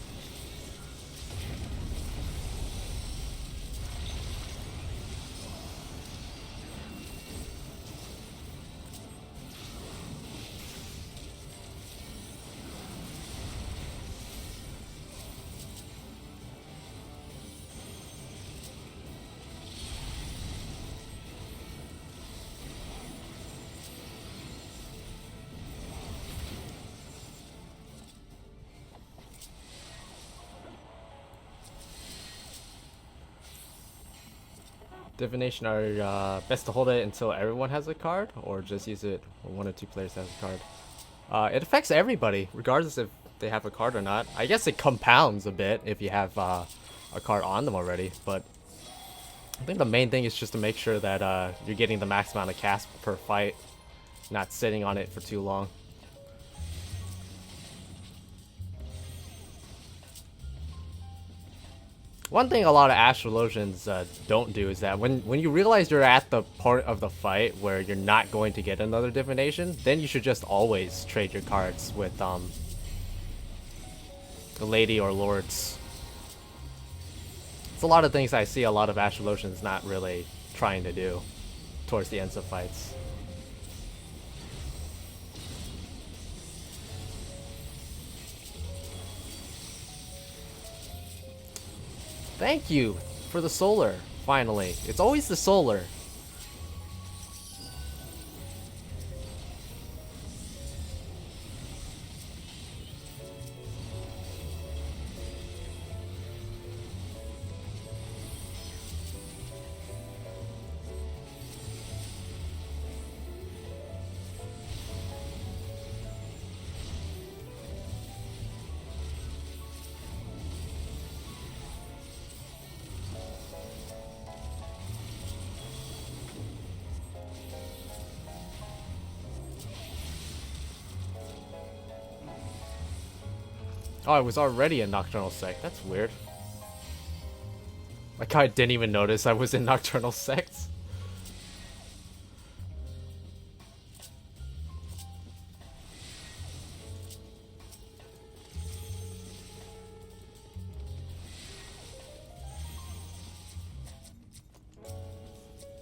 Divination are best to hold it until everyone has a card, or just use it when one or two players has a card. It affects everybody, regardless if they have a card or not. I guess it compounds a bit if you have a card on them already, but I think the main thing is just to make sure that you're getting the max amount of cast per fight, not sitting on it for too long. One thing a lot of Astrologians don't do is that when you realize you're at the part of the fight where you're not going to get another divination, then you should just always trade your cards with the Lady or Lords. It's a lot of things I see a lot of Astrologians not really trying to do towards the ends of fights. Thank you for the solar, finally. It's always the solar. Oh, I was already in Nocturnal Sect. That's weird. Like I didn't even notice I was in Nocturnal Sects.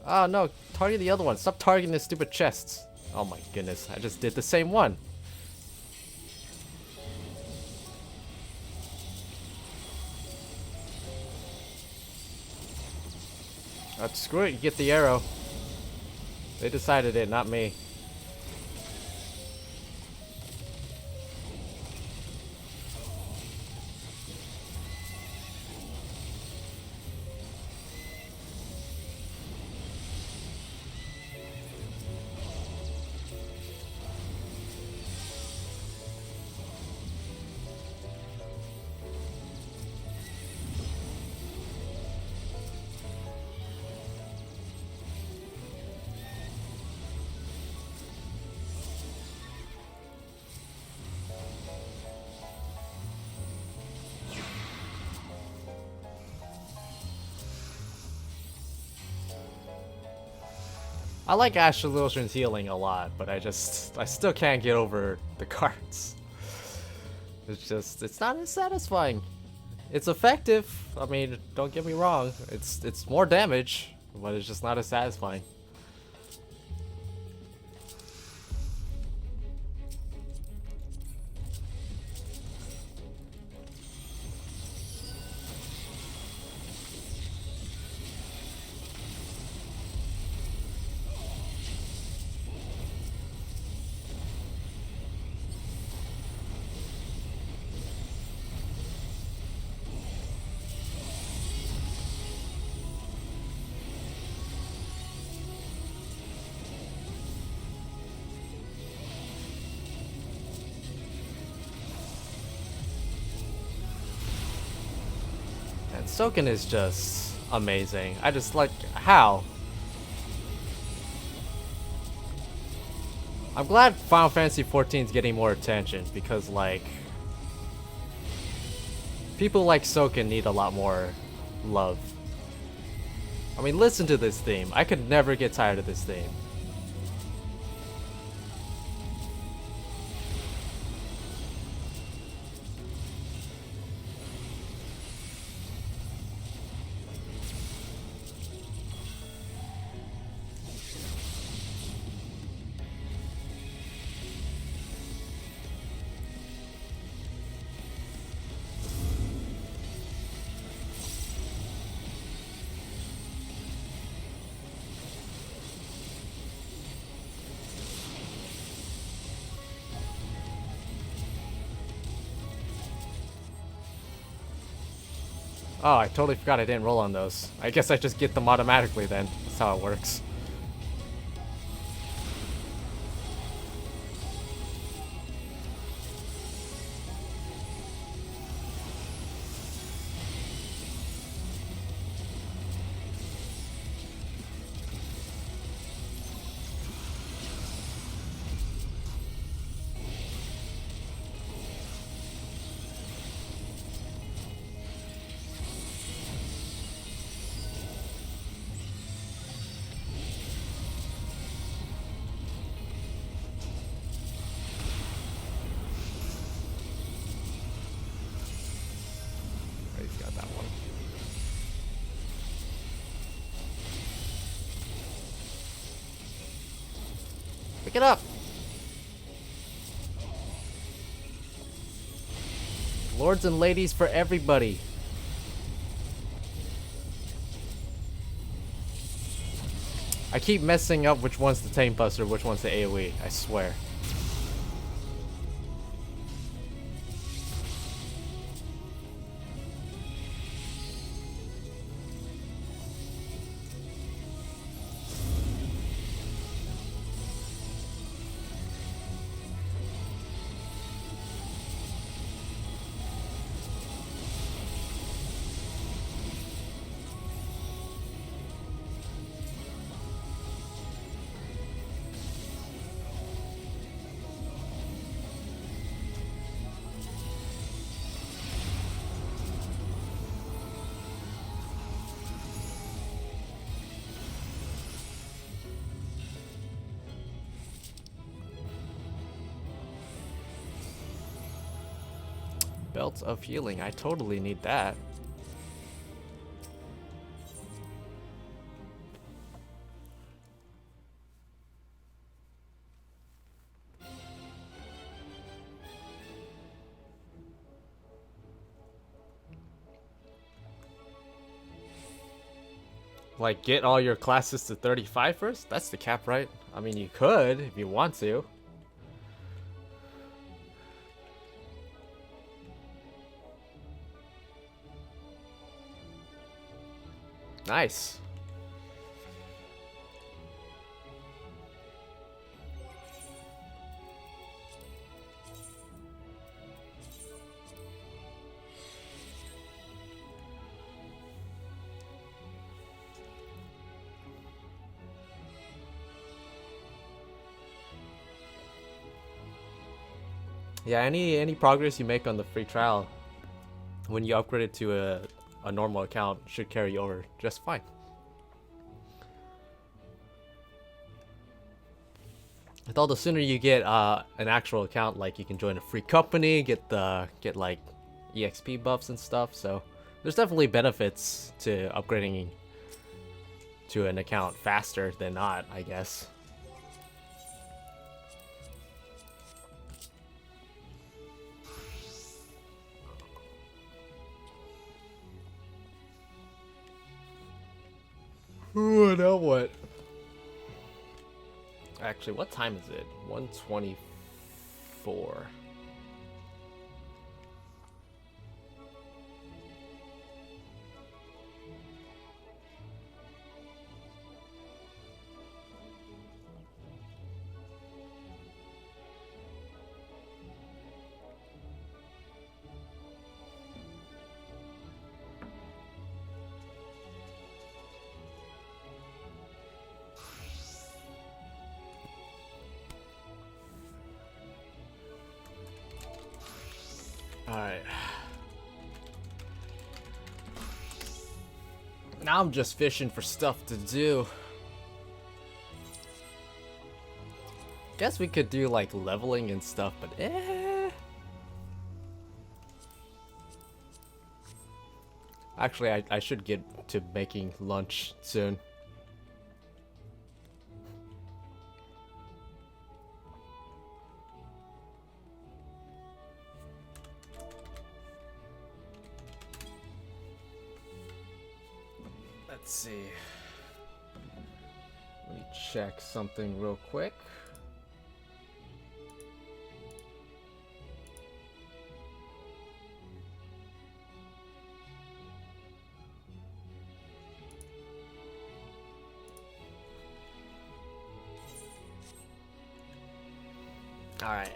Oh no, target the other one. Stop targeting the stupid chests. Oh my goodness, I just did the same one. Screw it, you get the arrow. They decided it, not me. I like Ashley healing a lot, but I still can't get over the cards. It's not as satisfying. It's effective. I mean, don't get me wrong. It's more damage, but it's just not as satisfying. Soken is just amazing. I just like how. I'm glad Final Fantasy XIV is getting more attention because like people like Soken need a lot more love. I mean, listen to this theme. I could never get tired of this theme. Oh, I totally forgot I didn't roll on those. I guess I just get them automatically then. That's how it works. Pick it up! Lords and ladies for everybody. I keep messing up which one's the Tame Buster, which one's the AoE, I swear. Belt of healing. I totally need that. Like, get all your classes to 35 first? That's the cap, right? I mean, you could if you want to. Nice. Yeah, any progress you make on the free trial, when you upgrade it to a normal account, should carry over just fine. Although the sooner you get an actual account, like you can join a free company, get like EXP buffs and stuff. So there's definitely benefits to upgrading to an account faster than not, I guess. Ooh, now what? Actually, what time is it? 1:24. Alright. Now I'm just fishing for stuff to do. Guess we could do like leveling and stuff, but Actually, I should get to making lunch soon. Let's see. Let me check something real quick. All right.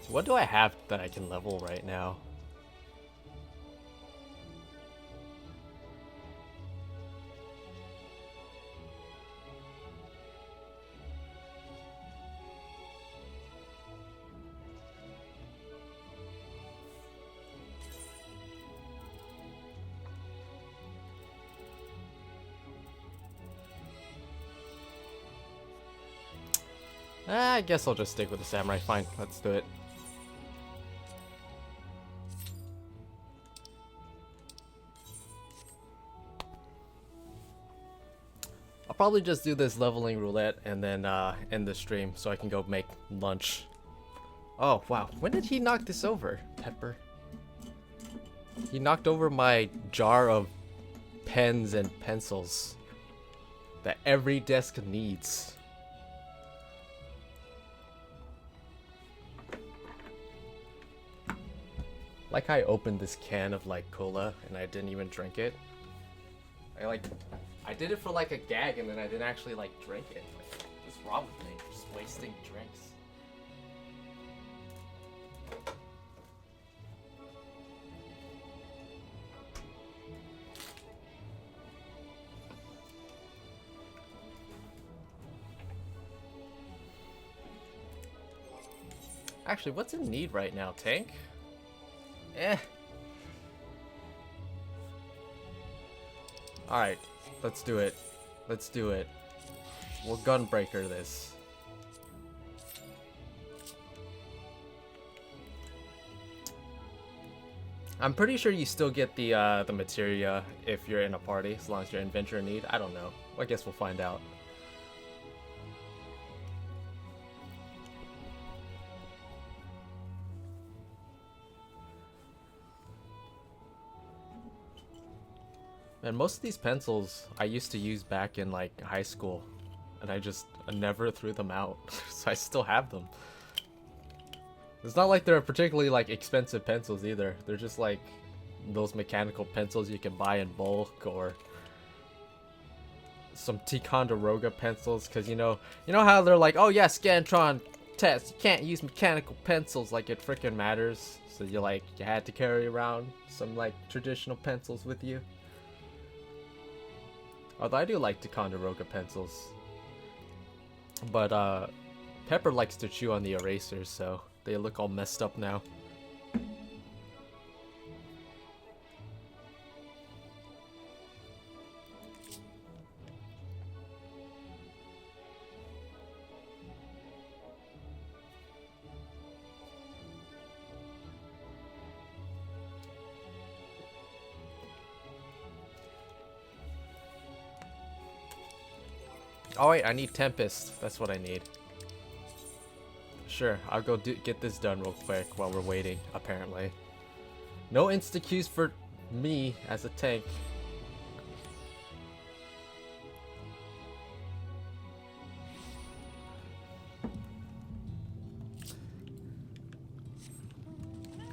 So what do I have that I can level right now? I guess I'll just stick with the samurai. Fine, let's do it. I'll probably just do this leveling roulette and then end the stream so I can go make lunch. Oh, wow. When did he knock this over, Pepper? He knocked over my jar of pens and pencils that every desk needs. Like I opened this can of like cola and I didn't even drink it. I did it for like a gag and then I didn't actually like drink it. Like, what's wrong with me? Just wasting drinks. Actually, what's in need right now? Tank? Eh. Alright, let's do it. Let's do it. We'll gunbreaker this. I'm pretty sure you still get the materia if you're in a party, as long as you're in venture need. I don't know. I guess we'll find out. And most of these pencils I used to use back in like high school, and I never threw them out, so I still have them. It's not like they're particularly like expensive pencils either. They're just like those mechanical pencils you can buy in bulk, or some Ticonderoga pencils, because you know how they're like, oh yeah, Scantron test, you can't use mechanical pencils like it freaking matters. So you had to carry around some like traditional pencils with you. Although I do like Ticonderoga pencils. But Pepper likes to chew on the erasers, so they look all messed up now. Oh wait, I need Tempest. That's what I need. Sure, I'll go get this done real quick while we're waiting, apparently. No insta-Qs for me as a tank.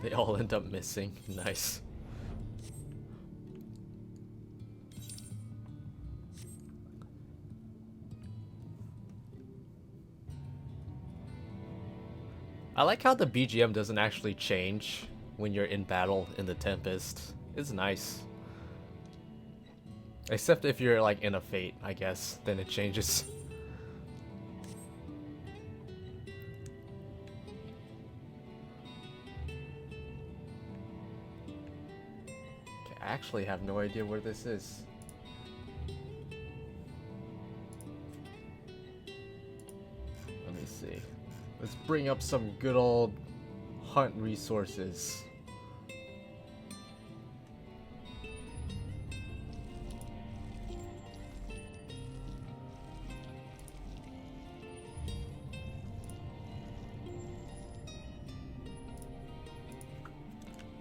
They all end up missing. Nice. I like how the BGM doesn't actually change when you're in battle in the Tempest. It's nice. Except if you're like in a Fate, I guess, then it changes. Okay, I actually have no idea where this is. Let me see. Let's bring up some good old hunt resources.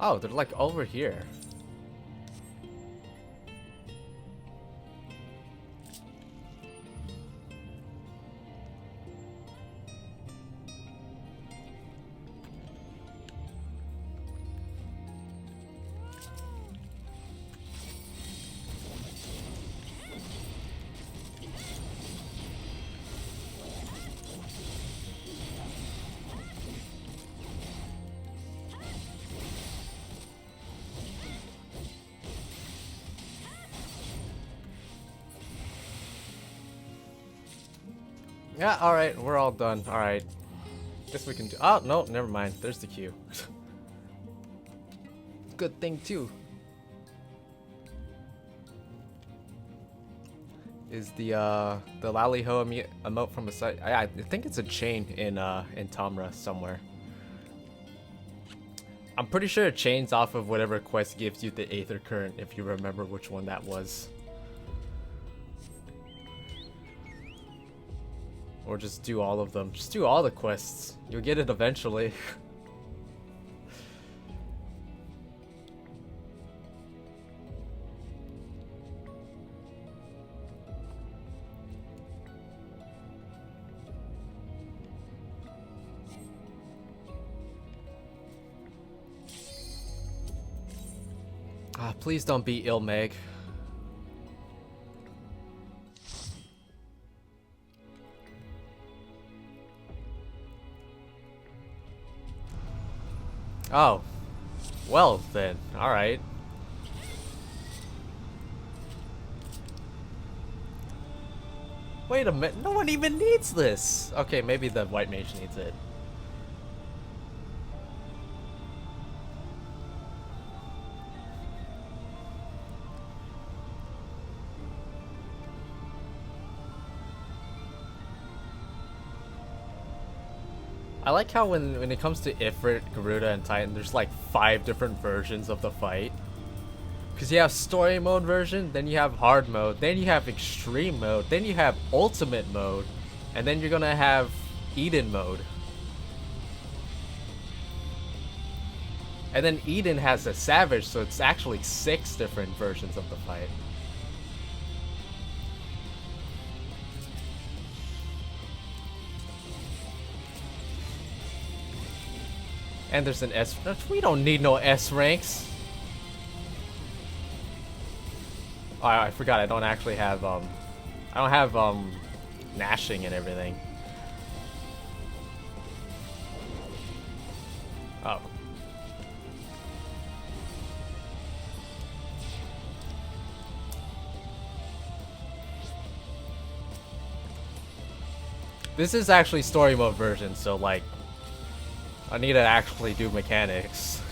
Oh, they're like over here. Yeah, alright, we're all done. Alright. Guess we can do. Oh, no, never mind. There's the queue. Good thing, too. Is the Lally-Ho emote from a site? I think it's a chain in Tamra somewhere. I'm pretty sure it chains off of whatever quest gives you the Aether Current, if you remember which one that was. Or just do all of them. Just do all the quests. You'll get it eventually. Please don't be Ilmeg. Oh. Well then, alright. Wait a minute, no one even needs this! Okay, maybe the white mage needs it. I like how when it comes to Ifrit, Garuda, and Titan, there's like 5 different versions of the fight. Because you have story mode version, then you have hard mode, then you have extreme mode, then you have ultimate mode, and then you're gonna have Eden mode. And then Eden has a Savage, so it's actually 6 different versions of the fight. And there's an S. We don't need no S ranks. Oh, I forgot. I don't actually have I don't have gnashing and everything. Oh. This is actually story mode version, so like I need to actually do mechanics.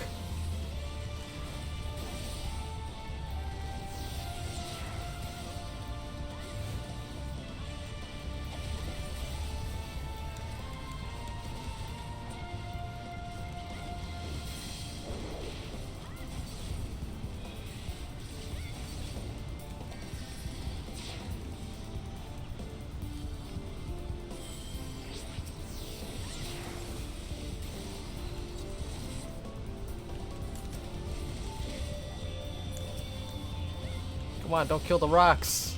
Come on, don't kill the rocks.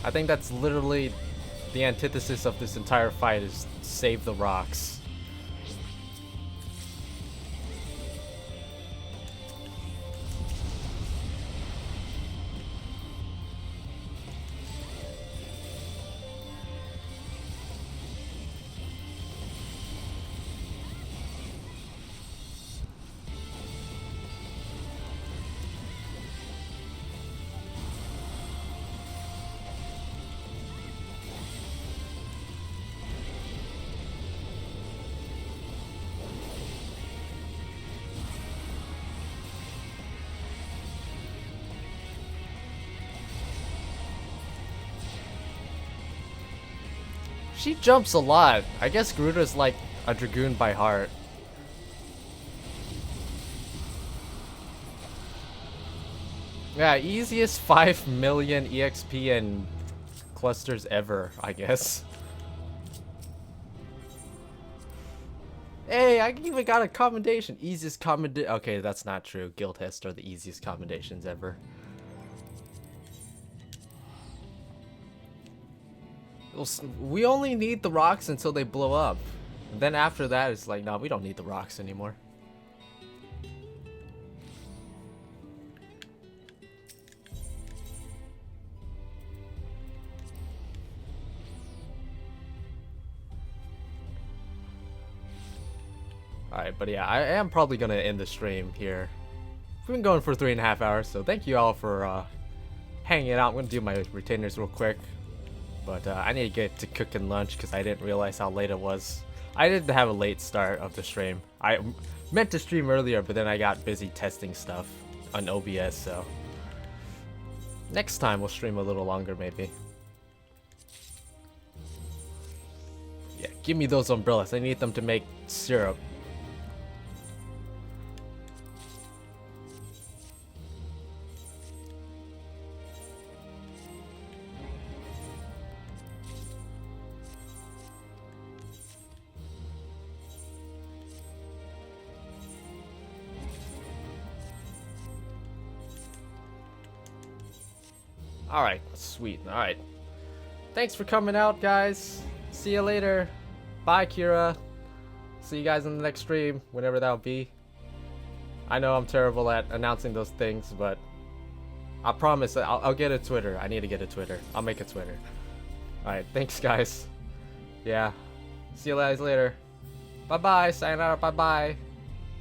I think that's literally the antithesis of this entire fight is save the rocks. She jumps a lot. I guess Garuda's like a Dragoon by heart. Yeah, easiest 5 million EXP and clusters ever, I guess. Hey, I even got a commendation. Easiest commendation. Okay, that's not true. Guild tests are the easiest commendations ever. We only need the rocks until they blow up. And then after that, it's like, no, we don't need the rocks anymore. Alright, but yeah, I am probably going to end the stream here. We've been going for 3.5 hours, so thank you all for hanging out. I'm going to do my retainers real quick. But I need to get to cooking lunch because I didn't realize how late it was. I didn't have a late start of the stream. I meant to stream earlier, but then I got busy testing stuff on OBS, so... Next time we'll stream a little longer, maybe. Yeah, give me those umbrellas. I need them to make syrup. Alright, sweet. Alright. Thanks for coming out, guys. See you later. Bye, Kira. See you guys in the next stream, whenever that'll be. I know I'm terrible at announcing those things, but I promise I'll get a Twitter. I need to get a Twitter. I'll make a Twitter. Alright, thanks, guys. Yeah. See you guys later. Bye-bye. Sayonara. Bye-bye.